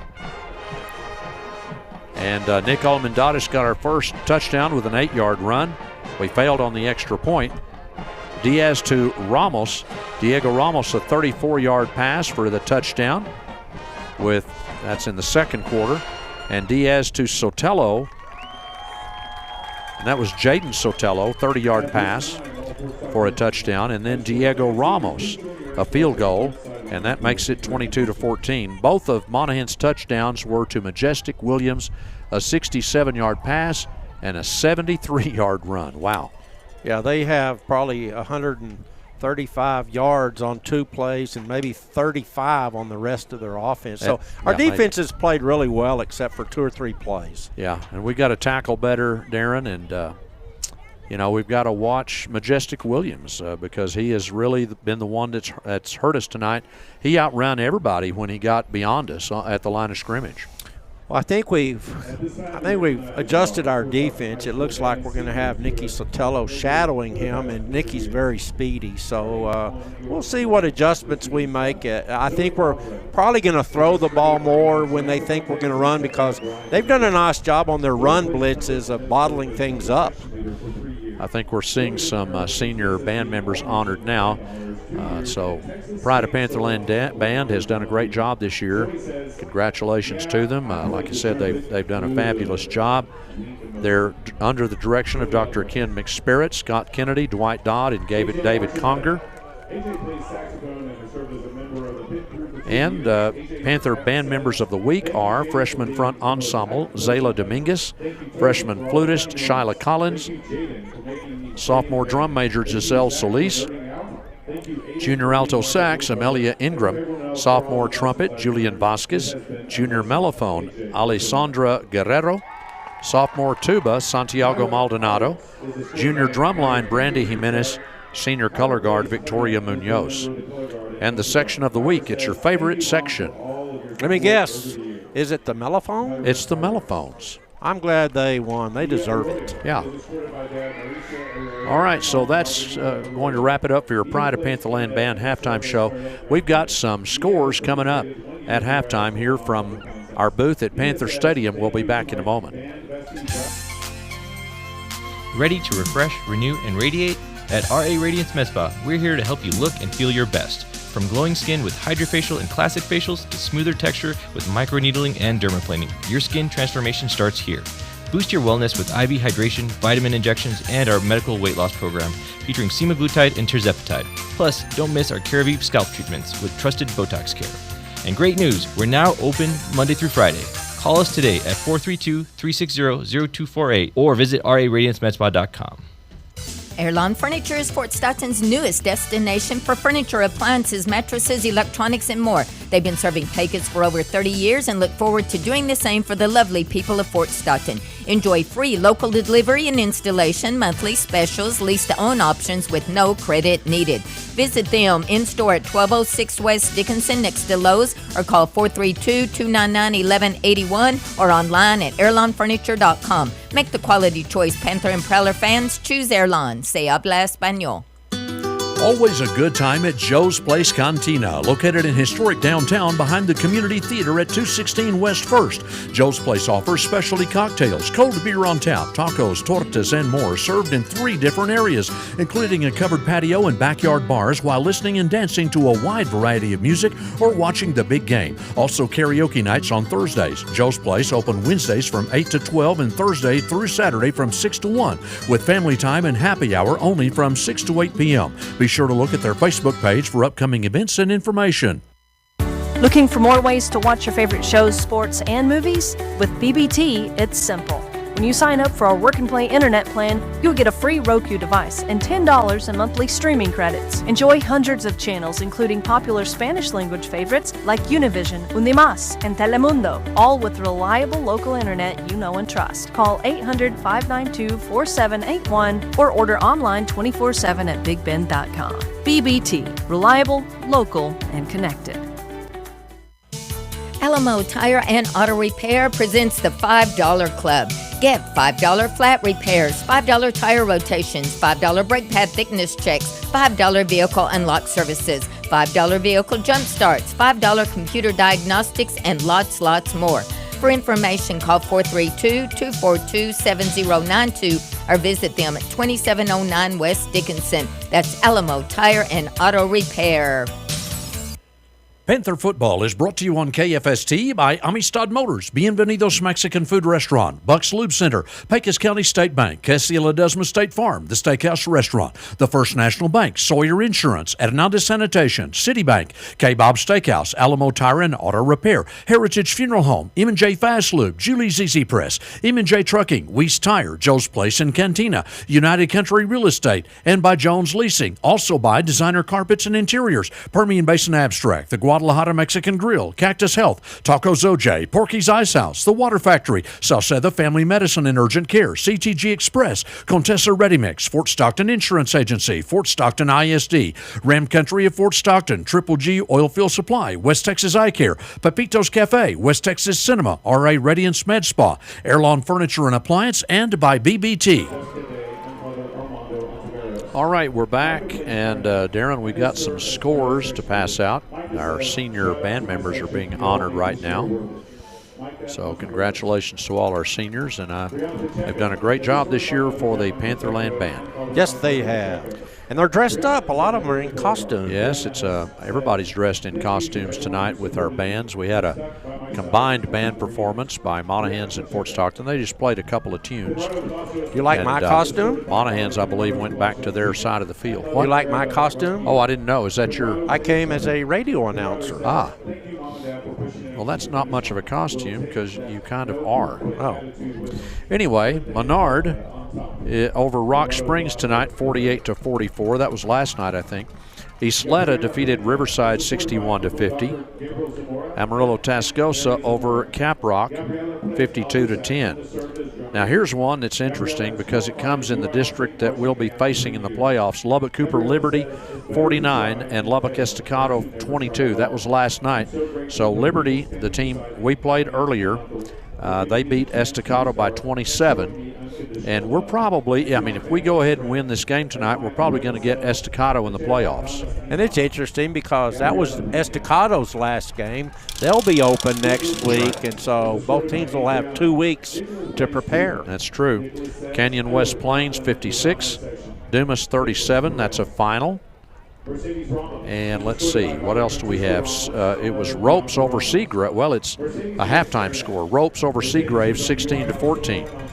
And Nick Almendaris got our first touchdown with an 8-yard run. We failed on the extra point. Diaz to Ramos. Diego Ramos, a 34-yard pass for the touchdown. That's in the second quarter. And Diaz to Sotelo. And that was Jaden Sotelo, 30-yard pass for a touchdown. And then Diego Ramos, a field goal. And that makes it 22-14. Both of Monahan's touchdowns were to Majestic Williams, a 67-yard pass and a 73-yard run. Wow. Yeah, they have probably 135 yards on 2 plays and maybe 35 on the rest of their offense. So our defense has played really well except for 2 or 3 plays. Yeah, and we got to tackle better, Darren, and we've got to watch Majestic Williams because he has really been the one that's hurt us tonight. He outran everybody when he got beyond us at the line of scrimmage. Well, I think we've adjusted our defense. It looks like we're going to have Nicky Sotelo shadowing him, and Nicky's very speedy. So we'll see what adjustments we make. I think we're probably going to throw the ball more when they think we're going to run because they've done a nice job on their run blitzes of bottling things up. I think we're seeing some senior band members honored now. So Pride of Pantherland Band has done a great job this year. Congratulations to them. Like I said, they've done a fabulous job. They're under the direction of Dr. Ken McSpirit, Scott Kennedy, Dwight Dodd, and David Conger. And Panther band members of the week are freshman front ensemble Zayla Dominguez, freshman flutist Shyla Collins, sophomore drum major Giselle Solis, junior alto sax Amelia Ingram, sophomore trumpet Julian Vasquez, junior mellophone Alessandra Guerrero, sophomore tuba Santiago Maldonado, junior drumline Brandy Jimenez, senior color guard Victoria Munoz. And the section of the week, it's your favorite section. Let me guess, is it the mellophone? It's the mellophones. I'm glad they won. They deserve it. Yeah. All right, so that's going to wrap it up for your Pride of Pantherland Band halftime show. We've got some scores coming up at halftime here from our booth at Panther Stadium. We'll be back in a moment. Ready to refresh, renew, and radiate? At RA Radiance Med Spa, we're here to help you look and feel your best. From glowing skin with hydrofacial and classic facials to smoother texture with microneedling and dermaplaning, your skin transformation starts here. Boost your wellness with IV hydration, vitamin injections, and our medical weight loss program featuring semaglutide and tirzepatide. Plus, don't miss our CareVive scalp treatments with trusted Botox care. And great news, we're now open Monday through Friday. Call us today at 432-360-0248 or visit raradiancemedspa.com. Airlawn Furniture is Fort Stockton's newest destination for furniture, appliances, mattresses, electronics, and more. They've been serving Pecos for over 30 years and look forward to doing the same for the lovely people of Fort Stockton. Enjoy free local delivery and installation, monthly specials, lease-to-own options with no credit needed. Visit them in-store at 1206 West Dickinson next to Lowe's or call 432-299-1181 or online at airlawnfurniture.com. Make the quality choice. Panther and Preller fans, choose Airlawn. Se habla español. Always a good time at Joe's Place Cantina, located in historic downtown behind the Community Theater at 216 West 1st. Joe's Place offers specialty cocktails, cold beer on tap, tacos, tortas, and more, served in 3 different areas, including a covered patio and backyard bars, while listening and dancing to a wide variety of music or watching the big game. Also karaoke nights on Thursdays. Joe's Place open Wednesdays from 8 to 12 and Thursday through Saturday from 6 to 1, with family time and happy hour only from 6 to 8 p.m. Be sure to look at their Facebook page for upcoming events and information. Looking for more ways to watch your favorite shows, sports, and movies? With BBT, it's simple. When you sign up for our Work and Play internet plan, you'll get a free Roku device and $10 in monthly streaming credits. Enjoy hundreds of channels, including popular Spanish language favorites like Univision, Unimas, and Telemundo, all with reliable local internet you know and trust. Call 800-592-4781 or order online 24/7 at bigbend.com. BBT, reliable, local, and connected. Alamo Tire and Auto Repair presents the $5 Club. Get $5 flat repairs, $5 tire rotations, $5 brake pad thickness checks, $5 vehicle unlock services, $5 vehicle jump starts, $5 computer diagnostics, and lots more. For information, call 432-242-7092 or visit them at 2709 West Dickinson. That's Alamo Tire and Auto Repair. Panther football is brought to you on KFST by Amistad Motors, Bienvenidos Mexican Food Restaurant, Bucks Lube Center, Pecos County State Bank, Cassia Ledesma State Farm, the Steakhouse Restaurant, the First National Bank, Sawyer Insurance, Hernandez Sanitation, Citibank, K-Bob Steakhouse, Alamo Tire and Auto Repair, Heritage Funeral Home, M&J Fast Lube, Julie's Easy Press, M&J Trucking, Weiss Tire, Joe's Place and Cantina, United Country Real Estate, and by Jones Leasing. Also by Designer Carpets and Interiors, Permian Basin Abstract, the Guadalajara Mexican Grill, Cactus Health, Tacos OJ, Porky's Ice House, The Water Factory, Salceda Family Medicine and Urgent Care, CTG Express, Contessa Ready Mix, Fort Stockton Insurance Agency, Fort Stockton ISD, Ram Country of Fort Stockton, Triple G Oilfield Supply, West Texas Eye Care, Pepito's Cafe, West Texas Cinema, RA Radiance Med Spa, Airlawn Furniture and Appliance, and by BBT. All right, we're back, and Darren, we've got some scores to pass out. Our senior band members are being honored right now. So congratulations to all our seniors, and they've done a great job this year for the Pantherland Band. Yes, they have. And they're dressed up. A lot of them are in costume. Yes, it's everybody's dressed in costumes tonight with our bands. We had a combined band performance by Monahans and Fort Stockton. They just played a couple of tunes. You like my costume? Monahans, I believe, went back to their side of the field. What? You like my costume? Oh, I didn't know. Is that your... I came as a radio announcer. Ah. Well, that's not much of a costume because you kind of are. Oh. Anyway, Menard over Rock Springs tonight, 48-44. That was last night, I think. Isleta defeated Riverside 61-50. Amarillo Tascosa over Caprock 52-10. Now here's one that's interesting because it comes in the district that we'll be facing in the playoffs. Lubbock Cooper Liberty 49 and Lubbock Estacado 22. That was last night. So Liberty, the team we played earlier, they beat Estacado by 27. And we're probably, I mean, if we go ahead and win this game tonight, we're probably going to get Estacado in the playoffs. And it's interesting because that was Estacado's last game. They'll be open next week, and so both teams will have 2 weeks to prepare. That's true. Canyon West Plains 56, Dumas 37. That's a final. And let's see, what else do we have? It was Ropes over Seagrave. Well, it's a halftime score. Ropes over Seagrave 16-14.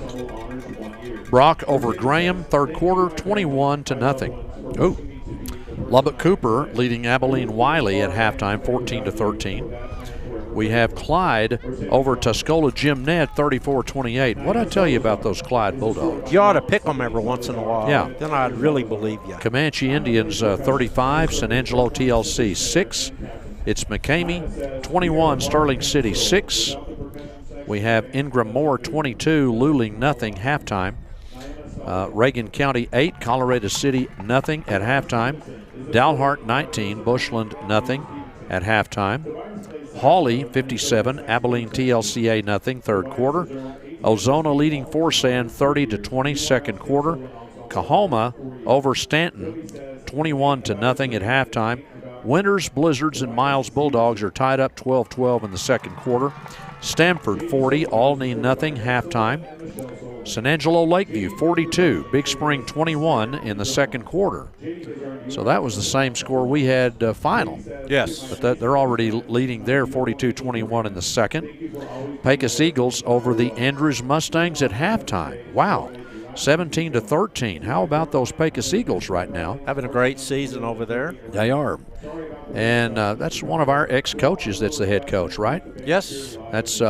Brock over Graham, third quarter, 21-0. Oh. Lubbock Cooper leading Abilene Wiley at halftime, 14-13. We have Clyde over Tuscola Jim Ned, 34-28. What'd I tell you about those Clyde Bulldogs? You ought to pick them every once in a while. Yeah. Then I'd really believe you. Comanche Indians 35, San Angelo TLC 6. It's McCamey 21, Sterling City 6. We have Ingram Moore 22, Luling nothing, halftime. Reagan County 8, Colorado City nothing at halftime. Dalhart 19, Bushland nothing at halftime. Hawley 57, Abilene TLCA nothing, third quarter. Ozona leading Forsan 30-20, second quarter. Cahoma over Stanton 21-0 at halftime. Winters, Blizzards, and Miles Bulldogs are tied up 12-12 in the second quarter. Stamford 40, Alney nothing, halftime. San Angelo Lakeview 42, Big Spring 21 in the second quarter. So that was the same score we had final. Yes. But they're already leading there 42-21 in the second. Pecos Eagles over the Andrews Mustangs at halftime. Wow. 17-13. How about those Pecos Eagles right now? Having a great season over there. They are. And that's one of our ex-coaches that's the head coach, right? Yes. That's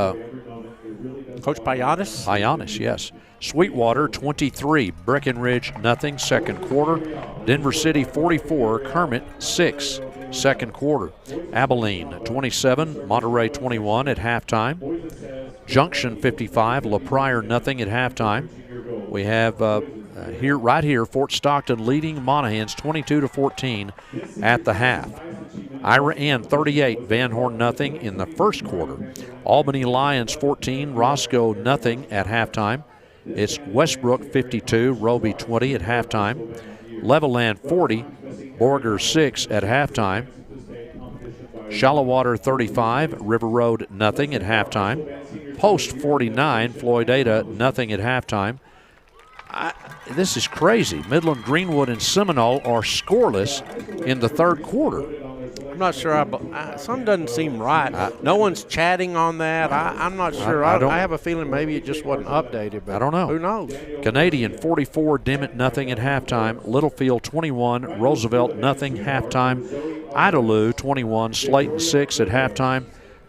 Coach Payanis? Payanis, yes. Sweetwater 23, Breckenridge nothing, second quarter. Denver City 44, Kermit 6, second quarter. Abilene 27, Monterey 21 at halftime. Junction 55, LaPrire nothing at halftime. We have right here, Fort Stockton leading Monahans 22-14 at the half. Ira Ann 38, Van Horn nothing in the first quarter. Albany Lions 14, Roscoe nothing at halftime. It's Westbrook 52, Roby 20 at halftime. Levelland 40, Borger 6 at halftime. Shallowater 35, River Road nothing at halftime. Post 49, Floydada nothing at halftime. This is crazy. Midland, Greenwood, and Seminole are scoreless in the third quarter. I'm not sure. Something doesn't seem right. No one's chatting on that. I'm not sure. I have a feeling maybe it just wasn't updated. But I don't know. Who knows? Canadian 44, Dimmitt nothing at halftime. Littlefield 21, Roosevelt nothing halftime. Idalou 21, Slayton 6 at halftime.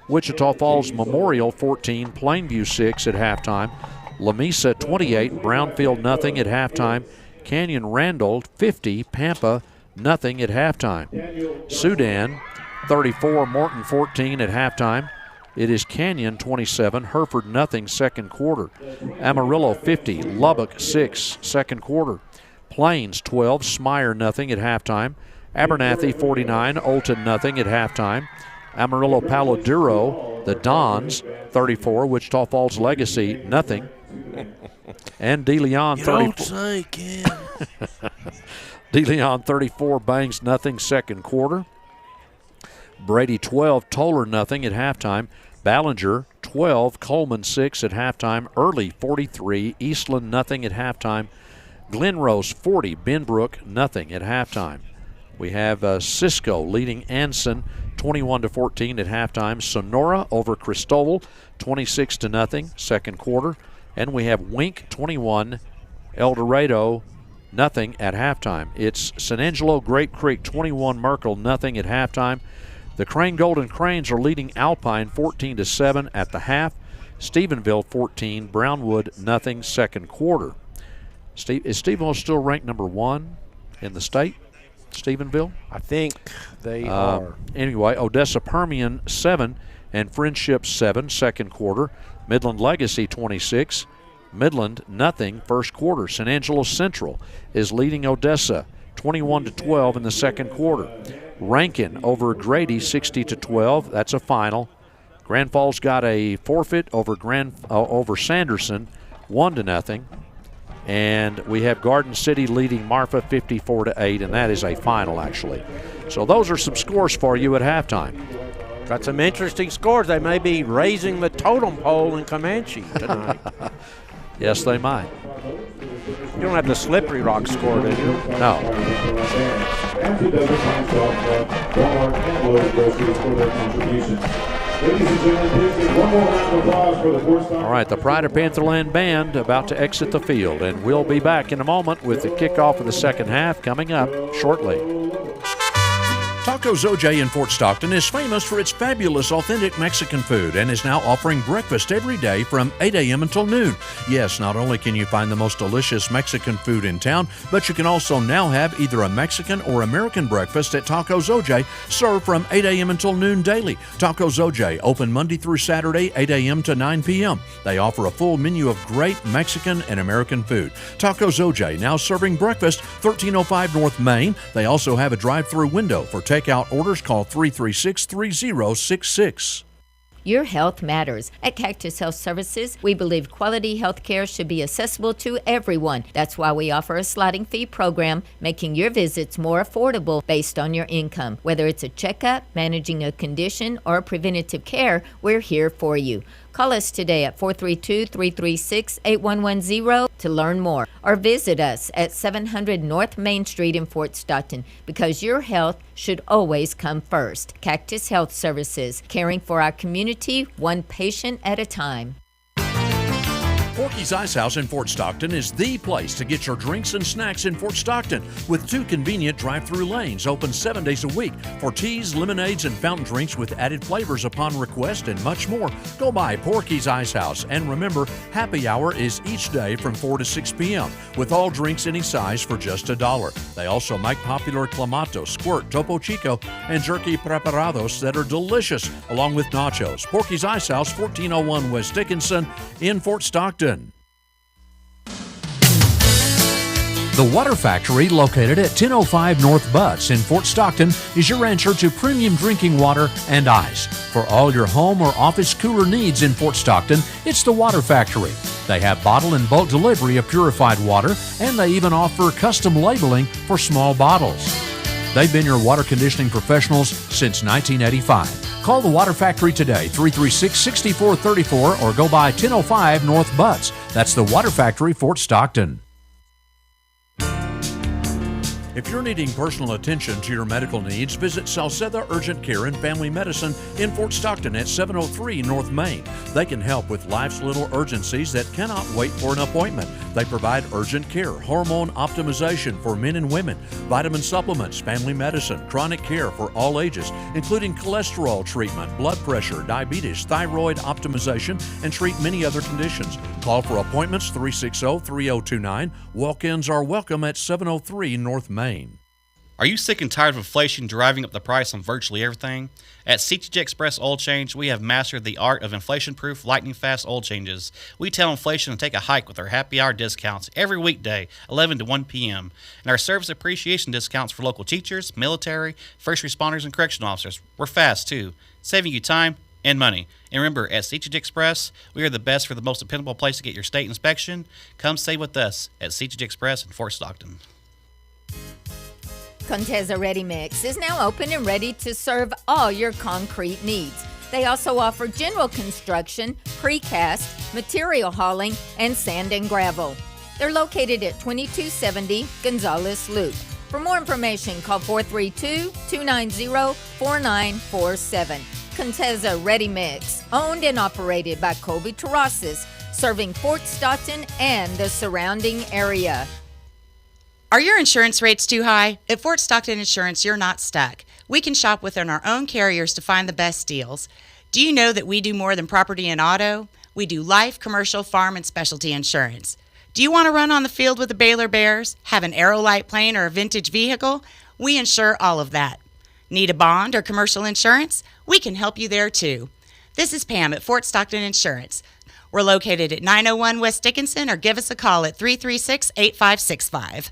Wichita Falls Memorial 14, Plainview 6 at halftime. Lamesa 28, Brownfield nothing at halftime. Canyon Randall 50, Pampa nothing at halftime. Sudan 34, Morton 14 at halftime. It is Canyon 27, Hereford nothing second quarter. Amarillo 50, Lubbock 6 second quarter. Plains 12, Smyre nothing at halftime. Abernathy 49, Olton nothing at halftime. Amarillo Palo Duro, the Dons 34, Wichita Falls Legacy nothing. And De Leon 34. Don't say, Ken. De Leon 34, Bangs nothing second quarter. Brady 12, Toller nothing at halftime. Ballinger 12, Coleman 6 at halftime. Early 43, Eastland nothing at halftime. Glenrose 40, Benbrook nothing at halftime. We have Cisco leading Anson 21-14 at halftime. Sonora over Cristobal 26-0 second quarter. And we have Wink 21, El Dorado nothing at halftime. It's San Angelo Grape Creek 21, Merkel nothing at halftime. The Crane Golden Cranes are leading Alpine 14-7 at the half. Stephenville 14, Brownwood nothing second quarter. Is Stephenville still ranked number 1 in the state? Stephenville? I think they are. Anyway, Odessa Permian 7 and Friendship 7 second quarter. Midland Legacy 26, Midland nothing first quarter. San Angelo Central is leading Odessa 21-12 in the second quarter. Rankin over Grady 60-12. That's a final. Grand Falls got a forfeit over Sanderson 1-0. And we have Garden City leading Marfa 54-8, and that is a final actually. So those are some scores for you at halftime. Got some interesting scores. They may be raising the totem pole in Comanche tonight. Yes, they might. You don't have the Slippery Rock score, do you? No. All right, the Pride of Pantherland Band about to exit the field, and we'll be back in a moment with the kickoff of the second half coming up shortly. Tacos OJ in Fort Stockton is famous for its fabulous, authentic Mexican food and is now offering breakfast every day from 8 a.m. until noon. Yes, not only can you find the most delicious Mexican food in town, but you can also now have either a Mexican or American breakfast at Tacos OJ, served from 8 a.m. until noon daily. Tacos OJ, open Monday through Saturday, 8 a.m. to 9 p.m. They offer a full menu of great Mexican and American food. Tacos OJ, now serving breakfast, 1305 North Main. They also have a drive-through window for takeout orders. Call 336-3066. Your health matters. At Cactus Health Services, we believe quality health care should be accessible to everyone. That's why we offer a sliding fee program, making your visits more affordable based on your income. Whether it's a checkup, managing a condition, or preventative care, we're here for you. Call us today at 432-336-8110 to learn more, or visit us at 700 North Main Street in Fort Stockton, because your health should always come first. Cactus Health Services, caring for our community one patient at a time. Porky's Ice House in Fort Stockton is the place to get your drinks and snacks in Fort Stockton, with 2 convenient drive-through lanes open 7 days a week for teas, lemonades, and fountain drinks with added flavors upon request and much more. Go by Porky's Ice House, and remember, happy hour is each day from 4 to 6 p.m. with all drinks any size for just $1. They also make popular Clamato, Squirt, Topo Chico, and Jerky Preparados that are delicious, along with nachos. Porky's Ice House, 1401 West Dickinson in Fort Stockton. The Water Factory, located at 1005 North Butts in Fort Stockton, is your answer to premium drinking water and ice. For all your home or office cooler needs in Fort Stockton, it's the Water Factory. They have bottle and bulk delivery of purified water, and they even offer custom labeling for small bottles. They've been your water conditioning professionals since 1985. Call the Water Factory today, 336-6434, or go by 1005 North Butts. That's the Water Factory, Fort Stockton. If you're needing personal attention to your medical needs, visit Salceda Urgent Care and Family Medicine in Fort Stockton at 703 North Main. They can help with life's little urgencies that cannot wait for an appointment. They provide urgent care, hormone optimization for men and women, vitamin supplements, family medicine, chronic care for all ages, including cholesterol treatment, blood pressure, diabetes, thyroid optimization, and treat many other conditions. Call for appointments 360-3029. Walk-ins are welcome at 703 North Main. Are you sick and tired of inflation driving up the price on virtually everything? At CTG Express Oil Change, we have mastered the art of inflation-proof, lightning-fast oil changes. We tell inflation to take a hike with our happy hour discounts every weekday, 11 to 1 p.m., and our service appreciation discounts for local teachers, military, first responders, and correctional officers. We're fast, too, saving you time and money. And remember, at CTG Express, we are the best for the most dependable place to get your state inspection. Come save with us at CTG Express in Fort Stockton. Contessa Ready Mix is now open and ready to serve all your concrete needs. They also offer general construction, precast, material hauling, and sand and gravel. They're located at 2270 Gonzales Loop. For more information, call 432-290-4947. Contessa Ready Mix, owned and operated by Colby Terraces, serving Fort Stockton and the surrounding area. Are your insurance rates too high? At Fort Stockton Insurance, you're not stuck. We can shop within our own carriers to find the best deals. Do you know that we do more than property and auto? We do life, commercial, farm, and specialty insurance. Do you want to run on the field with the Baylor Bears, have an Aerolite plane, or a vintage vehicle? We insure all of that. Need a bond or commercial insurance? We can help you there too. This is Pam at Fort Stockton Insurance. We're located at 901 West Dickinson, or give us a call at 336-8565.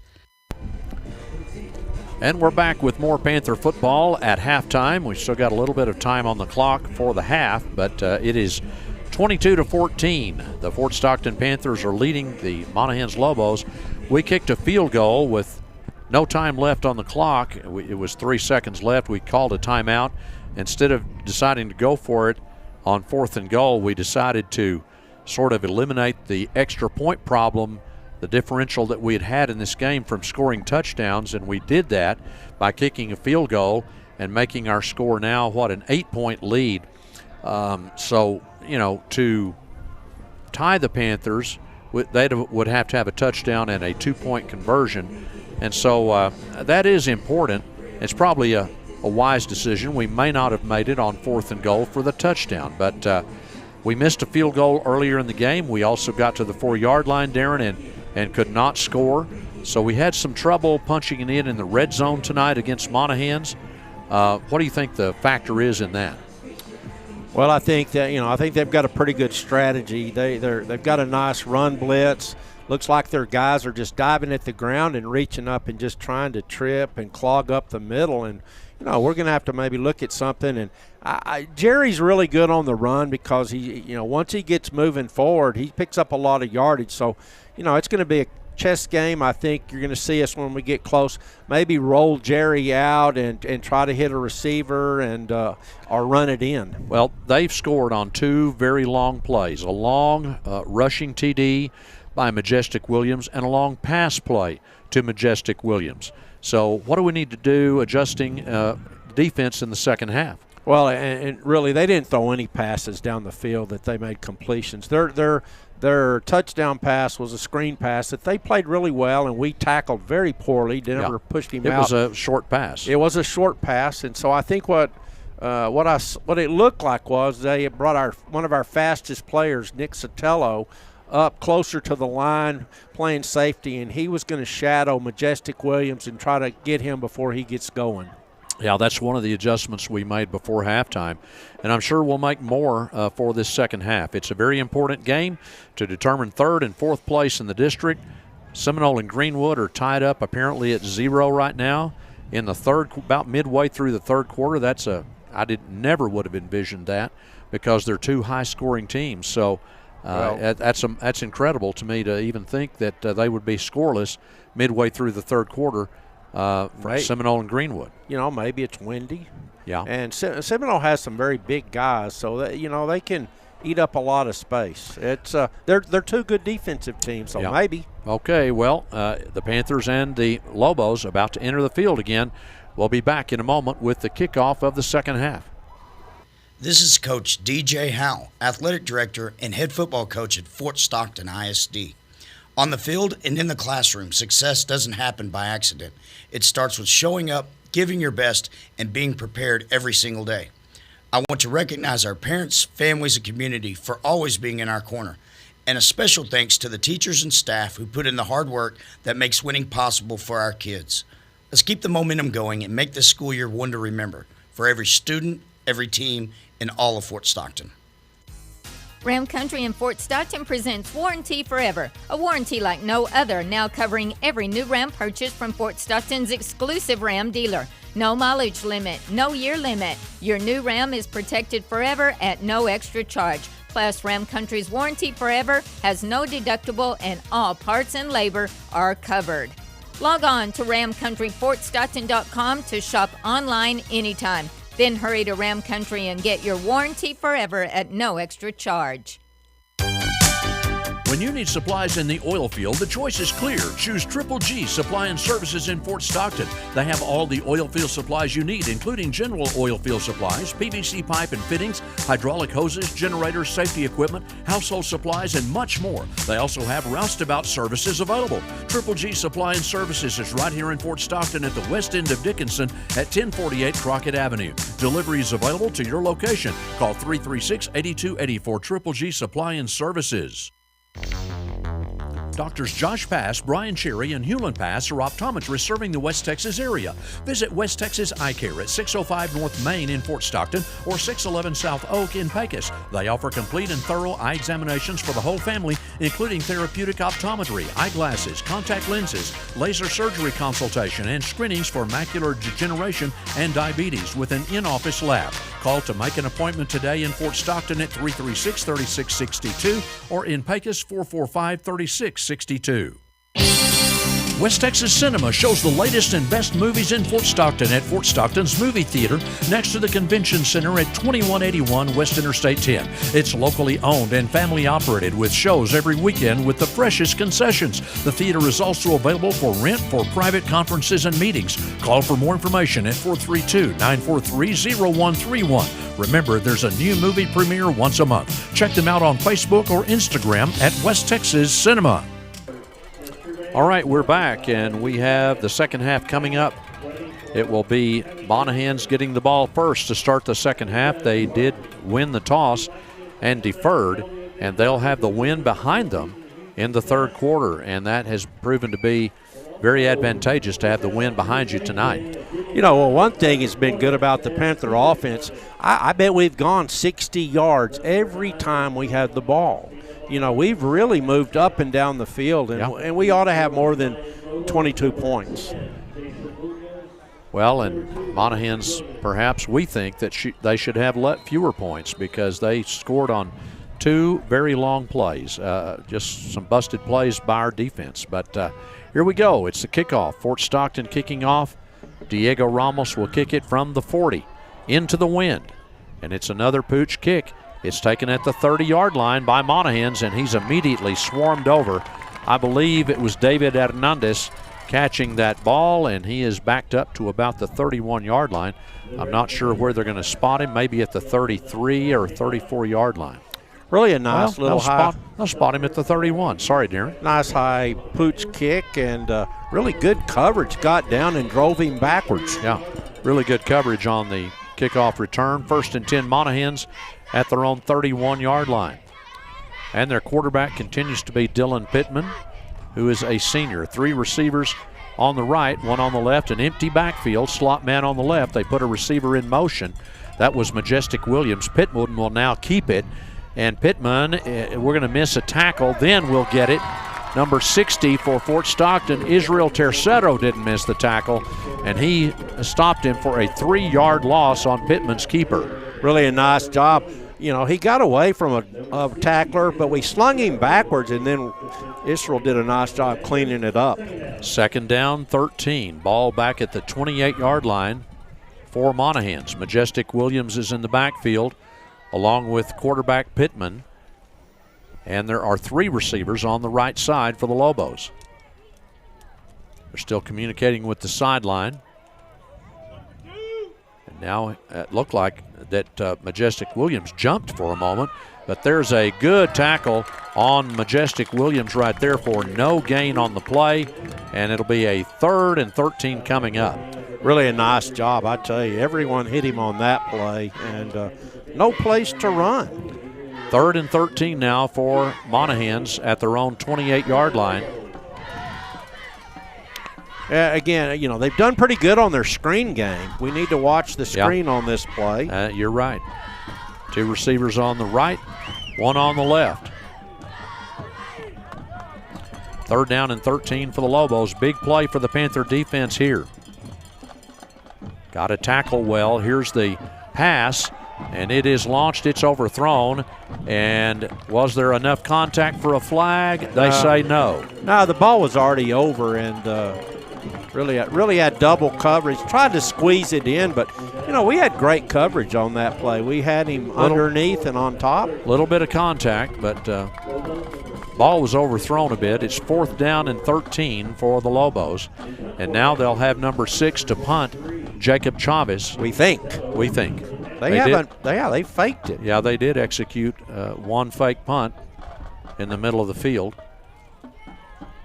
And we're back with more Panther football at halftime. We've still got a little bit of time on the clock for the half, but it is 22-14. The Fort Stockton Panthers are leading the Monahans Lobos. We kicked a field goal with no time left on the clock. It was 3 seconds left. We called a timeout. Instead of deciding to go for it on 4th and goal, we decided to sort of eliminate the extra point problem, the differential that we had in this game from scoring touchdowns, and we did that by kicking a field goal and making our score now, an 8-point lead. So, to tie the Panthers, they would have to have a touchdown and a 2-point conversion. And so that is important. It's probably a wise decision. We may not have made it on 4th and goal for the touchdown, but we missed a field goal earlier in the game. We also got to the 4-yard line, Darren, and could not score. So we had some trouble punching it in the red zone tonight against Monahans. What do you think the factor is in that? Well, I think that I think they've got a pretty good strategy. They've got a nice run blitz. Looks like their guys are just diving at the ground and reaching up and just trying to trip and clog up the middle. And we're going to have to maybe look at something. And Jerry's really good on the run because he once he gets moving forward, he picks up a lot of yardage. So it's going to be a chess game. I think you're going to see us when we get close maybe roll Jerry out and try to hit a receiver and or run it in. Well, they've scored on 2 very long plays, a long rushing TD by Majestic Williams and a long pass play to Majestic Williams. So what do we need to do adjusting defense in the second half? Well, and really they didn't throw any passes down the field that they made completions. Their Their touchdown pass was a screen pass that they played really well, and we tackled very poorly. Never pushed him out. It was a short pass. It was a short pass, and so I think what it looked like was they brought one of our fastest players, Nick Sotelo, up closer to the line playing safety, and he was going to shadow Majestic Williams and try to get him before he gets going. Yeah, that's one of the adjustments we made before halftime, and I'm sure we'll make more for this second half. It's a very important game to determine third and fourth place in the district. Seminole and Greenwood are tied up apparently at 0 right now in the third, about midway through the third quarter. Never would have envisioned that because they're two high-scoring teams. So that's incredible to me to even think that they would be scoreless midway through the third quarter. For Seminole and Greenwood. Maybe it's windy. Yeah. And Seminole has some very big guys, so that, they can eat up a lot of space. It's they're two good defensive teams, so maybe. Okay, well, the Panthers and the Lobos about to enter the field again. We'll be back in a moment with the kickoff of the second half. This is Coach DJ Howell, Athletic Director and Head Football Coach at Fort Stockton ISD. On the field and in the classroom, success doesn't happen by accident. It starts with showing up, giving your best, and being prepared every single day. I want to recognize our parents, families, and community for always being in our corner. And a special thanks to the teachers and staff who put in the hard work that makes winning possible for our kids. Let's keep the momentum going and make this school year one to remember for every student, every team, and all of Fort Stockton. Ram Country in Fort Stockton presents Warranty Forever, a warranty like no other, now covering every new Ram purchase from Fort Stockton's exclusive Ram dealer. No mileage limit, no year limit. Your new Ram is protected forever at no extra charge. Plus, Ram Country's Warranty Forever has no deductible and all parts and labor are covered. Log on to ramcountryfortstockton.com to shop online anytime. Then hurry to Ram Country and get your Warranty Forever at no extra charge. When you need supplies in the oil field, the choice is clear. Choose Triple G Supply and Services in Fort Stockton. They have all the oil field supplies you need, including general oil field supplies, PVC pipe and fittings, hydraulic hoses, generators, safety equipment, household supplies, and much more. They also have roustabout services available. Triple G Supply and Services is right here in Fort Stockton at the west end of Dickinson at 1048 Crockett Avenue. Delivery is available to your location. Call 336-8280 Triple G Supply and Services. Doctors Josh Pass, Brian Cherry, and Hewlin Pass are optometrists serving the West Texas area. Visit West Texas Eye Care at 605 North Main in Fort Stockton or 611 South Oak in Pecos. They offer complete and thorough eye examinations for the whole family, including therapeutic optometry, eyeglasses, contact lenses, laser surgery consultation, and screenings for macular degeneration and diabetes with an in-office lab. Call to make an appointment today in Fort Stockton at 336-3662 or in Pecos 445-3662. West Texas Cinema shows the latest and best movies in Fort Stockton at Fort Stockton's Movie Theater next to the Convention Center at 2181 West Interstate 10. It's locally owned and family operated with shows every weekend with the freshest concessions. The theater is also available for rent for private conferences and meetings. Call for more information at 432-943-0131. Remember, there's a new movie premiere once a month. Check them out on Facebook or Instagram at West Texas Cinema. All right, we're back, and we have the second half coming up. It will be Monahans getting the ball first to start the second half. They did win the toss and deferred, and they'll have the wind behind them in the third quarter, and that has proven to be very advantageous to have the wind behind you tonight. One thing that's been good about the Panther offense, I bet we've gone 60 yards every time we had the ball. We've really moved up and down the field, and we ought to have more than 22 points. Well, and Monahans, perhaps we think that they should have fewer points because they scored on two very long plays, just some busted plays by our defense. But here we go. It's the kickoff. Fort Stockton kicking off. Diego Ramos will kick it from the 40 into the wind, and it's another pooch kick. It's taken at the 30-yard line by Monahans, and he's immediately swarmed over. I believe it was David Hernandez catching that ball, and he is backed up to about the 31-yard line. I'm not sure where they're going to spot him, maybe at the 33 or 34-yard line. Really a nice little high. I'll spot him at the 31. Sorry, Darren. Nice high pooch kick and really good coverage. Got down and drove him backwards. Yeah, really good coverage on the kickoff return. 1st and 10 Monahans at their own 31-yard line. And their quarterback continues to be Dylan Pittman, who is a senior. 3 receivers on the right, 1 on the left, an empty backfield, slot man on the left. They put a receiver in motion. That was Majestic Williams. Pittman will now keep it. And Pittman, we're going to miss a tackle, then we'll get it. Number 60 for Fort Stockton, Israel Tercero didn't miss the tackle, and he stopped him for a 3-yard loss on Pittman's keeper. Really a nice job. You know, he got away from a tackler, but we slung him backwards, and then Israel did a nice job cleaning it up. 2nd down, 13. Ball back at the 28-yard line for Monahans. Majestic Williams is in the backfield, along with quarterback Pittman. And there are 3 receivers on the right side for the Lobos. They're still communicating with the sideline. And now it looked like that Majestic Williams jumped for a moment, but there's a good tackle on Majestic Williams right there for no gain on the play, and it'll be a 3rd and 13 coming up. Really a nice job, I tell you. Everyone hit him on that play, and no place to run. 3rd and 13 now for Monahans at their own 28-yard line. Again, you know, they've done pretty good on their screen game. We need to watch the screen on this play. You're right. 2 receivers on the right, 1 on the left. 3rd down and 13 for the Lobos. Big play for the Panther defense here. Got to tackle well. Here's the pass, and it is launched. It's overthrown. And was there enough contact for a flag? They say no. No, the ball was already over, and really had double coverage. Tried to squeeze it in, but, you know, we had great coverage on that play. We had him underneath and on top. A little bit of contact, but ball was overthrown a bit. It's 4th down and 13 for the Lobos. And now they'll have number 6 to punt, Jacob Chavez. We think. They faked it. Yeah, they did execute 1 fake punt in the middle of the field.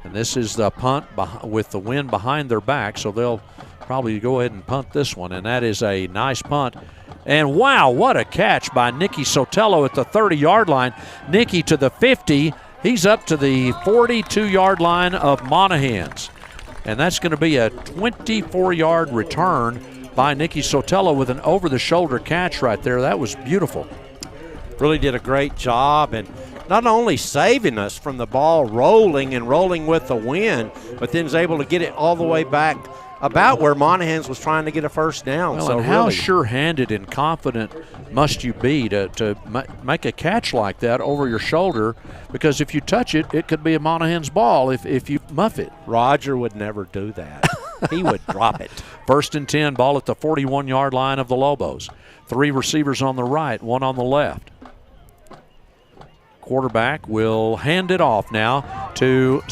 And this is the punt with the wind behind their back, so they'll probably go ahead and punt this one. And that is a nice punt. And wow, what a catch by Nicky Sotelo at the 30-yard line. Nicky to the 50. He's up to the 42-yard line of Monahans. And that's going to be a 24-yard return by Nicky Sotelo with an over-the-shoulder catch right there. That was beautiful. Really did a great job, and not only saving us from the ball rolling with the wind, but then was able to get it all the way back about where Monahans was trying to get a first down. Well, so and how really, sure-handed and confident must you be to make a catch like that over your shoulder? Because if you touch it, it could be a Monahans ball if you muff it. Roger would never do that. He would drop it. 1st and 10, ball at the 41-yard line of the Lobos. 3 receivers on the right, 1 on the left. Quarterback will hand it off now to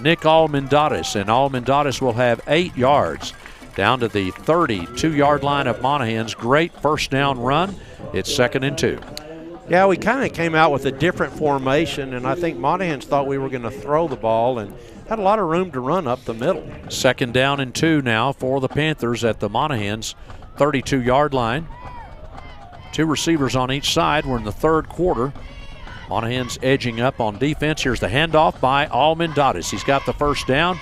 Nick Almendares, and Almendares will have 8 yards down to the 32-yard line of Monahans. Great first down run. It's 2nd and 2. Yeah, we kind of came out with a different formation, and I think Monahans thought we were going to throw the ball and had a lot of room to run up the middle. 2nd down and 2 now for the Panthers at the Monahans 32-yard line. 2 receivers on each side. We're in the 3rd quarter. Monahans edging up on defense. Here's the handoff by Almendares. He's got the first down.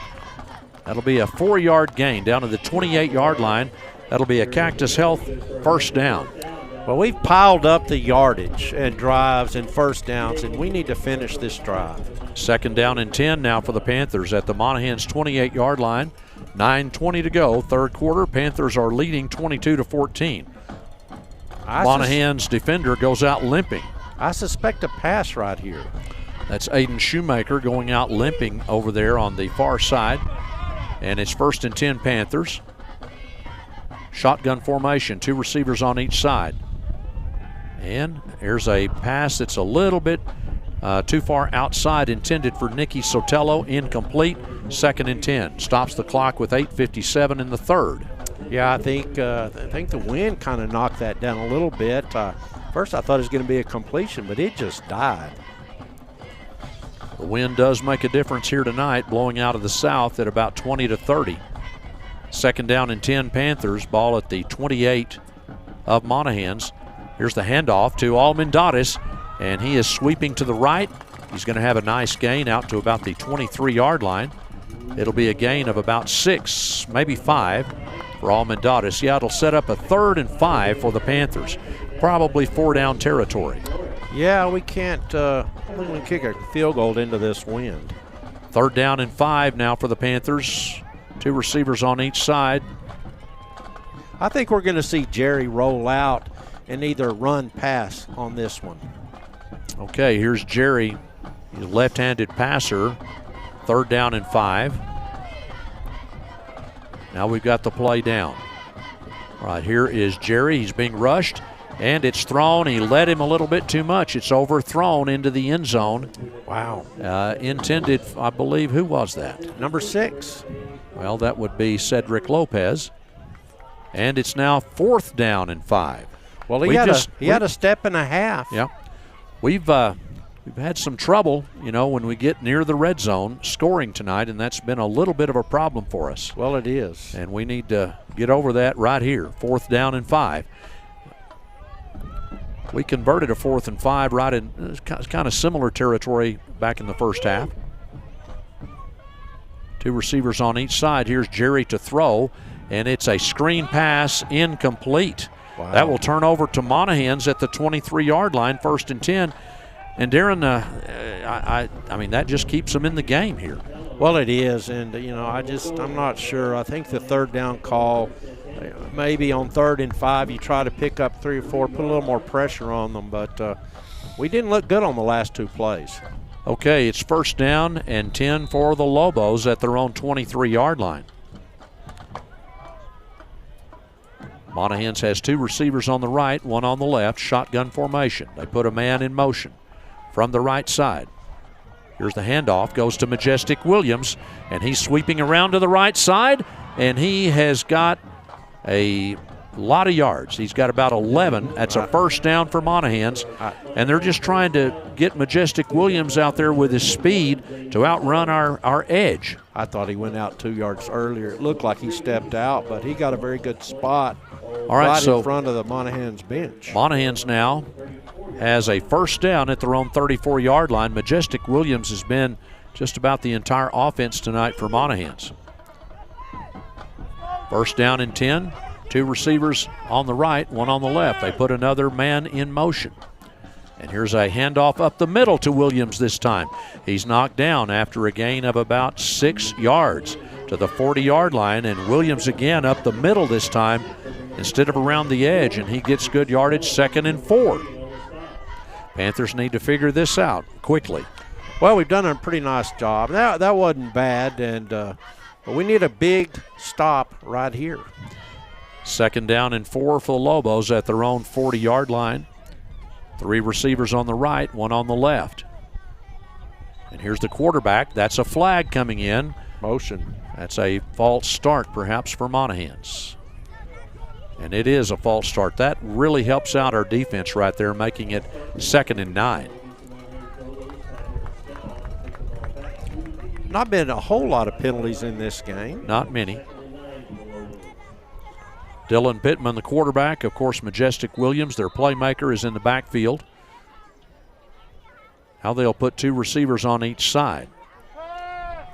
That'll be a 4-yard gain down to the 28-yard line. That'll be a Cactus Health first down. Well, we've piled up the yardage and drives and first downs, and we need to finish this drive. 2nd down and 10 now for the Panthers at the Monahans 28-yard line. 9:20 to go, 3rd quarter. Panthers are leading 22-14. Monahans defender goes out limping. I suspect a pass right here. That's Aiden Shoemaker going out limping over there on the far side. And it's 1st and 10 Panthers. Shotgun formation, 2 receivers on each side. And here's a pass that's a little bit too far outside, intended for Nicky Sotelo, incomplete. 2nd and 10. Stops the clock with 8:57 in the 3rd. Yeah, I think the wind kind of knocked that down a little bit. First I thought it was going to be a completion, but it just died. The wind does make a difference here tonight, blowing out of the south at about 20 to 30. Second down and 10 Panthers, ball at the 28 of Monahans. Here's the handoff to Almendares, and he is sweeping to the right. He's going to have a nice gain out to about the 23-yard line. It'll be a gain of about 6, maybe 5 for Almendares. Yeah, it'll set up a 3rd and 5 for the Panthers. Probably 4-down territory. Yeah, we can't kick a field goal into this wind. 3rd down and 5 now for the Panthers. 2 receivers on each side. I think we're going to see Jerry roll out and either run pass on this one. Okay, here's Jerry. He's a left-handed passer. 3rd down and 5. Now we've got the play down. All right, here is Jerry. He's being rushed, and it's thrown. He led him a little bit too much. It's overthrown into the end zone. Wow. Intended, I believe, who was that? Number 6. Well, that would be Cedric Lopez. And it's now 4th down and 5. Well, he had a step and a half. Yeah. We've had some trouble, when we get near the red zone scoring tonight, and that's been a little bit of a problem for us. Well, it is. And we need to get over that right here. 4th down and 5. We converted a 4th and 5 right in kind of similar territory back in the first half. 2 receivers on each side. Here's Jerry to throw, and it's a screen pass, incomplete. Wow. That will turn over to Monahans at the 23-yard line, 1st and 10. And Darren, I mean, that just keeps them in the game here. Well, it is, and I'm not sure. I think the 3rd down call, maybe on 3rd and 5, you try to pick up 3 or 4, put a little more pressure on them, but we didn't look good on the last 2 plays. Okay, it's 1st down and 10 for the Lobos at their own 23-yard line. Monahans has 2 receivers on the right, 1 on the left, shotgun formation. They put a man in motion from the right side. Here's the handoff, goes to Majestic Williams, and he's sweeping around to the right side, and he has got a lot of yards. He's got about 11. That's a 1st down for Monahans, and they're just trying to get Majestic Williams out there with his speed to outrun our edge. I thought he went out 2 yards earlier. It looked like he stepped out, but he got a very good spot right in front of the Monahans bench. Monahans now has a 1st down at their own 34-yard line. Majestic Williams has been just about the entire offense tonight for Monahans. 1st down and 10. 2 receivers on the right, 1 on the left. They put another man in motion. And here's a handoff up the middle to Williams this time. He's knocked down after a gain of about 6 yards to the 40-yard line, and Williams again up the middle this time instead of around the edge, and he gets good yardage, 2nd and 4. Panthers need to figure this out quickly. Well, we've done a pretty nice job. That wasn't bad, and but we need a big stop right here. 2nd down and 4 for the Lobos at their own 40-yard line. 3 receivers on the right, 1 on the left. And here's the quarterback. That's a flag coming in. Motion. That's a false start perhaps for Monahans. And it is a false start. That really helps out our defense right there, making it 2nd and 9. Not been a whole lot of penalties in this game. Not many. Dylan Pittman, the quarterback. Of course, Majestic Williams, their playmaker, is in the backfield. Now they'll put 2 receivers on each side.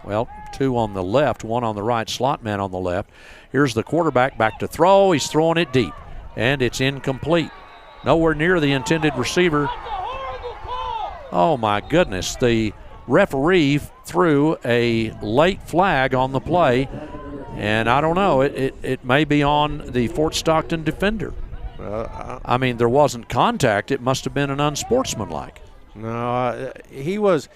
Well, 2 on the left, 1 on the right, slot man on the left. Here's the quarterback back to throw. He's throwing it deep, and it's incomplete. Nowhere near the intended receiver. Oh, my goodness. The referee threw a late flag on the play. And I don't know, it may be on the Fort Stockton defender. I mean, there wasn't contact. It must have been an unsportsmanlike. No, he was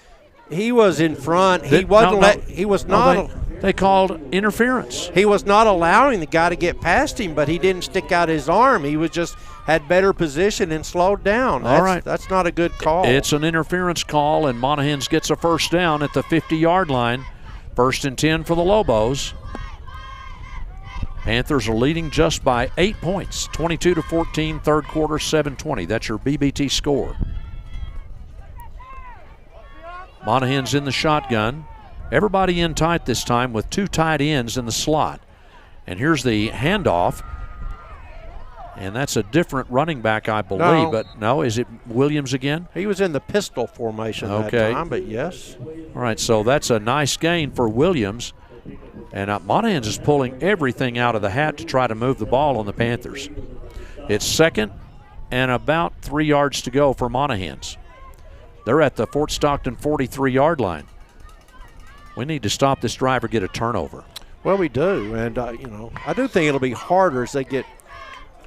in front. He wasn't. He was not. They called interference. He was not allowing the guy to get past him, but he didn't stick out his arm. He was just had better position and slowed down. All right, that's not a good call. It's an interference call, and Monahans gets a 1st down at the 50-yard line. 1st and 10 for the Lobos. Panthers are leading just by 8 points, 22-14, third quarter, 7:20. That's your BBT score. Monahans in the shotgun. Everybody in tight this time with 2 tight ends in the slot. And here's the handoff. And that's a different running back, I believe. No. But no, is it Williams again? He was in the pistol formation that time, but yes. All right, so that's a nice gain for Williams. And Monahans is pulling everything out of the hat to try to move the ball on the Panthers. It's second and about 3 yards to go for Monahans. They're at the Fort Stockton 43-yard line. We need to stop this drive or get a turnover. Well, we do. And, I do think it'll be harder as they get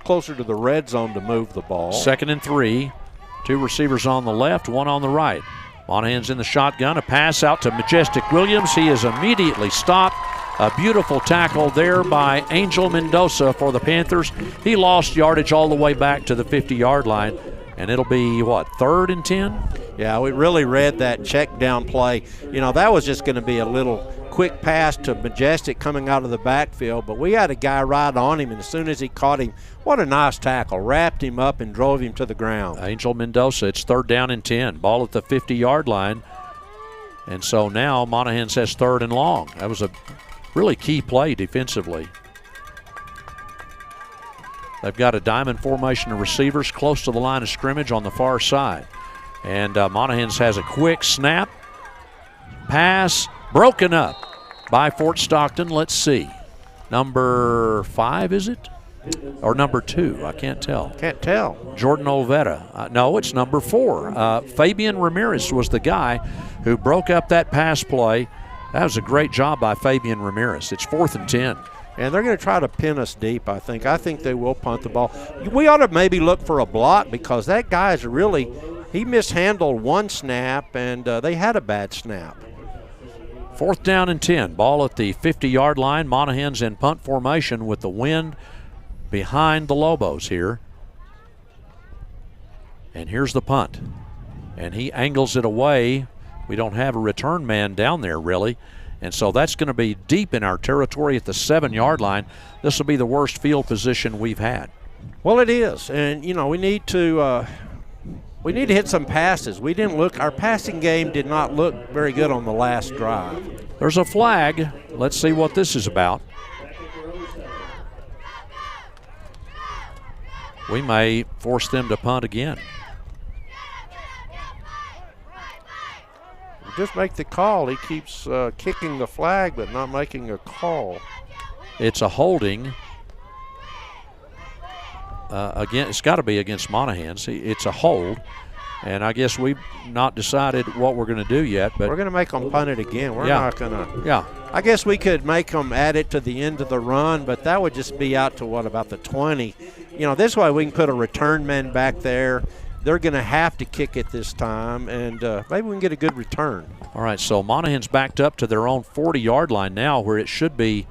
closer to the red zone to move the ball. 2nd and 3. 2 receivers on the left, 1 on the right. Monahans in the shotgun. A pass out to Majestic Williams. He is immediately stopped. A beautiful tackle there by Angel Mendoza for the Panthers. He lost yardage all the way back to the 50-yard line. And it'll be, 3rd and 10? Yeah, we really read that check down play. That was just going to be a little quick pass to Majestic coming out of the backfield, but we had a guy right on him, and as soon as he caught him, what a nice tackle. Wrapped him up and drove him to the ground. Angel Mendoza, it's 3rd down and 10. Ball at the 50-yard line. And so now Monahans has 3rd and long. That was a really key play defensively. They've got a diamond formation of receivers close to the line of scrimmage on the far side. And Monahans has a quick snap. Pass broken up by Fort Stockton. Let's see. Number 5, is it? Or number 2? I can't tell. Can't tell. Jordan Olvera. No, it's number 4. Fabian Ramirez was the guy who broke up that pass play. That was a great job by Fabian Ramirez. It's 4th and 10. And they're going to try to pin us deep, I think. I think they will punt the ball. We ought to maybe look for a block because that guy is really – he mishandled one snap, and they had a bad snap. 4th down and 10. Ball at the 50-yard line. Monahans in punt formation with the wind behind the Lobos here. And here's the punt. And he angles it away. We don't have a return man down there, really. And so that's going to be deep in our territory at the 7-yard line. This will be the worst field position we've had. Well, it is. And, we need to hit some passes. We didn't look – our passing game did not look very good on the last drive. There's a flag. Let's see what this is about. We may force them to punt again. Just make the call. He keeps kicking the flag but not making a call. It's a holding. Again, it's got to be against Monahans. It's a hold. And I guess we've not decided what we're going to do yet. But we're going to make them punt it again. We're not going to. Yeah. I guess we could make them add it to the end of the run, but that would just be out to, about the 20. This way we can put a return man back there. They're going to have to kick it this time, and maybe we can get a good return. All right, so Monahans backed up to their own 40-yard line now where it should be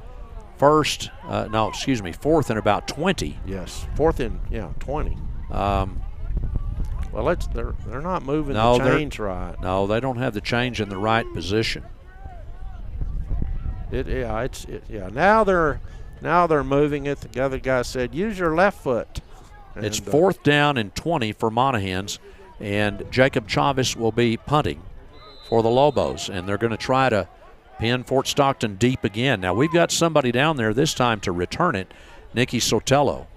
4th and about 20. Yes, 4th and, 20. Well, they're not moving the chains right. No, they don't have the change in the right position. Now they're moving it. The other guy said, use your left foot. And it's 4th down and 20 for Monahans, and Jacob Chavez will be punting for the Lobos, and they're going to try to pin Fort Stockton deep again. Now, we've got somebody down there this time to return it, Nicky Sotelo.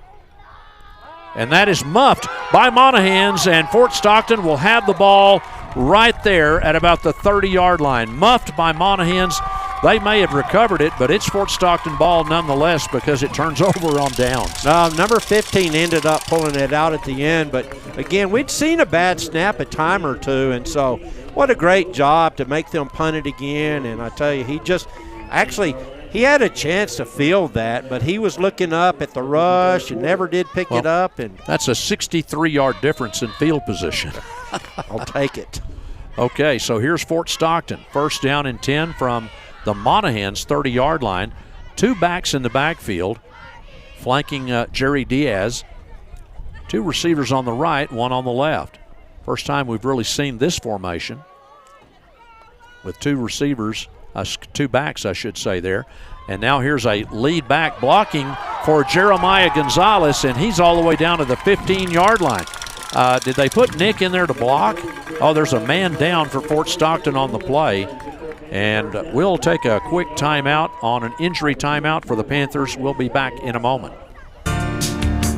And that is muffed by Monahans, and Fort Stockton will have the ball right there at about the 30-yard line. Muffed by Monahans. They may have recovered it, but it's Fort Stockton ball nonetheless because it turns over on downs. Number 15 ended up pulling it out at the end, but again, we'd seen a bad snap a time or two, and so what a great job to make them punt it again. And I tell you, he had a chance to field that, but he was looking up at the rush and never did pick it up. And that's a 63-yard difference in field position. I'll take it. Okay, so here's Fort Stockton. 1st down and 10 from the Monahans 30-yard line. 2 backs in the backfield, flanking Jerry Diaz. 2 receivers on the right, 1 on the left. First time we've really seen this formation with 2 receivers 2 backs, I should say there. And now here's a lead back blocking for Jeremiah Gonzalez, and he's all the way down to the 15-yard line. Did they put Nick in there to block? Oh, there's a man down for Fort Stockton on the play. And we'll take a quick timeout on an injury timeout for the Panthers. We'll be back in a moment.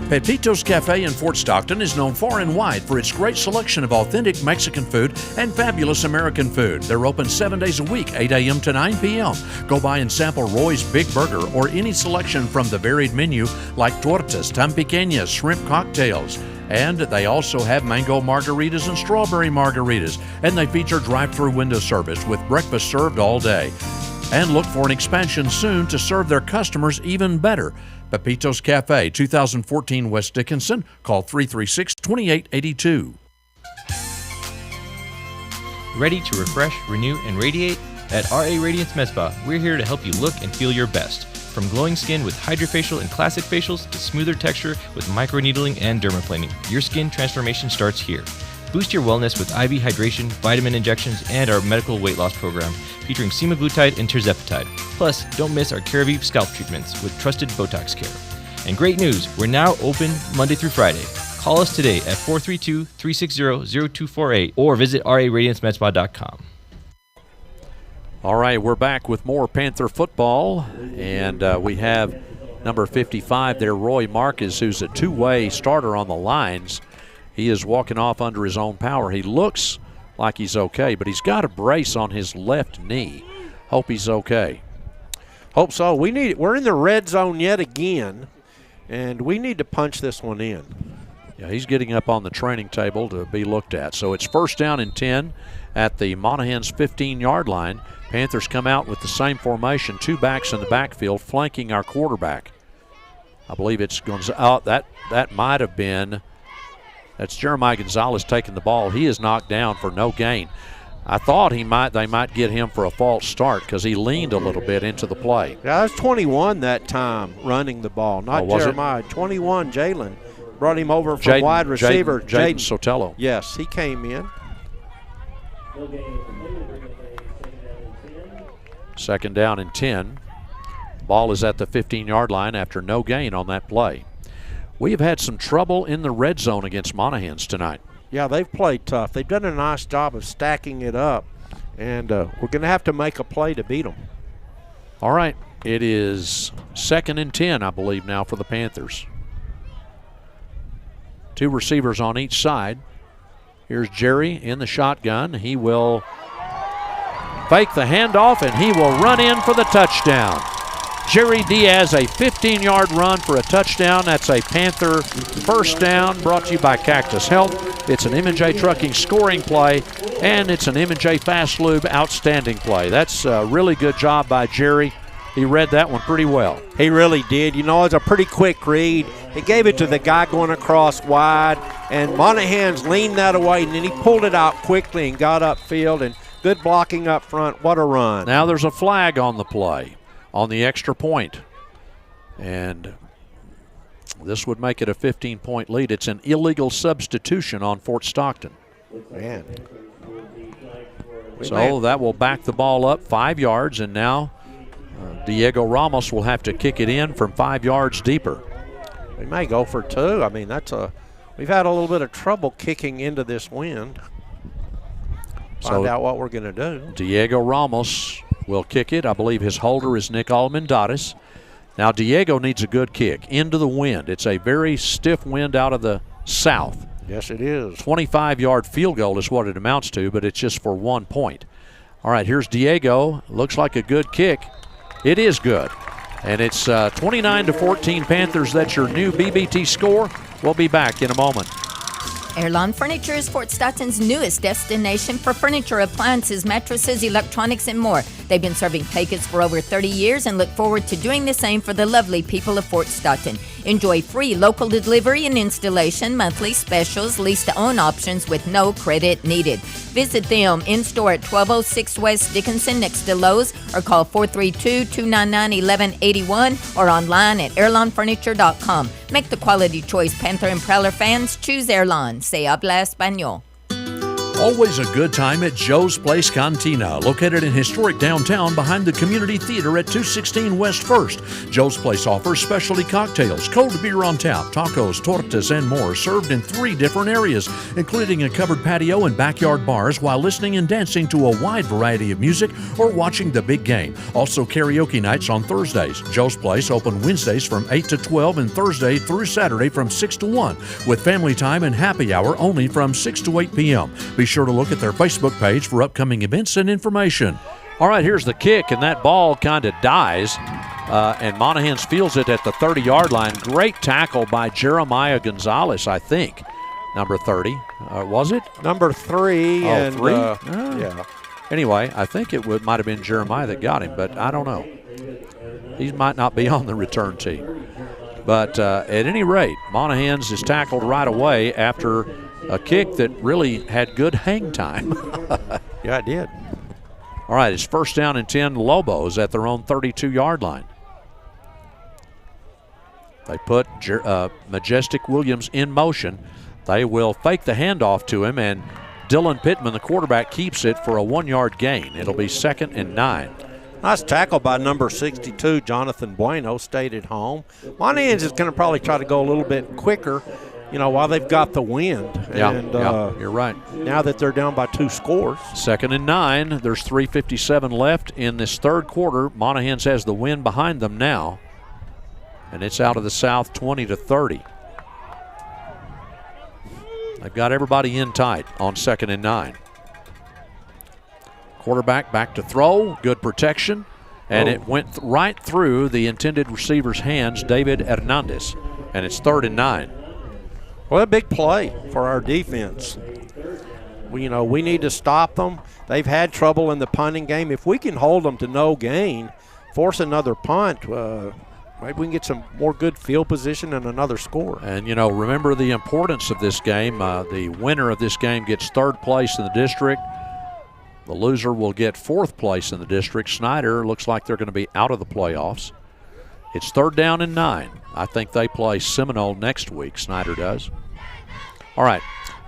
Pepito's Cafe in Fort Stockton is known far and wide for its great selection of authentic Mexican food and fabulous American food. They're open 7 days a week, 8 a.m. to 9 p.m. Go by and sample Roy's Big Burger or any selection from the varied menu like tortas, tan pequeñas, shrimp cocktails. And they also have mango margaritas and strawberry margaritas. And they feature drive-through window service with breakfast served all day. And look for an expansion soon to serve their customers even better. Pepito's Cafe, 2014 West Dickinson. Call 336-2882. Ready to refresh, renew, and radiate? At RA Radiance Mespa, we're here to help you look and feel your best. From glowing skin with hydrofacial and classic facials to smoother texture with microneedling and dermaplaning, your skin transformation starts here. Boost your wellness with IV hydration, vitamin injections, and our medical weight loss program featuring semaglutide and tirzepatide. Plus, don't miss our CareVive scalp treatments with trusted Botox care. And great news, we're now open Monday through Friday. Call us today at 432-360-0248 or visit raradiancemetspa.com. All right, we're back with more Panther football, and we have number 55 there, Roy Marcus, who's a two-way starter on the lines. He is walking off under his own power. He looks like he's okay, but he's got a brace on his left knee. Hope he's okay. Hope so. We're in the red zone yet again, and we need to punch this one in. Yeah, he's getting up on the training table to be looked at. So it's 1st down and 10 at the Monahans 15-yard line. Panthers come out with the same formation, 2 backs in the backfield flanking our quarterback. I believe it's Gonzalez. That might have been. That's Jeremiah Gonzalez taking the ball. He is knocked down for no gain. I thought they might get him for a false start because he leaned a little bit into the play. Yeah, that was 21 that time running the ball, not Jeremiah. 21, Jalen. Brought him over from wide receiver. Jaden Sotelo. Yes, he came in. 2nd down and 10. Ball is at the 15-yard line after no gain on that play. We have had some trouble in the red zone against Monahans tonight. Yeah, they've played tough. They've done a nice job of stacking it up, and we're going to have to make a play to beat them. All right, it is 2nd and 10, I believe, now for the Panthers. 2 receivers on each side. Here's Jerry in the shotgun. He will fake the handoff, and he will run in for the touchdown. Jerry Diaz, a 15-yard run for a touchdown. That's a Panther 1st down, brought to you by Cactus Health. It's an M&J Trucking scoring play, and it's an M&J Fast Lube outstanding play. That's a really good job by Jerry. He read that one pretty well. He really did. You know, it's a pretty quick read. He gave it to the guy going across wide, and Monahans leaned that away, and then he pulled it out quickly and got upfield, and good blocking up front. What a run. Now there's a flag on the play on the extra point, and this would make it a 15-point lead. It's an illegal substitution on Fort Stockton. Man. So that will back the ball up 5 yards, and now Diego Ramos will have to kick it in from 5 yards deeper. We may go for 2. I mean, we've had a little bit of trouble kicking into this wind. Find out what we're going to do. Diego Ramos will kick it. I believe his holder is Nick Almendares. Now Diego needs a good kick into the wind. It's a very stiff wind out of the south. Yes, it is. 25-yard field goal is what it amounts to, but it's just for 1 point. All right, here's Diego. Looks like a good kick. It is good. And it's 29-14 Panthers. That's your new BBT score. We'll be back in a moment. Airlawn Furniture is Fort Stockton's newest destination for furniture, appliances, mattresses, electronics, and more. They've been serving Pecos for over 30 years and look forward to doing the same for the lovely people of Fort Stockton. Enjoy free local delivery and installation, monthly specials, lease-to-own options with no credit needed. Visit them in-store at 1206 West Dickinson next to Lowe's or call 432-299-1181 or online at airlawnfurniture.com. Make the quality choice. Panther and Prowler fans, choose Airlawn. Se habla español. Always a good time at Joe's Place Cantina, located in historic downtown behind the Community Theater at 216 West 1st. Joe's Place offers specialty cocktails, cold beer on tap, tacos, tortas, and more, served in 3 different areas, including a covered patio and backyard bars, while listening and dancing to a wide variety of music or watching the big game. Also karaoke nights on Thursdays. Joe's Place open Wednesdays from 8 to 12 and Thursday through Saturday from 6 to 1, with family time and happy hour only from 6 to 8 p.m. Be sure to look at their Facebook page for upcoming events and information. All right, here's the kick, and that ball kind of dies, and Monahans fields it at the 30-yard line. Great tackle by Jeremiah Gonzalez, I think, number 30. Was it? Number 3. Oh, and, 3? Yeah. Anyway, I think it might have been Jeremiah that got him, but I don't know. He might not be on the return team. But at any rate, Monahans is tackled right away after a kick that really had good hang time. Yeah, it did. All right, it's 1st down and 10, Lobos at their own 32-yard line. They put Majestic Williams in motion. They will fake the handoff to him, and Dylan Pittman, the quarterback, keeps it for a 1-yard gain. It'll be 2nd and 9. Nice tackle by number 62, Jonathan Bueno, stayed at home. Monahans is going to probably try to go a little bit quicker, while they've got the wind. Yeah, and, you're right. Now that they're down by 2 scores. 2nd and 9. There's 3:57 left in this third quarter. Monahans has the wind behind them now, and it's out of the south 20-30. They've got everybody in tight on 2nd and 9. Quarterback back to throw, good protection, and it went right through the intended receiver's hands, David Hernandez, and it's 3rd and 9. Well, a big play for our defense. We need to stop them. They've had trouble in the punting game. If we can hold them to no gain, force another punt, maybe we can get some more good field position and another score. And, remember the importance of this game. The winner of this game gets 3rd place in the district. The loser will get 4th place in the district. Snyder looks like they're going to be out of the playoffs. It's 3rd down and 9. I think they play Seminole next week, Snyder does. All right,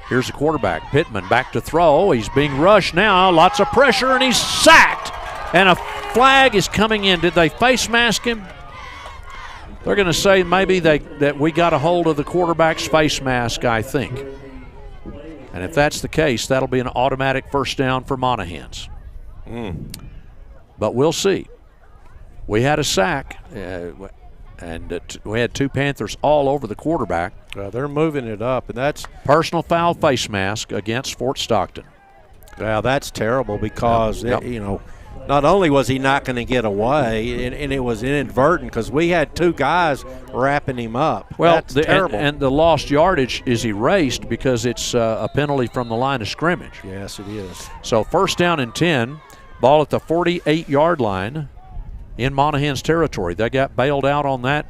here's the quarterback. Pittman back to throw. He's being rushed now. Lots of pressure, and he's sacked. And a flag is coming in. Did they face mask him? They're going to say maybe that we got a hold of the quarterback's face mask, I think. And if that's the case, that'll be an automatic 1st down for Monahans. But we'll see. We had a sack, and we had 2 Panthers all over the quarterback. They're moving it up, and that's personal foul face mask against Fort Stockton. Yeah, that's terrible because, not only was he not going to get away, and it was inadvertent because we had 2 guys wrapping him up. Well, that's terrible. And the lost yardage is erased because it's a penalty from the line of scrimmage. Yes, it is. So 1st down and 10, ball at the 48-yard line in Monahans territory. They got bailed out on that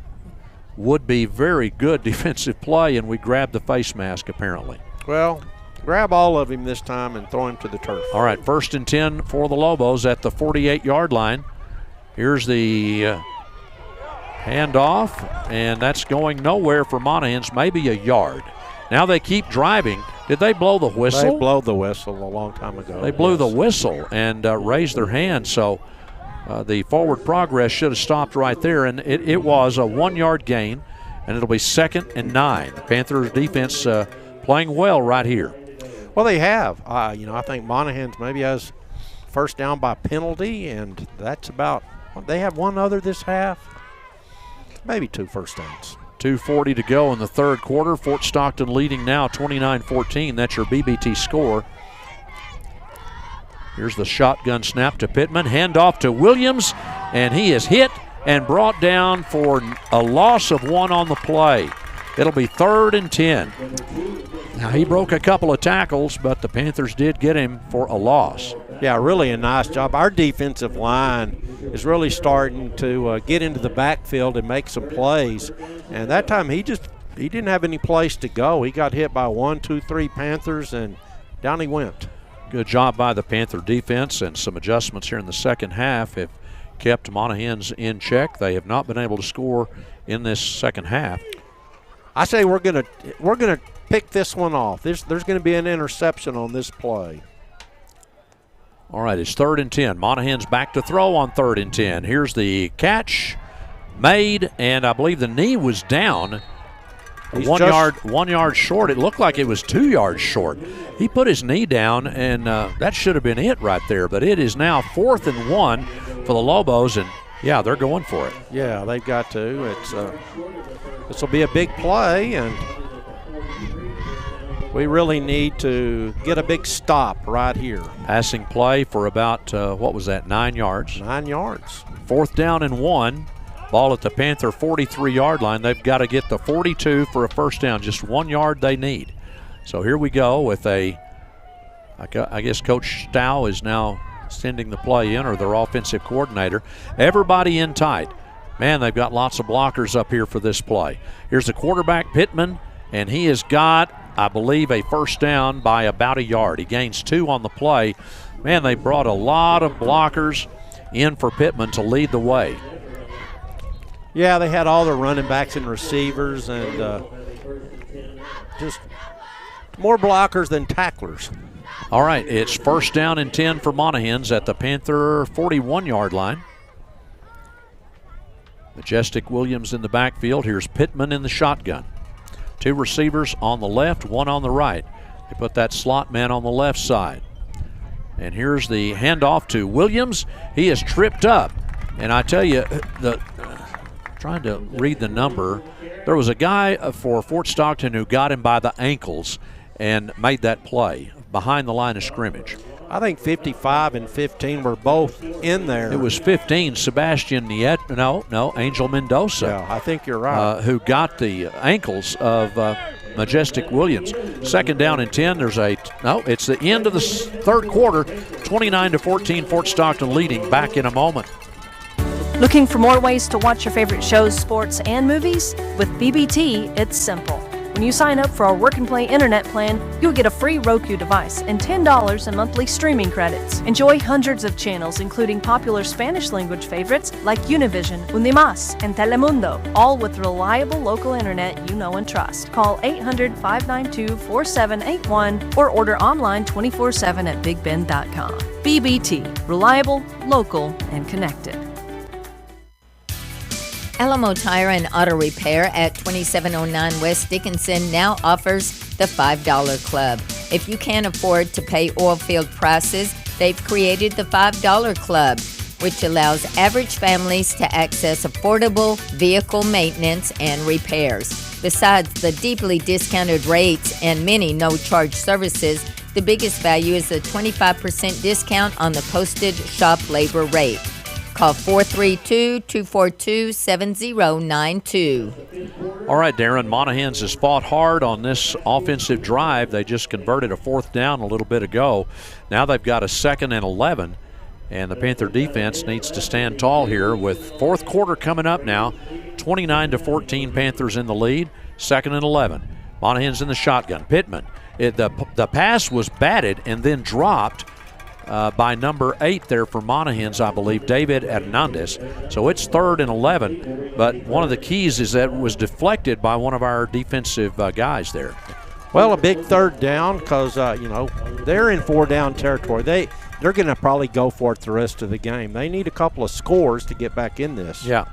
would-be very good defensive play, and we grabbed the face mask apparently. Well, grab all of him this time and throw him to the turf. All right, 1st and 10 for the Lobos at the 48-yard line. Here's the handoff, and that's going nowhere for Monahans, maybe a yard. Now they keep driving. Did they blow the whistle? They blew the whistle a long time ago. They blew the whistle and raised their hand, so the forward progress should have stopped right there, and it was a 1-yard gain, and it'll be 2nd and 9. The Panthers defense playing well right here. Well, they have. I think Monahans maybe has 1st down by penalty, and that's about – they have 1 other this half, maybe 2 1st downs. 2:40 to go in the third quarter. Fort Stockton leading now 29-14. That's your BBT score. Here's the shotgun snap to Pittman. Handoff to Williams, and he is hit and brought down for a loss of 1 on the play. It'll be 3rd and 10. Now, he broke a couple of tackles, but the Panthers did get him for a loss. Yeah, really a nice job. Our defensive line is really starting to get into the backfield and make some plays. And that time he didn't have any place to go. He got hit by 1, 2, 3 Panthers, and down he went. Good job by the Panther defense, and some adjustments here in the second half have kept Monahans in check. They have not been able to score in this second half. I say we're gonna pick this one off. There's going to be an interception on this play. All right, it's 3rd and 10. Monahans back to throw on 3rd and 10. Here's the catch made, and I believe the knee was down. 1 yard short. It looked like it was 2 yards short. He put his knee down, and that should have been it right there. But it is now 4th and 1 for the Lobos, and yeah, they're going for it. Yeah, they've got to. This will be a big play, and we really need to get a big stop right here. Passing play for about, 9 yards? 9 yards. 4th down and 1. Ball at the Panther 43-yard line. They've got to get the 42 for a first down. Just 1 yard they need. So here we go with I guess Coach Stow is now sending the play in, or their offensive coordinator. Everybody in tight. Man, they've got lots of blockers up here for this play. Here's the quarterback, Pittman, and he has got, I believe, a first down by about a yard. He gains 2 on the play. Man, they brought a lot of blockers in for Pittman to lead the way. Yeah, they had all the running backs and receivers, and just more blockers than tacklers. All right, it's 1st down and 10 for Monahans at the Panther 41-yard line. Majestic Williams in the backfield. Here's Pittman in the shotgun. 2 receivers on the left, 1 on the right. They put that slot man on the left side. And here's the handoff to Williams. He is tripped up. And I tell you, trying to read the number, there was a guy for Fort Stockton who got him by the ankles and made that play behind the line of scrimmage. I think 55 and 15 were both in there. It was 15, Sebastian Angel Mendoza. Yeah, I think you're right. Who got the ankles of Majestic Williams. 2nd down and 10. It's the end of the 3rd quarter. 29-14, Fort Stockton leading. Back in a moment. Looking for more ways to watch your favorite shows, sports, and movies? With BBT, it's simple. When you sign up for our Work and Play internet plan, you'll get a free Roku device and $10 in monthly streaming credits. Enjoy hundreds of channels, including popular Spanish language favorites like Univision, Undimas, and Telemundo, all with reliable local internet you know and trust. Call 800-592-4781 or order online 24/7 at bigbend.com. BBT, reliable, local, and connected. Alamo Tire and Auto Repair at 2709 West Dickinson now offers the $5 Club. If you can't afford to pay oil field prices, they've created the $5 Club, which allows average families to access affordable vehicle maintenance and repairs. Besides the deeply discounted rates and many no-charge services, the biggest value is a 25% discount on the posted shop labor rate. Call 432-242-7092. All right, Darren, Monahans has fought hard on this offensive drive. They just converted a 4th down a little bit ago. Now they've got a 2nd and 11, and the Panther defense needs to stand tall here with 4th quarter coming up now. 29-14, Panthers in the lead, 2nd and 11. Monahans in the shotgun. Pittman. The pass was batted and then dropped by number 8 there for Monahans, I believe, David Hernandez. So it's 3rd and 11, but one of the keys is that it was deflected by one of our defensive guys there. Well, a big 3rd down because, they're in 4-down territory. They're going to probably go for it the rest of the game. They need a couple of scores to get back in this. Yeah.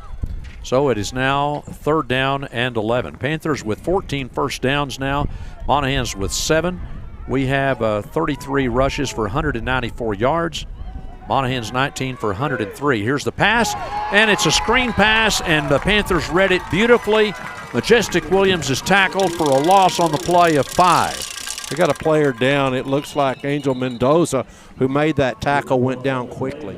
So it is now 3rd down and 11. Panthers with 14 first downs now. Monahans with 7. We have 33 rushes for 194 yards. Monahans 19 for 103. Here's the pass, and it's a screen pass, and the Panthers read it beautifully. Majestic Williams is tackled for a loss on the play of 5. They got a player down. It looks like Angel Mendoza, who made that tackle, went down quickly.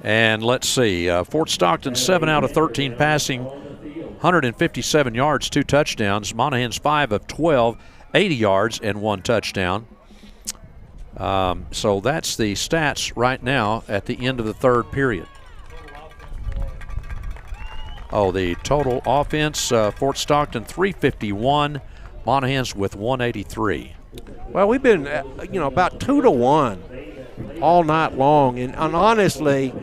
And let's see, Fort Stockton 7 out of 13 passing, 157 yards, 2 touchdowns. Monahans 5 of 12. 80 yards and 1 touchdown. So that's the stats right now at the end of the 3rd period. The total offense, Fort Stockton 351, Monahans with 183. Well, we've been, about 2-1 all night long. And honestly,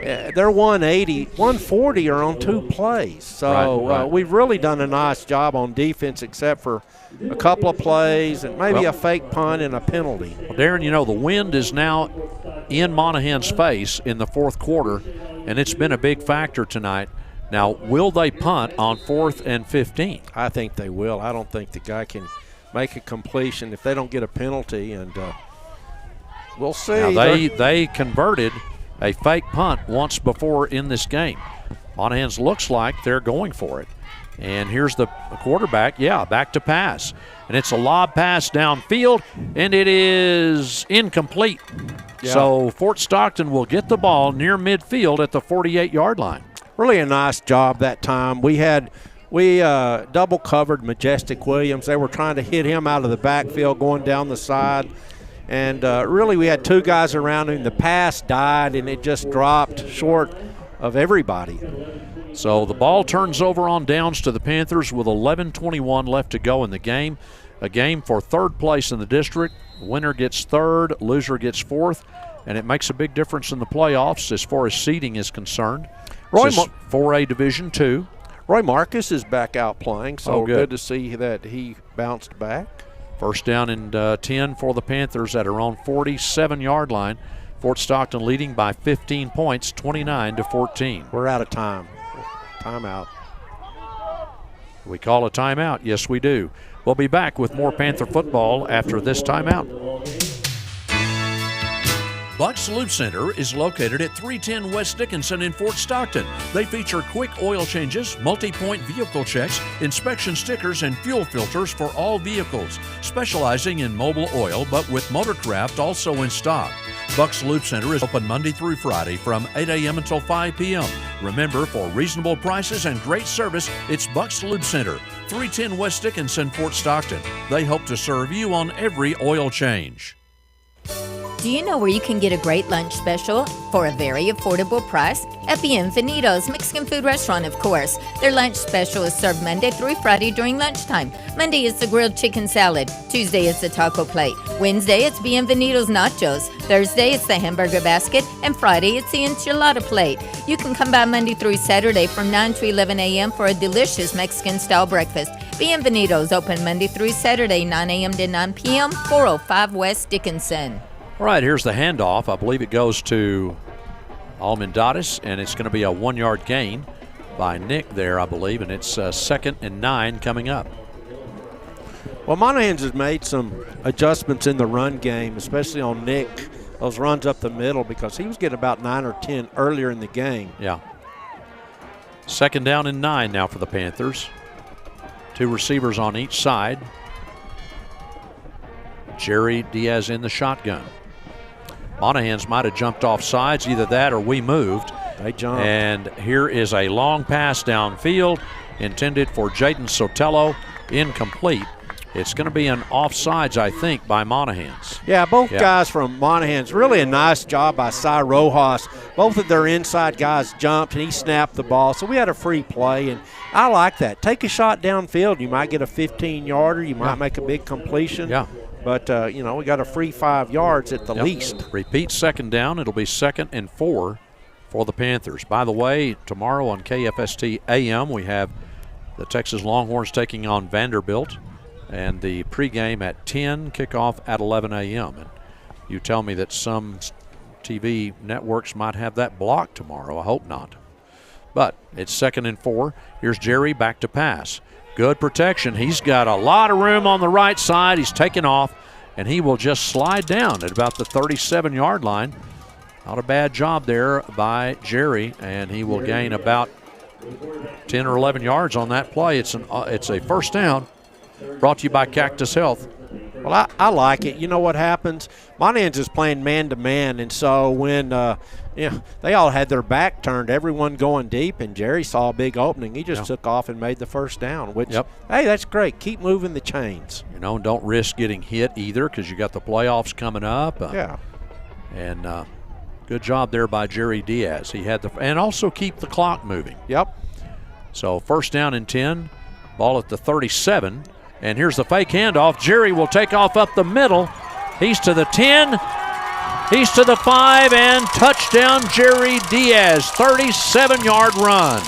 they're 180, 140 are on 2 plays. So right. We've really done a nice job on defense, except for a couple of plays and maybe a fake punt and a penalty. Well, Darren, you know, the wind is now in Monahan's face in the fourth quarter, and it's been a big factor tonight. Now, will they punt on 4th and 15? I think they will. I don't think the guy can make a completion if they don't get a penalty, and we'll see. Now, they converted a fake punt once before in this game. Monahans looks like they're going for it. And here's the quarterback, back to pass. And it's a lob pass downfield, and it is incomplete. Yeah. So Fort Stockton will get the ball near midfield at the 48-yard line. Really a nice job that time. We double covered Majestic Williams. They were trying to hit him out of the backfield going down the side. And really we had 2 guys around him. The pass died, and it just dropped short of everybody. So the ball turns over on downs to the Panthers with 11:21 left to go in the game. A game for 3rd place in the district. Winner gets 3rd, loser gets 4th, and it makes a big difference in the playoffs as far as seeding is concerned. This is 4A Division II. Roy Marcus is back out playing, so good to see that he bounced back. First down and 10 for the Panthers at their own 47-yard line. Fort Stockton leading by 15 points, 29-14. We're out of time. Timeout. We call a timeout. Yes, we do. We'll be back with more Panther football after this timeout. Buck's Lube Center is located at 310 West Dickinson in Fort Stockton. They feature quick oil changes, multi-point vehicle checks, inspection stickers, and fuel filters for all vehicles, specializing in mobile oil but with Motorcraft also in stock. Buck's Lube Center is open Monday through Friday from 8 a.m. until 5 p.m. Remember, for reasonable prices and great service, it's Buck's Lube Center, 310 West Dickinson, Fort Stockton. They hope to serve you on every oil change. Do you know where you can get a great lunch special for a very affordable price? At Bienvenido's Mexican food restaurant, of course. Their lunch special is served Monday through Friday during lunchtime. Monday is the grilled chicken salad. Tuesday is the taco plate. Wednesday, it's Bienvenido's nachos. Thursday, it's the hamburger basket. And Friday, it's the enchilada plate. You can come by Monday through Saturday from 9 to 11 a.m. for a delicious Mexican-style breakfast. Bienvenido's open Monday through Saturday, 9 a.m. to 9 p.m., 405 West Dickinson. All right, here's the handoff. I believe it goes to Almendares, and it's going to be a 1-yard gain by Nick there, I believe, and it's 2nd and 9 coming up. Well, Monahans has made some adjustments in the run game, especially on Nick, those runs up the middle, because he was getting about 9 or 10 earlier in the game. Yeah. 2nd down and 9 now for the Panthers. 2 receivers on each side. Jerry Diaz in the shotgun. Monahans might have jumped off sides, either that or we moved. They jumped. And here is a long pass downfield intended for Jaden Sotelo, incomplete. It's going to be an offsides, I think, by Monahans. Yeah, both guys from Monahans. Really a nice job by Cy Rojas. Both of their inside guys jumped, and he snapped the ball. So we had a free play, and I like that. Take a shot downfield. You might get a 15-yarder. You might make a big completion. Yeah. But, we got a free 5 yards at the least. Repeat 2nd down. It'll be 2nd and 4 for the Panthers. By the way, tomorrow on KFST AM, we have the Texas Longhorns taking on Vanderbilt, and the pregame at 10, kickoff at 11 a.m. And you tell me that some TV networks might have that blocked tomorrow. I hope not. But it's 2nd and 4. Here's Jerry back to pass. Good protection. He's got a lot of room on the right side. He's taken off, and he will just slide down at about the 37-yard line. Not a bad job there by Jerry, and he will gain about 10 or 11 yards on that play. It's a first down, brought to you by Cactus Health. Well, I like it. You know what happens? Monahans is playing man-to-man, and so when they all had their back turned, everyone going deep, and Jerry saw a big opening. He just took off and made the first down, which, hey, that's great. Keep moving the chains. Don't risk getting hit either, because you got the playoffs coming up. And good job there by Jerry Diaz. He had and also keep the clock moving. Yep. So 1st down and 10, ball at the 37. And here's the fake handoff. Jerry will take off up the middle. He's to the 10, He's to the 5 and touchdown Jerry Diaz, 37-yard run.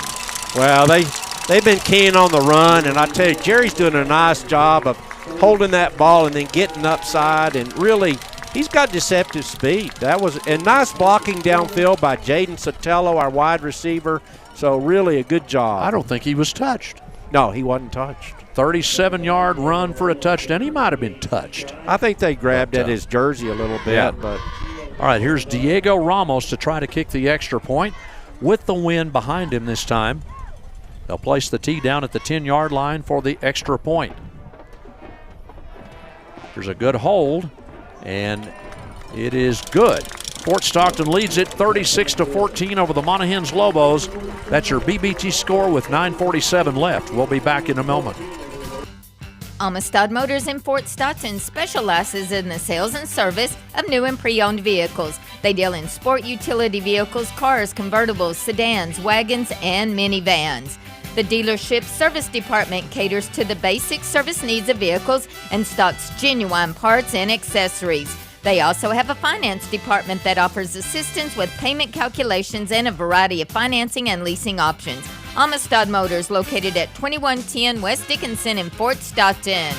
Well, they've been keen on the run, and I tell you, Jerry's doing a nice job of holding that ball and then getting upside, and really he's got deceptive speed. And nice blocking downfield by Jaden Sotelo, our wide receiver. So really a good job. I don't think he was touched. No, he wasn't touched. 37-yard run for a touchdown. He might have been touched. I think they grabbed at his jersey a little bit. Yeah. But all right, here's Diego Ramos to try to kick the extra point with the wind behind him this time. They'll place the tee down at the 10-yard line for the extra point. There's a good hold, and it is good. Fort Stockton leads it 36-14 over the Monahans Lobos. That's your BBT score with 9:47 left. We'll be back in a moment. Amistad Motors in Fort Stockton specializes in the sales and service of new and pre-owned vehicles. They deal in sport utility vehicles, cars, convertibles, sedans, wagons, and minivans. The dealership service department caters to the basic service needs of vehicles and stocks genuine parts and accessories. They also have a finance department that offers assistance with payment calculations and a variety of financing and leasing options. Amistad Motors, located at 2110 West Dickinson in Fort Stockton.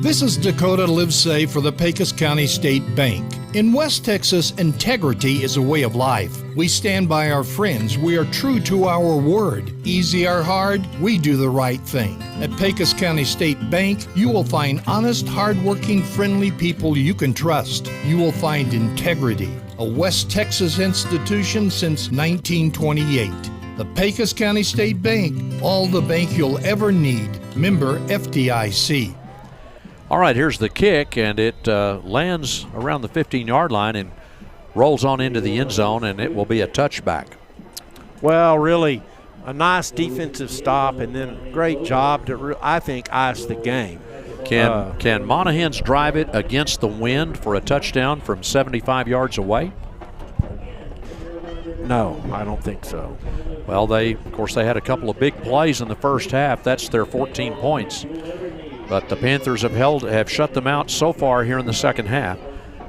This is Dakota Live Safe for the Pecos County State Bank. In West Texas, integrity is a way of life. We stand by our friends. We are true to our word. Easy or hard, we do the right thing. At Pecos County State Bank, you will find honest, hardworking, friendly people you can trust. You will find integrity. A West Texas institution since 1928. The Pecos County State Bank, all the bank you'll ever need. Member FDIC. All right, here's the kick, and it lands around the 15-yard line and rolls on into the end zone, and it will be a touchback. Well, really a nice defensive stop, and then great job to, I think, ice the game. Can Monahans drive it against the wind for a touchdown from 75 yards away? No, I don't think so. Well, of course, they had a couple of big plays in the first half. That's their 14 points. But the Panthers have shut them out so far here in the second half.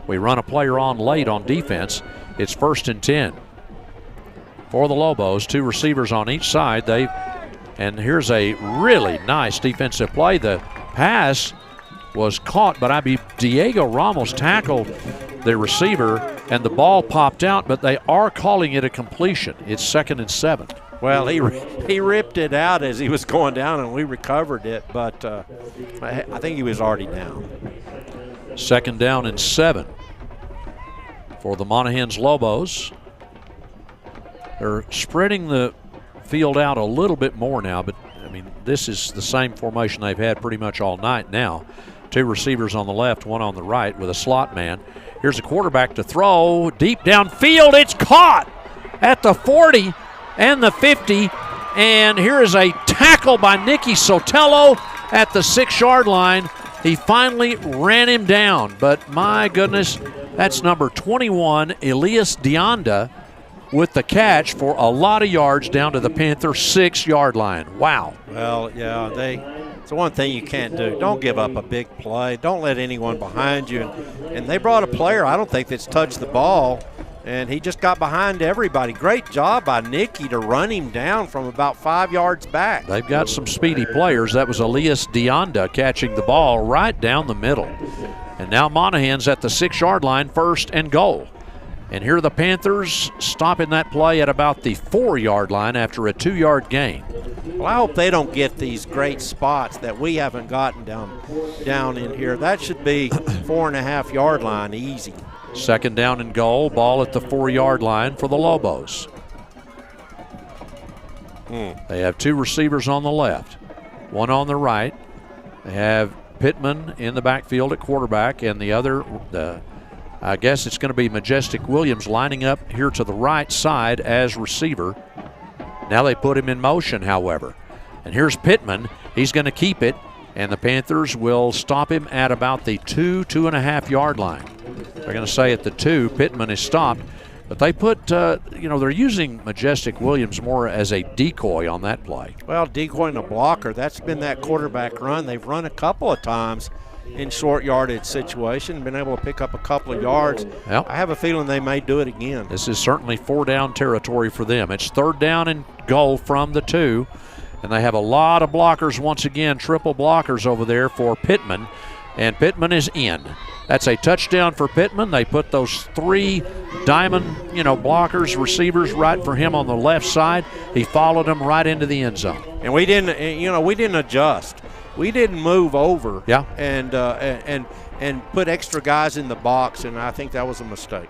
We run a player on late on defense. It's 1st and 10 for the Lobos. 2 receivers on each side. And here's a really nice defensive play. The pass was caught, but Diego Ramos tackled the receiver, and the ball popped out, but they are calling it a completion. It's 2nd and 7. Well, he ripped it out as he was going down, and we recovered it, but I think he was already down. 2nd down and 7 for the Monahans Lobos. They're spreading the field out a little bit more now, but I mean, this is the same formation they've had pretty much all night now. 2 receivers on the left, 1 on the right with a slot man. Here's a quarterback to throw deep downfield. It's caught at the 40 and the 50. And here is a tackle by Nicky Sotelo at the 6-yard line. He finally ran him down, but my goodness, that's number 21, Elias Deonda, with the catch for a lot of yards down to the Panther 6-yard line. Wow. Well, yeah, it's the one thing you can't do. Don't give up a big play. Don't let anyone behind you. And they brought a player, I don't think, that's touched the ball, and he just got behind everybody. Great job by Nicky to run him down from about 5 yards back. They've got some speedy players. That was Elias Deonda catching the ball right down the middle. And now Monahans at the 6-yard line, 1st and goal. And here are the Panthers stopping that play at about the 4-yard line after a 2-yard gain. Well, I hope they don't get these great spots that we haven't gotten down in here. That should be 4.5-yard line easy. 2nd down and goal, ball at the 4-yard line for the Lobos. They have 2 receivers on the left, 1 on the right. They have Pittman in the backfield at quarterback, and the other, I guess it's going to be Majestic Williams lining up here to the right side as receiver. Now they put him in motion, however. And here's Pittman. He's going to keep it, and the Panthers will stop him at about the 2.5-yard line. They're going to say at the 2, Pittman is stopped. But they put, they're using Majestic Williams more as a decoy on that play. Well, decoying a blocker, that's been that quarterback run. They've run a couple of times, in short yardage situation, been able to pick up a couple of yards. Yep. I have a feeling they may do it again. This is certainly 4-down territory for them. It's 3rd down and goal from the 2, and they have a lot of blockers once again, triple blockers over there for Pittman, and Pittman is in. That's a touchdown for Pittman. They put those 3 diamond, blockers, receivers right for him on the left side. He followed them right into the end zone. And we didn't adjust. We didn't move over. Yeah. And put extra guys in the box, and I think that was a mistake.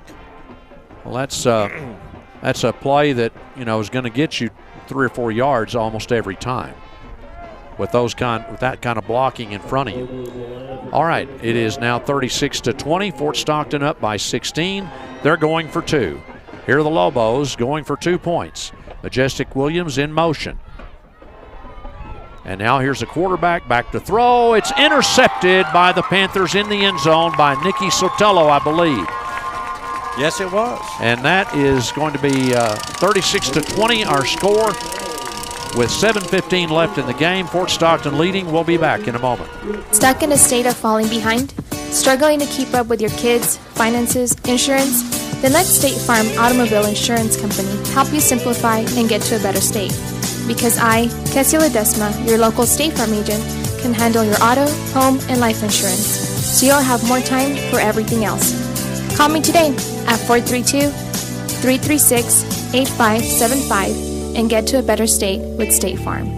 Well, that's a play that is going to get you 3 or 4 yards almost every time with that kind of blocking in front of you. All right, it is now 36-20. Fort Stockton up by 16. They're going for 2. Here are the Lobos going for 2 points. Majestic Williams in motion. And now here's the quarterback back to throw. It's intercepted by the Panthers in the end zone by Nicky Sotelo, I believe. Yes, it was. And that is going to be 36-20, our score. With 7:15 left in the game, Fort Stockton leading. We'll be back in a moment. Stuck in a state of falling behind? Struggling to keep up with your kids, finances, insurance? Then let State Farm Automobile Insurance Company help you simplify and get to a better state. Because I, Kessie Ledesma, your local State Farm agent, can handle your auto, home, and life insurance, so you'll have more time for everything else. Call me today at 432-336-8575 and get to a better state with State Farm.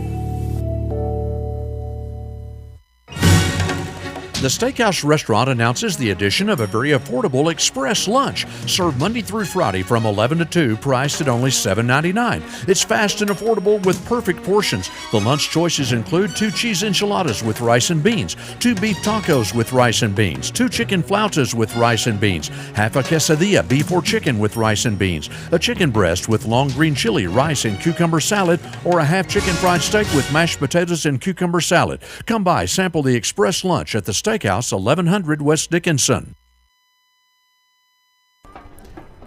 The Steakhouse Restaurant announces the addition of a very affordable express lunch, served Monday through Friday from 11 to 2, priced at only $7.99. It's fast and affordable with perfect portions. The lunch choices include 2 cheese enchiladas with rice and beans, 2 beef tacos with rice and beans, 2 chicken flautas with rice and beans, half a quesadilla, beef or chicken with rice and beans, a chicken breast with long green chili, rice and cucumber salad, or a half chicken fried steak with mashed potatoes and cucumber salad. Come by, sample the express lunch at the Steakhouse, 1100 West Dickinson.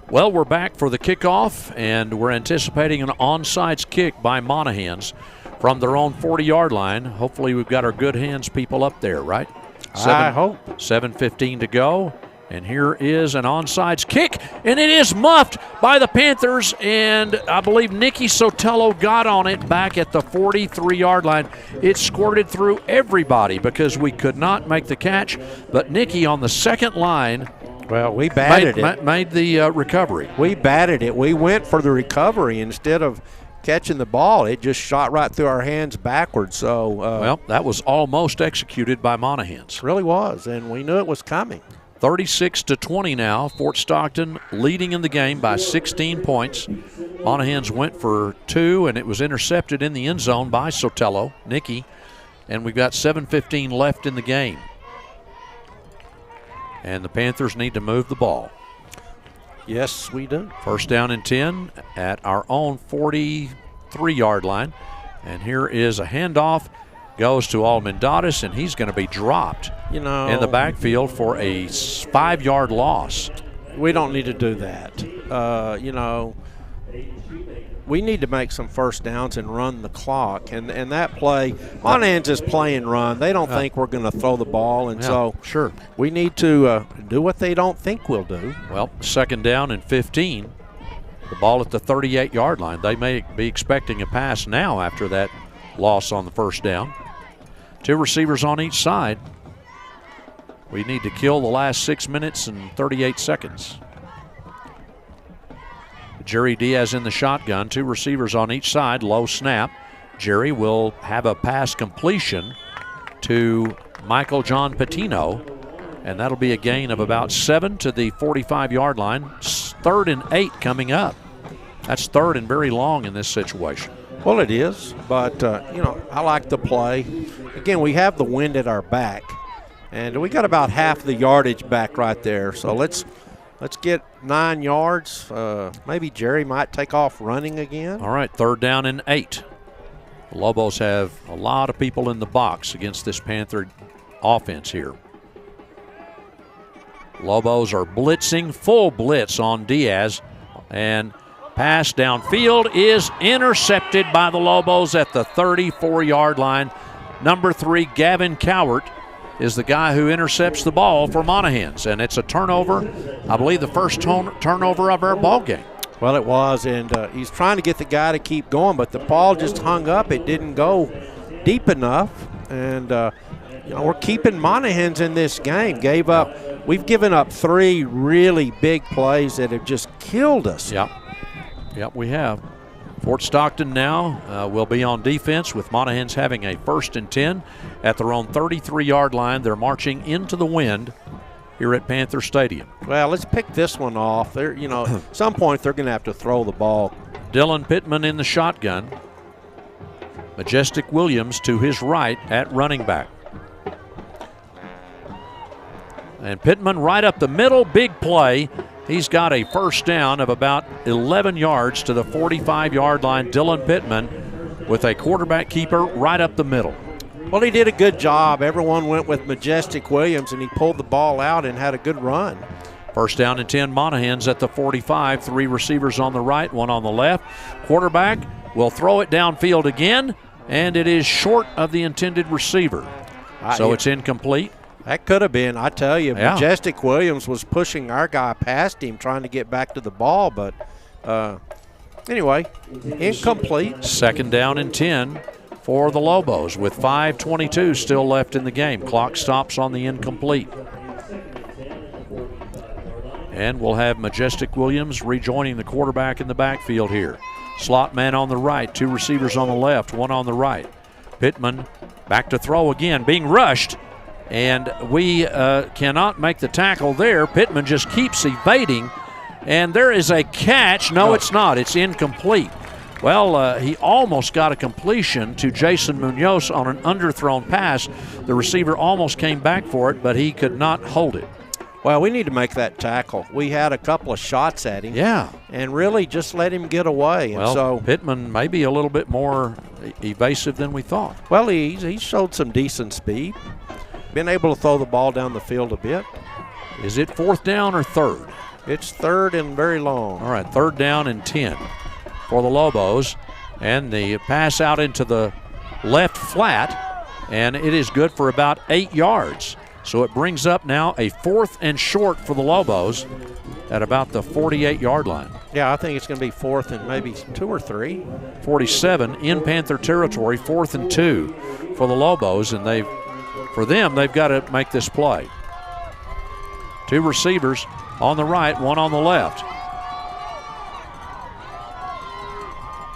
Well, we're back for the kickoff, and we're anticipating an onside kick by Monahans from their own 40-yard line. Hopefully we've got our good hands people up there, right? I hope. 7:15 to go. And here is an onside kick, and it is muffed by the Panthers, and I believe Nicky Sotelo got on it back at the 43-yard line. It squirted through everybody because we could not make the catch, but Nicky on the second line we batted made the recovery. We batted it. We went for the recovery instead of catching the ball. It just shot right through our hands backwards. So well, that was almost executed by Monahans. It really was, and we knew it was coming. 36-20 now. Fort Stockton leading in the game by 16 points. Monahans went for 2, and it was intercepted in the end zone by Sotelo, Nicky. And we've got 7:15 left in the game. And the Panthers need to move the ball. Yes, we do. 1st down and 10 at our own 43-yard line. And here is a handoff. Goes to Almendares, and he's going to be dropped in the backfield for a 5-yard loss. We don't need to do that. We need to make some first downs and run the clock. And that play, Monahans is playing run. They don't think we're going to throw the ball, and so sure, we need to do what they don't think we'll do. Well, 2nd down and 15. The ball at the 38-yard line. They may be expecting a pass now after that loss on the 1st down. 2 receivers on each side. We need to kill the last 6 minutes and 38 seconds. Jerry Diaz in the shotgun. 2 receivers on each side. Low snap. Jerry will have a pass completion to Michael John Patino, and that'll be a gain of about 7 to the 45-yard line. 3rd and 8 coming up. That's 3rd and very long in this situation. Well, it is, but, I like the play. Again, we have the wind at our back, and we got about half the yardage back right there. So let's get 9 yards. Maybe Jerry might take off running again. All right, 3rd down and 8. The Lobos have a lot of people in the box against this Panther offense here. Lobos are blitzing, full blitz on Diaz, and pass downfield is intercepted by the Lobos at the 34-yard line. Number 3, Gavin Cowart, is the guy who intercepts the ball for Monahans, and it's a turnover, I believe the first turnover of our ball game. Well, it was, and he's trying to get the guy to keep going, but the ball just hung up. It didn't go deep enough, and we're keeping Monahans in this game. We've given up 3 really big plays that have just killed us. Yep, we have. Fort Stockton now will be on defense with Monahans having a 1st and 10 at their own 33-yard line. They're marching into the wind here at Panther Stadium. Well, let's pick this one off. At some point they're going to have to throw the ball. Dylan Pittman in the shotgun. Majestic Williams to his right at running back. And Pittman right up the middle, big play. He's got a first down of about 11 yards to the 45-yard line. Dylan Pittman with a quarterback keeper right up the middle. Well, he did a good job. Everyone went with Majestic Williams, and he pulled the ball out and had a good run. First down and 10, Monahans at the 45. 3 receivers on the right, 1 on the left. Quarterback will throw it downfield again, and it is short of the intended receiver. So it's incomplete. That could have been, I tell you. Yeah. Majestic Williams was pushing our guy past him, trying to get back to the ball, but anyway, incomplete. Second down and 10 for the Lobos with 5:22 still left in the game. Clock stops on the incomplete. And we'll have Majestic Williams rejoining the quarterback in the backfield here. Slot man on the right, 2 receivers on the left, 1 on the right. Pittman back to throw again, being rushed. And we cannot make the tackle there. Pittman just keeps evading. And there is a catch. No, it's not. It's incomplete. Well, he almost got a completion to Jason Munoz on an underthrown pass. The receiver almost came back for it, but he could not hold it. Well, we need to make that tackle. We had a couple of shots at him. Yeah. And really just let him get away. Well, and so Pittman may be a little bit more evasive than we thought. Well, he showed some decent speed. Been able to throw the ball down the field a bit. Is it 4th down or 3rd? It's 3rd and very long. All right, 3rd down and 10 for the Lobos. And the pass out into the left flat, and it is good for about 8 yards. So it brings up now a 4th and short for the Lobos at about the 48-yard line. Yeah, I think it's going to be 4th and maybe 2 or 3. 47 in Panther territory, 4th and 2 for the Lobos, and they've got to make this play. 2 receivers on the right, 1 on the left.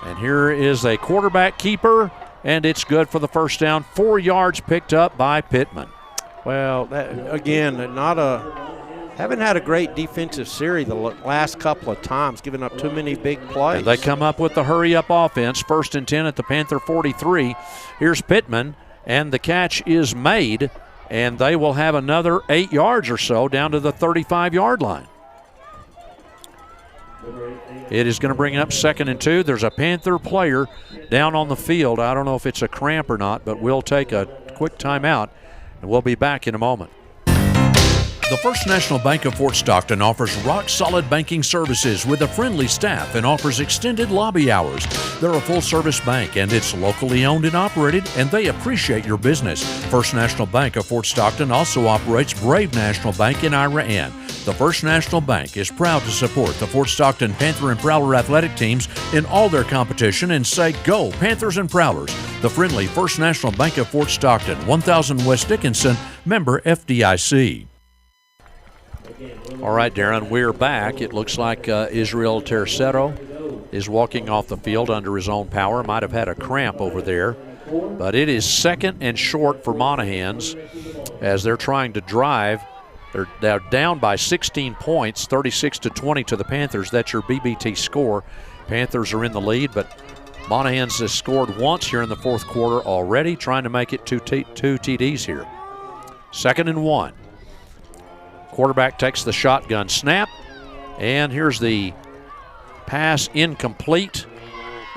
And here is a quarterback keeper, and it's good for the first down. 4 yards picked up by Pittman. Well, haven't had a great defensive series the last couple of times, giving up too many big plays. And they come up with the hurry-up offense. 1st and 10 at the Panther 43. Here's Pittman. And the catch is made, and they will have another 8 yards or so down to the 35-yard line. It is going to bring up 2nd and 2. There's a Panther player down on the field. I don't know if it's a cramp or not, but we'll take a quick timeout, and we'll be back in a moment. The First National Bank of Fort Stockton offers rock-solid banking services with a friendly staff and offers extended lobby hours. They're a full-service bank, and it's locally owned and operated, and they appreciate your business. First National Bank of Fort Stockton also operates Brave National Bank in Ira. The First National Bank is proud to support the Fort Stockton Panther and Prowler athletic teams in all their competition and say, go Panthers and Prowlers. The friendly First National Bank of Fort Stockton, 1000 West Dickinson, member FDIC. All right, Darren, we're back. It looks like Israel Tercero is walking off the field under his own power. Might have had a cramp over there. But it is 2nd and short for Monahans as they're trying to drive. They're down by 16 points, 36-20 to the Panthers. That's your BBT score. Panthers are in the lead, but Monahans has scored once here in the 4th quarter already, trying to make it two TDs here. 2nd and 1. Quarterback takes the shotgun snap, and here's the pass incomplete.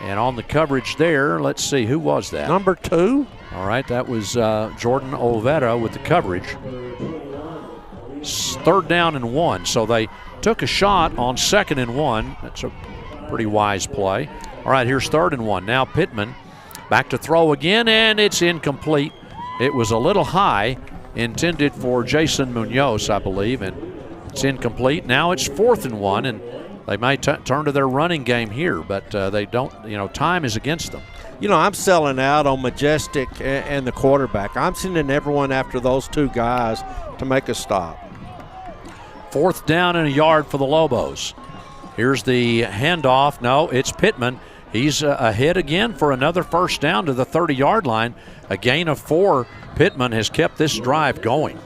And on the coverage there, let's see, who was that? Number 2. All right, that was Jordan Olvera with the coverage. 3rd down and 1, so they took a shot on 2nd and 1. That's a pretty wise play. All right, here's 3rd and 1. Now Pittman back to throw again, and it's incomplete. It was a little high. intended for Jason Munoz, I believe, and it's incomplete. Now it's 4th and 1, and they might turn to their running game here, but they don't, time is against them. I'm selling out on Majestic and the quarterback. I'm sending everyone after those two guys to make a stop. 4th down and a yard for the Lobos. Here's the handoff. No, it's Pittman. He's ahead again for another first down to the 30-yard line. A gain of 4. Pittman has kept this drive going.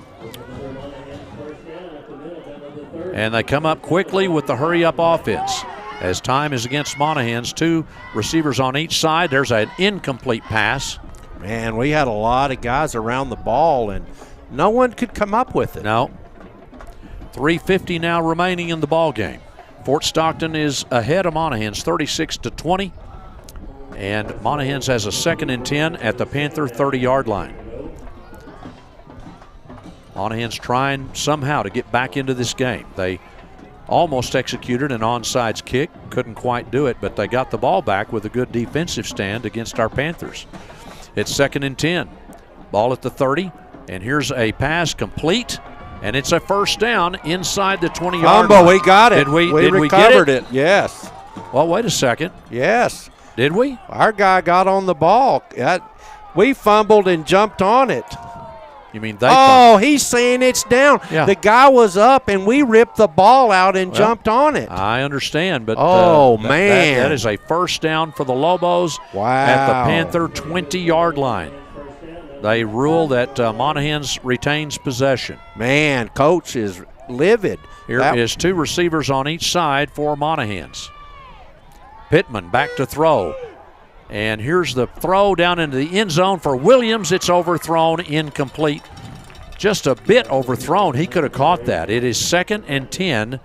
And they come up quickly with the hurry-up offense. As time is against Monahans, 2 receivers on each side. There's an incomplete pass. Man, we had a lot of guys around the ball, and no one could come up with it. No. 3:50 now remaining in the ball game. Fort Stockton is ahead of Monahans 36-20. And Monahans has a 2nd and 10 at the Panther 30-yard line. Monahans trying somehow to get back into this game. They almost executed an onside kick, couldn't quite do it, but they got the ball back with a good defensive stand against our Panthers. It's 2nd and 10. Ball at the 30, and here's a pass complete, and it's a first down inside the 20-yard line. We got it. Did we recovered get it? Yes. Well, wait a second. Yes. Did we? Our guy got on the ball. We fumbled and jumped on it. You mean they? Oh, he's saying it's down. Yeah. The guy was up, and we ripped the ball out and jumped on it. I understand, but man, that is a first down for the Lobos at the Panther 20-yard line. They rule that Monahans retains possession. Man, coach is livid. Here is 2 receivers on each side for Monahans. Pittman back to throw. And here's the throw down into the end zone for Williams. It's overthrown, incomplete. Just a bit overthrown. He could have caught that. It is 2nd and 10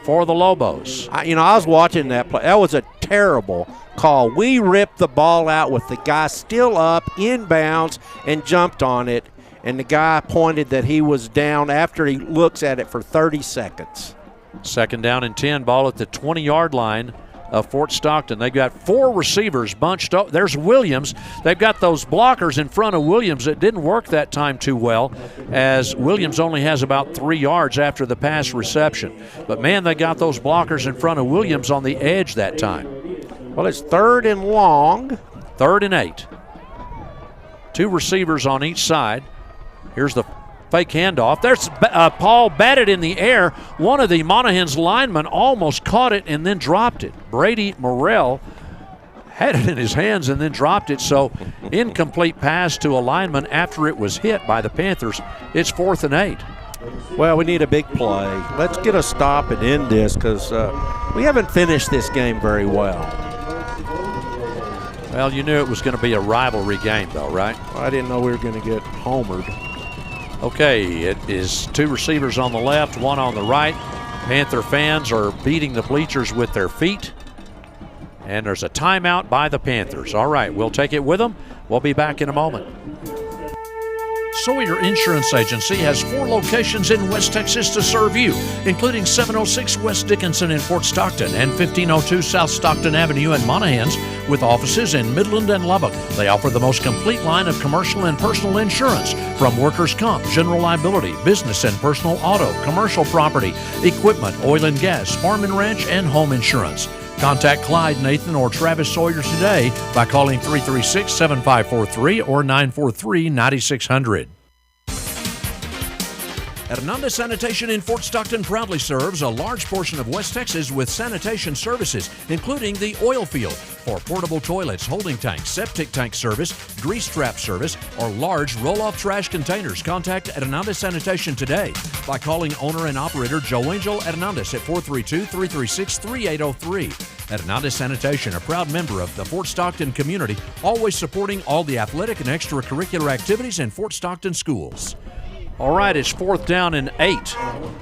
for the Lobos. I was watching that play. That was a terrible call. We ripped the ball out with the guy still up, inbounds, and jumped on it. And the guy pointed that he was down after he looks at it for 30 seconds. 2nd down and 10. Ball at the 20-yard line of Fort Stockton. They've got 4 receivers bunched up. There's Williams. They've got those blockers in front of Williams. It didn't work that time too well, as Williams only has about 3 yards after the pass reception. But, man, they got those blockers in front of Williams on the edge that time. Well, it's 3rd and long. 3rd and 8. 2 receivers on each side. Here's the fake handoff. There's Paul batted in the air. One of the Monahans linemen almost caught it and then dropped it. Brady Morrell had it in his hands and then dropped it. So incomplete pass to a lineman after it was hit by the Panthers. It's 4th and 8. Well, we need a big play. Let's get a stop and end this, because we haven't finished this game very well. Well, you knew it was going to be a rivalry game, though, right? I didn't know we were going to get homered. Okay, it is 2 receivers on the left, 1 on the right. Panther fans are beating the bleachers with their feet. And there's a timeout by the Panthers. All right, we'll take it with them. We'll be back in a moment. Sawyer Insurance Agency has 4 locations in West Texas to serve you, including 706 West Dickinson in Fort Stockton and 1502 South Stockton Avenue in Monahans, with offices in Midland and Lubbock. They offer the most complete line of commercial and personal insurance, from workers' comp, general liability, business and personal auto, commercial property, equipment, oil and gas, farm and ranch, and home insurance. Contact Clyde, Nathan, or Travis Sawyer today by calling 336-7543 or 943-9600. Hernandez Sanitation in Fort Stockton proudly serves a large portion of West Texas with sanitation services, including the oil field for portable toilets, holding tanks, septic tank service, grease trap service, or large roll-off trash containers. Contact Hernandez Sanitation today by calling owner and operator Joe Angel Hernandez at 432-336-3803. Hernandez Sanitation, a proud member of the Fort Stockton community, always supporting all the athletic and extracurricular activities in Fort Stockton schools. All right, it's 4th down and 8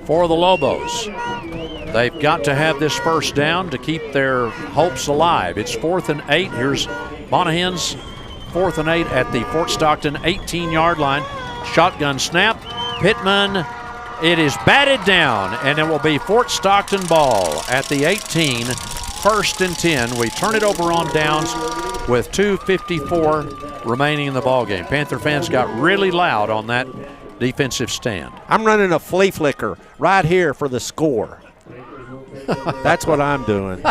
for the Lobos. They've got to have this first down to keep their hopes alive. It's 4th and 8. Here's Monahans, 4th and 8 at the Fort Stockton 18-yard line. Shotgun snap. Pittman, it is batted down, and it will be Fort Stockton ball at the 18, 1st and 10. We turn it over on downs with 2:54 remaining in the ball game. Panther fans got really loud on that defensive stand. I'm running a flea flicker right here for the score. That's what I'm doing.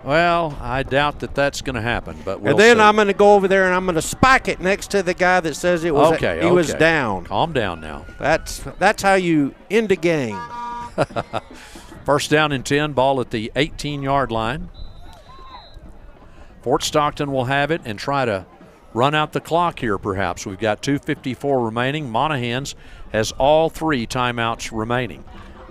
Well, I doubt that that's going to happen, but we'll and then see. I'm going to go over there and I'm going to spike it next to the guy that says it was he was down. Calm down now. That's how you end a game. First down and 10, ball at the 18-yard line. Fort Stockton will have it and try to run out the clock here perhaps. We've got 2:54 remaining. Monahans has all 3 timeouts remaining.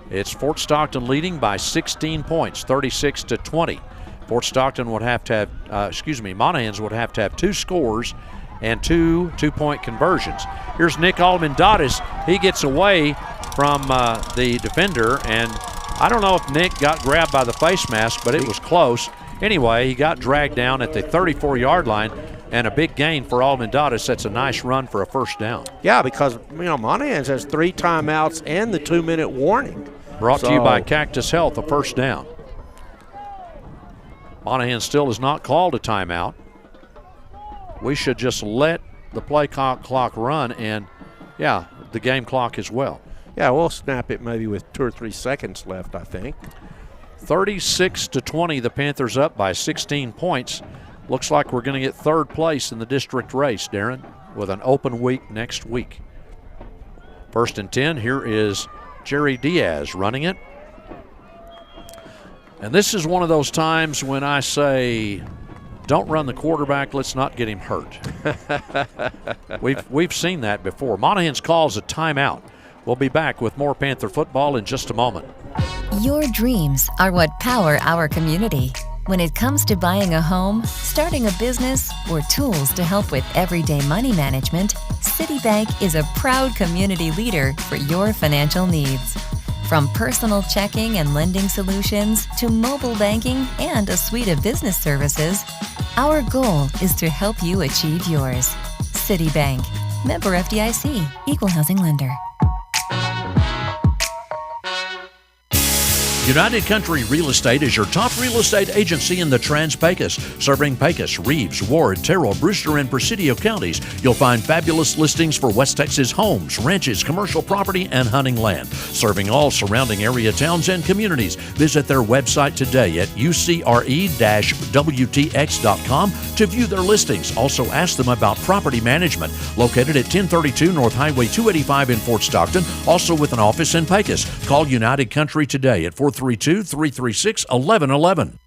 It's Fort Stockton leading by 16 points, 36-20. Fort Stockton would have to have, Monahans would have to have 2 scores and 2 two-point conversions. Here's Nick Almendares. He gets away from the defender, and I don't know if Nick got grabbed by the face mask, but it was close. Anyway, he got dragged down at the 34-yard line, and a big gain for Almendares. That's a nice run for a first down. Yeah, because, Monahans has 3 timeouts and the 2-minute warning. Brought to you by Cactus Health, a first down. Monahans still has not called a timeout. We should just let the play clock run and, the game clock as well. Yeah, we'll snap it maybe with 2 or 3 seconds left, I think. 36-20, the Panthers up by 16 points. Looks like we're going to get 3rd place in the district race, Darren, with an open week next week. 1st and 10, here is Jerry Diaz running it. And this is one of those times when I say, don't run the quarterback, let's not get him hurt. We've seen that before. Monahans calls a timeout. We'll be back with more Panther football in just a moment. Your dreams are what power our community. When it comes to buying a home, starting a business, or tools to help with everyday money management, Citibank is a proud community leader for your financial needs. From personal checking and lending solutions to mobile banking and a suite of business services, our goal is to help you achieve yours. Citibank, member FDIC, equal housing lender. United Country Real Estate is your top real estate agency in the Trans-Pecos. Serving Pecos, Reeves, Ward, Terrell, Brewster, and Presidio counties, you'll find fabulous listings for West Texas homes, ranches, commercial property, and hunting land. Serving all surrounding area towns and communities. Visit their website today at ucre-wtx.com to view their listings. Also ask them about property management. Located at 1032 North Highway 285 in Fort Stockton, also with an office in Pecos. Call United Country today at 432-336-1111.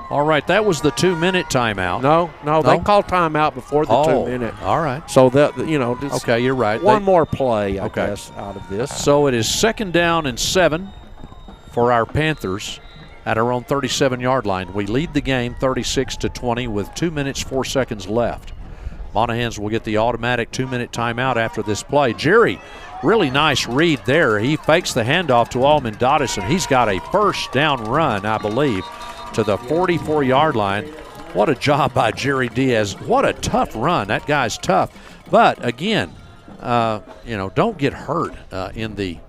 All right, that was the 2-minute timeout. No, they called timeout before the 2-minute. All right. So that just okay, you're right. One more play, I guess, out of this. So it is 2nd down and 7 for our Panthers at our own 37-yard line. We lead the game 36-20 with 2 minutes 4 seconds left. Monahans will get the automatic 2-minute timeout after this play. Jerry, really nice read there. He fakes the handoff to Almendares, and he's got a first down run, I believe, to the 44-yard line. What a job by Jerry Diaz. What a tough run. That guy's tough. But, again, don't get hurt in the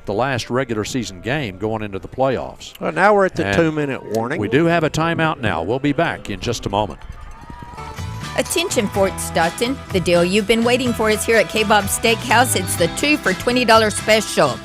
last regular season game going into the playoffs. Well, now we're at the 2-minute warning. We do have a timeout now. We'll be back in just a moment. Attention Fort Stockton, the deal you've been waiting for is here at K-Bob Steakhouse. It's the 2 for $20 special.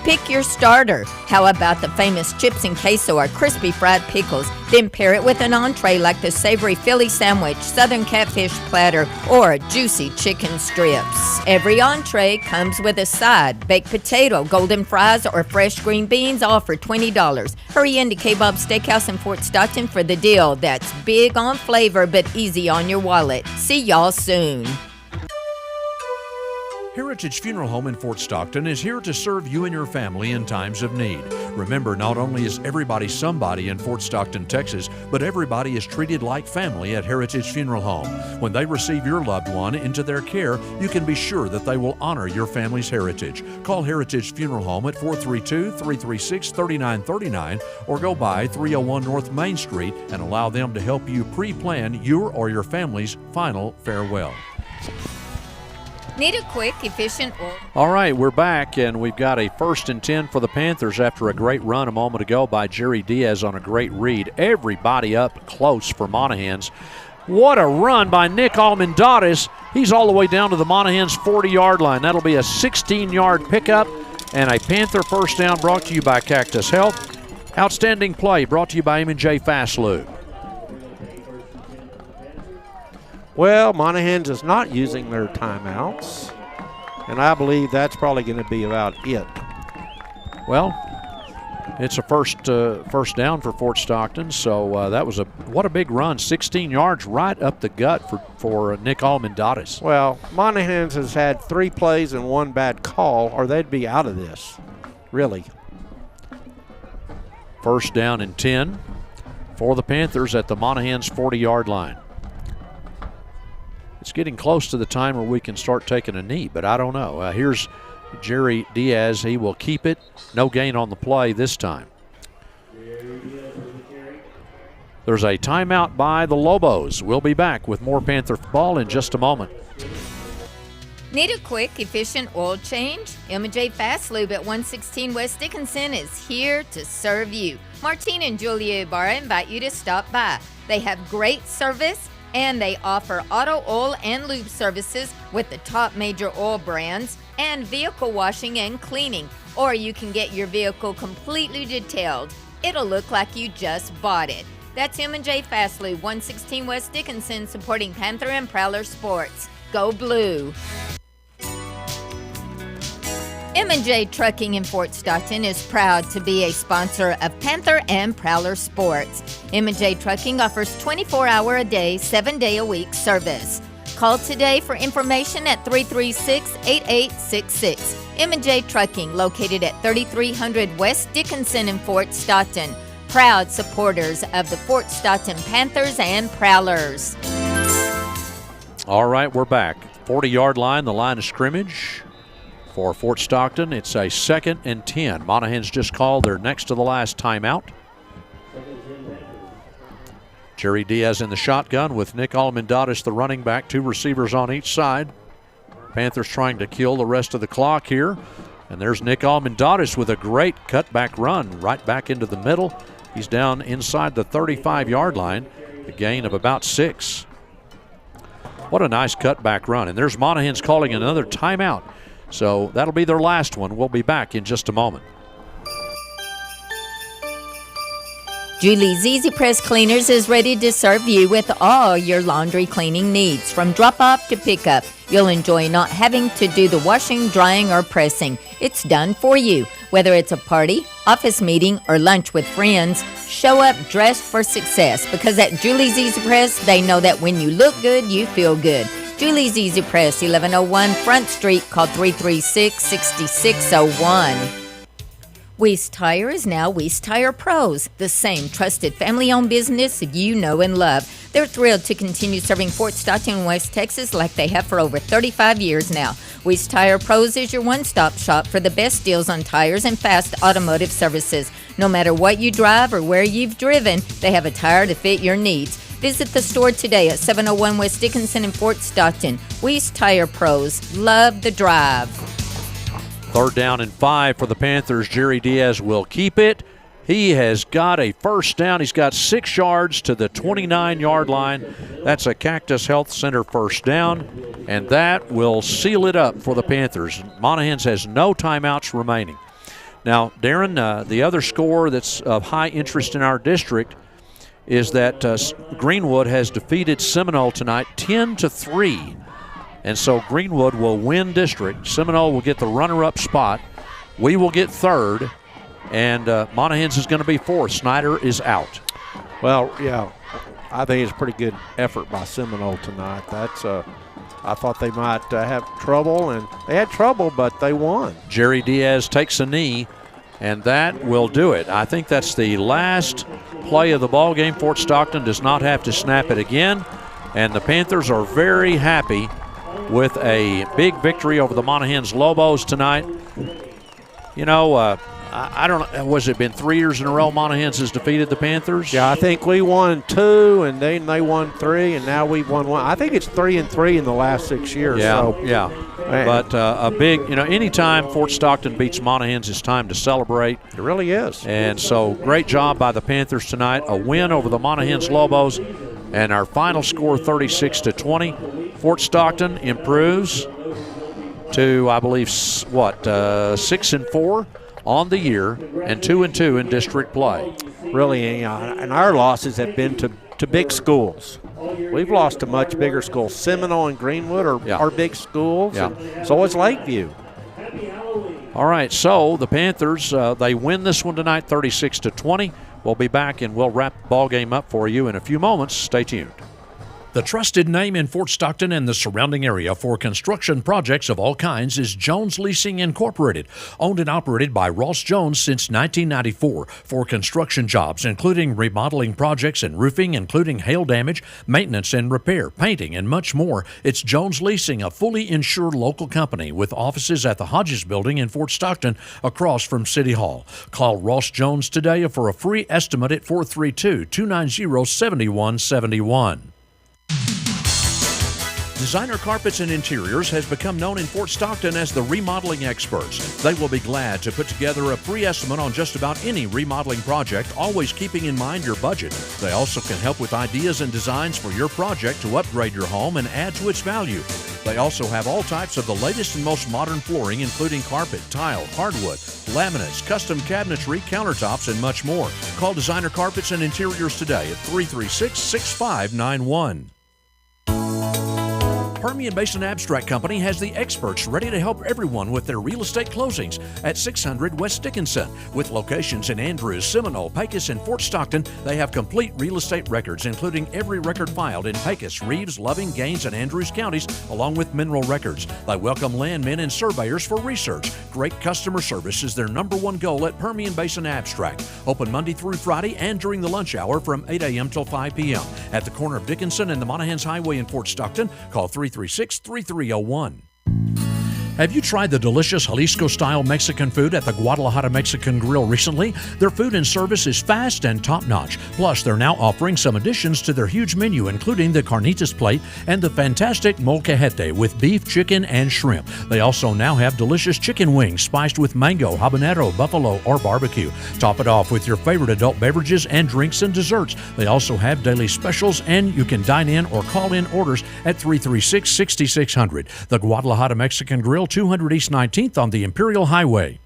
Pick your starter. How about the famous chips and queso or crispy fried pickles? Then pair it with an entree like the savory Philly sandwich, southern catfish platter, or juicy chicken strips. Every entree comes with a side, baked potato, golden fries, or fresh green beans, all for $20. Hurry into K-Bob Steakhouse in Fort Stockton for the deal that's big on flavor but easy on your wallet. See y'all soon. Heritage Funeral Home in Fort Stockton is here to serve you and your family in times of need. Remember, not only is everybody somebody in Fort Stockton, Texas, but everybody is treated like family at Heritage Funeral Home. When they receive your loved one into their care, you can be sure that they will honor your family's heritage. Call Heritage Funeral Home at 432-336-3939 or go by 301 North Main Street and allow them to help you pre-plan your or your family's final farewell. Need a quick, efficient oil. All right, we're back, and we've got a 1st and 10 for the Panthers after a great run a moment ago by Jerry Diaz on a great read. Everybody up close for Monahans. What a run by Nick Almendares. He's all the way down to the Monahans 40-yard line. That'll be a 16-yard pickup and a Panther first down brought to you by Cactus Health. Outstanding play brought to you by M&J Fast Lube. Well, Monahans is not using their timeouts, and I believe that's probably going to be about it. Well, it's a first down for Fort Stockton, so that was what a big run, 16 yards right up the gut for Nick Almendares. Well, Monahans has had 3 plays and 1 bad call, or they'd be out of this, really. First down and 10 for the Panthers at the Monahans 40-yard line. It's getting close to the time where we can start taking a knee, but I don't know. Here's Jerry Diaz. He will keep it. No gain on the play this time. There's a timeout by the Lobos. We'll be back with more Panther ball in just a moment. Need a quick, efficient oil change? M&J Fast Lube at 116 West Dickinson is here to serve you. Martine and Julia Ibarra invite you to stop by. They have great service, and they offer auto oil and lube services with the top major oil brands and vehicle washing and cleaning. Or you can get your vehicle completely detailed. It'll look like you just bought it. That's M&J Fast Lube, 116 West Dickinson, supporting Panther and Prowler sports. Go Blue! M&J Trucking in Fort Stockton is proud to be a sponsor of Panther and Prowler Sports. M&J Trucking offers 24-hour-a-day, 7-day-a-week service. Call today for information at 336-8866. M&J Trucking, located at 3300 West Dickinson in Fort Stockton. Proud supporters of the Fort Stockton Panthers and Prowlers. All right, we're back. 40-yard line, the line of scrimmage. For Fort Stockton, it's a 2nd and 10. Monahans just called their next to the last timeout. Jerry Diaz in the shotgun with Nick Almendares, the running back, 2 receivers on each side. Panthers trying to kill the rest of the clock here. And there's Nick Almendares with a great cutback run right back into the middle. He's down inside the 35-yard line, a gain of about 6. What a nice cutback run. And there's Monahans calling another timeout. So that'll be their last one. We'll be back in just a moment. Julie's Easy Press Cleaners is ready to serve you with all your laundry cleaning needs. From drop-off to pickup, you'll enjoy not having to do the washing, drying, or pressing. It's done for you. Whether it's a party, office meeting, or lunch with friends, show up dressed for success, because at Julie's Easy Press, they know that when you look good, you feel good. Julie's Easy Press, 1101 Front Street. Call 336-6601. Weist Tire is now Weist Tire Pros, the same trusted family-owned business you know and love. They're thrilled to continue serving Fort Stockton and West Texas like they have for over 35 years now. Weist Tire Pros is your one-stop shop for the best deals on tires and fast automotive services. No matter what you drive or where you've driven, they have a tire to fit your needs. Visit the store today at 701 West Dickinson in Fort Stockton. Weist Tire Pros. Love the drive. 3rd down and 5 for the Panthers. Jerry Diaz will keep it. He has got a first down. He's got 6 yards to the 29-yard line. That's a Cactus Health Center first down, and that will seal it up for the Panthers. Monahans has no timeouts remaining. Now, Darren, the other score that's of high interest in our district is that Greenwood has defeated Seminole tonight 10-3. And so Greenwood will win district. Seminole will get the runner-up spot. We will get 3rd. And Monahans is going to be 4th. Snyder is out. Well, yeah, I think it's a pretty good effort by Seminole tonight. I thought they might have trouble, and they had trouble, but they won. Jerry Diaz takes a knee, and that will do it. I think that's the last play of the ball game. Fort Stockton does not have to snap it again, and the Panthers are very happy with a big victory over the Monahans Lobos tonight. You know, I don't know, was it been 3 years in a row Monahans has defeated the Panthers? Yeah, I think we won 2, and then they won 3, and now we've won 1. I think it's 3-3 in the last 6 years. Yeah, so, yeah. Man. But a big, anytime Fort Stockton beats Monahans, it's time to celebrate. It really is. And so great job by the Panthers tonight. A win over the Monahans Lobos. And our final score, 36-20. Fort Stockton improves to, I believe, 6-4 on the year and 2-2 in district play. Really, and our losses have been to big schools. We've lost to much bigger schools. Seminole and Greenwood are big schools. Yeah. And so is Lakeview. All right, so the Panthers, they win this one tonight, 36-20. We'll be back and we'll wrap the ball game up for you in a few moments. Stay tuned. The trusted name in Fort Stockton and the surrounding area for construction projects of all kinds is Jones Leasing Incorporated, owned and operated by Ross Jones since 1994 for construction jobs, including remodeling projects and roofing, including hail damage, maintenance and repair, painting, and much more. It's Jones Leasing, a fully insured local company with offices at the Hodges Building in Fort Stockton across from City Hall. Call Ross Jones today for a free estimate at 432-290-7171. Designer Carpets and Interiors has become known in Fort Stockton as the remodeling experts. They will be glad to put together a free estimate on just about any remodeling project, always keeping in mind your budget. They also can help with ideas and designs for your project to upgrade your home and add to its value. They also have all types of the latest and most modern flooring, including carpet, tile, hardwood, laminates, custom cabinetry, countertops, and much more. Call Designer Carpets and Interiors today at 336-6591. Permian Basin Abstract Company has the experts ready to help everyone with their real estate closings at 600 West Dickinson. With locations in Andrews, Seminole, Pecos, and Fort Stockton, they have complete real estate records, including every record filed in Pecos, Reeves, Loving, Gaines, and Andrews counties, along with mineral records. They welcome landmen and surveyors for research. Great customer service is their #1 goal at Permian Basin Abstract. Open Monday through Friday and during the lunch hour from 8 a.m. till 5 p.m. At the corner of Dickinson and the Monahans Highway in Fort Stockton, call 336-3301. Have you tried the delicious Jalisco-style Mexican food at the Guadalajara Mexican Grill recently? Their food and service is fast and top-notch. Plus, they're now offering some additions to their huge menu, including the carnitas plate and the fantastic molcajete with beef, chicken, and shrimp. They also now have delicious chicken wings spiced with mango, habanero, buffalo, or barbecue. Top it off with your favorite adult beverages and drinks and desserts. They also have daily specials, and you can dine in or call in orders at 336-6600. The Guadalajara Mexican Grill, 200 East 19th on the Imperial Highway.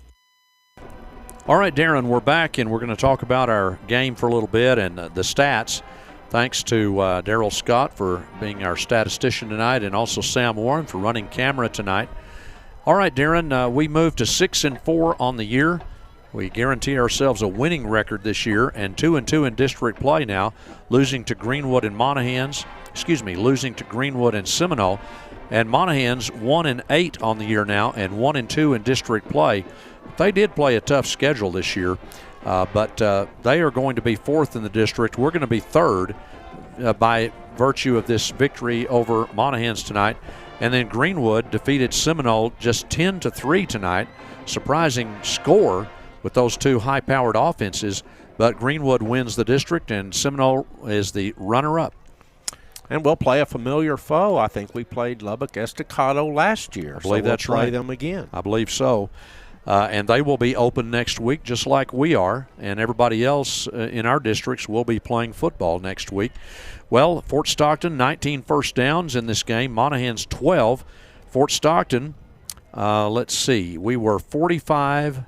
All right, Darren, we're back, and we're going to talk about our game for a little bit and the stats. Thanks to Daryl Scott for being our statistician tonight, and also Sam Warren for running camera tonight. All right, Darren, we moved to 6-4 on the year. We guarantee ourselves a winning record this year, and 2-2 in district play now, losing to Greenwood and losing to Greenwood and Seminole. And Monahans 1-8 on the year now, and 1-2 in district play. They did play a tough schedule this year, but they are going to be fourth in the district. We're going to be third by virtue of this victory over Monahans tonight. And then Greenwood defeated Seminole just 10-3 tonight. Surprising score with those two high-powered offenses, but Greenwood wins the district, and Seminole is the runner-up. And we'll play a familiar foe. I think we played Lubbock Estacado last year. I believe that's right. We'll play them again. I believe so. And they will be open next week just like we are. And everybody else in our districts will be playing football next week. Well, Fort Stockton, 19 first downs in this game. Monahans, 12. Fort Stockton, let's see. We were 45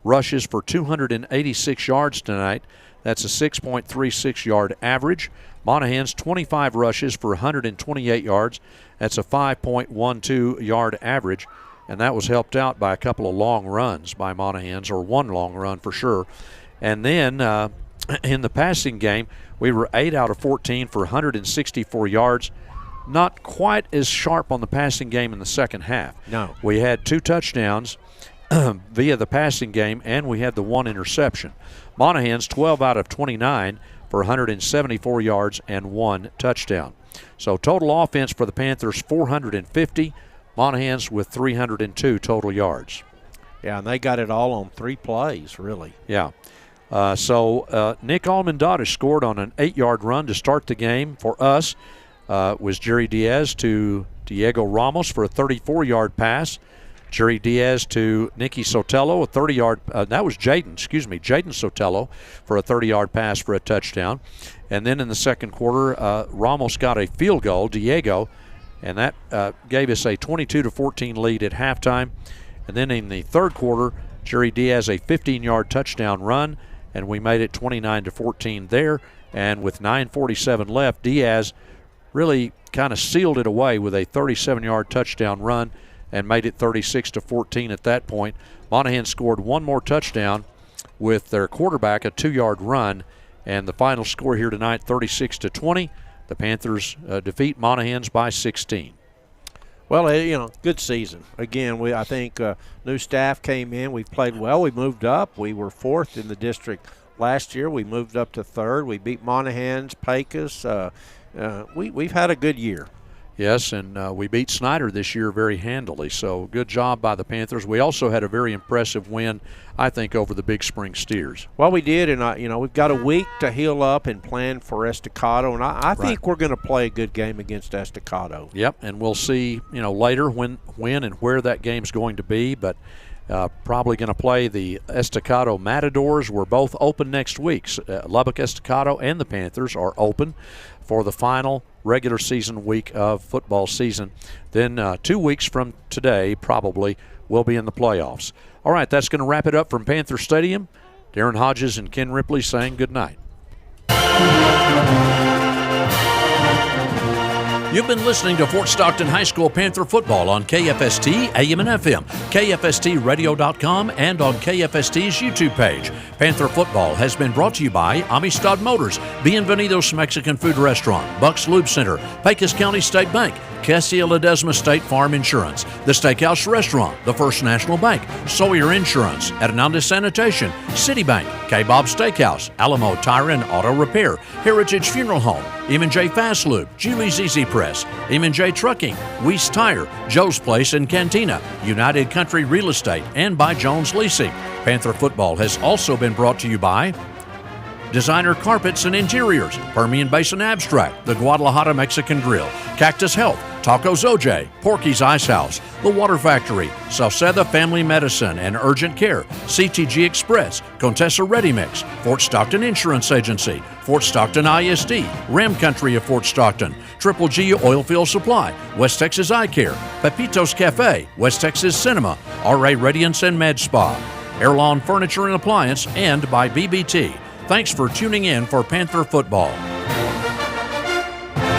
rushes for 286 yards tonight. That's a 6.36 yard average. Monahans, 25 rushes for 128 yards. That's a 5.12 yard average, and that was helped out by a couple of long runs by Monahans, or one long run for sure. And then in the passing game, we were 8 out of 14 for 164 yards. Not quite as sharp on the passing game in the second half. No. We had 2 touchdowns via the passing game, and we had the 1 interception. Monahans, 12 out of 29 for 174 yards and 1 touchdown. So total offense for the Panthers, 450. Monahans with 302 total yards. Yeah, and they got it all on 3 plays, really. Yeah. So Nick Almendares scored on an 8-yard run to start the game for us. Was Jerry Diaz to Diego Ramos for a 34-yard pass. Jerry Diaz to Nicky Sotelo, a 30-yard. That was Jaden Sotelo for a 30-yard pass for a touchdown. And then in the second quarter, Ramos got a field goal, Diego, and that gave us a 22-14 lead at halftime. And then in the third quarter, Jerry Diaz a 15-yard touchdown run, and we made it 29-14 there. And with 9:47 left, Diaz really kind of sealed it away with a 37-yard touchdown run and made it 36-14 at that point. Monahans scored one more touchdown with their quarterback, a 2-yard run, and the final score here tonight, 36-20. The Panthers defeat Monahans by 16. Well, good season. Again, I think new staff came in. We've played well. We moved up. We were 4th in the district last year. We moved up to 3rd. We beat Monahans, Pecos. We've had a good year. Yes, and we beat Snyder this year very handily, so good job by the Panthers. We also had a very impressive win, I think, over the Big Spring Steers. Well, we did, and we've got a week to heal up and plan for Estacado, and I think we're going to play a good game against Estacado. Yep, and we'll see, later when and where that game's going to be, but probably going to play the Estacado Matadors. We're both open next week. Lubbock Estacado and the Panthers are open for the final regular season week of football season. Then 2 weeks from today, probably, we'll be in the playoffs. All right, that's going to wrap it up from Panther Stadium. Darren Hodges and Ken Ripley saying good night. You've been listening to Fort Stockton High School Panther football on KFST, AM and FM, KFSTradio.com, and on KFST's YouTube page. Panther football has been brought to you by Amistad Motors, Bienvenidos Mexican Food Restaurant, Bucks Lube Center, Pecos County State Bank, Cassia Ledesma State Farm Insurance, The Steakhouse Restaurant, The First National Bank, Sawyer Insurance, Hernandez Sanitation, Citibank, K-Bob Steakhouse, Alamo Tire and Auto Repair, Heritage Funeral Home, M&J Fast Lube, Julie's Easy Press, M&J Trucking, Weiss Tire, Joe's Place and Cantina, United Country Real Estate, and by Jones Leasing. Panther football has also been brought to you by Designer Carpets and Interiors, Permian Basin Abstract, the Guadalajara Mexican Grill, Cactus Health, Tacos OJ, Porky's Ice House, The Water Factory, Salceda Family Medicine and Urgent Care, CTG Express, Contessa Ready Mix, Fort Stockton Insurance Agency, Fort Stockton ISD, Ram Country of Fort Stockton, Triple G Oilfield Supply, West Texas Eye Care, Pepito's Cafe, West Texas Cinema, RA Radiance and Med Spa, Airlawn Furniture and Appliance, and by BBT. Thanks for tuning in for Panther Football.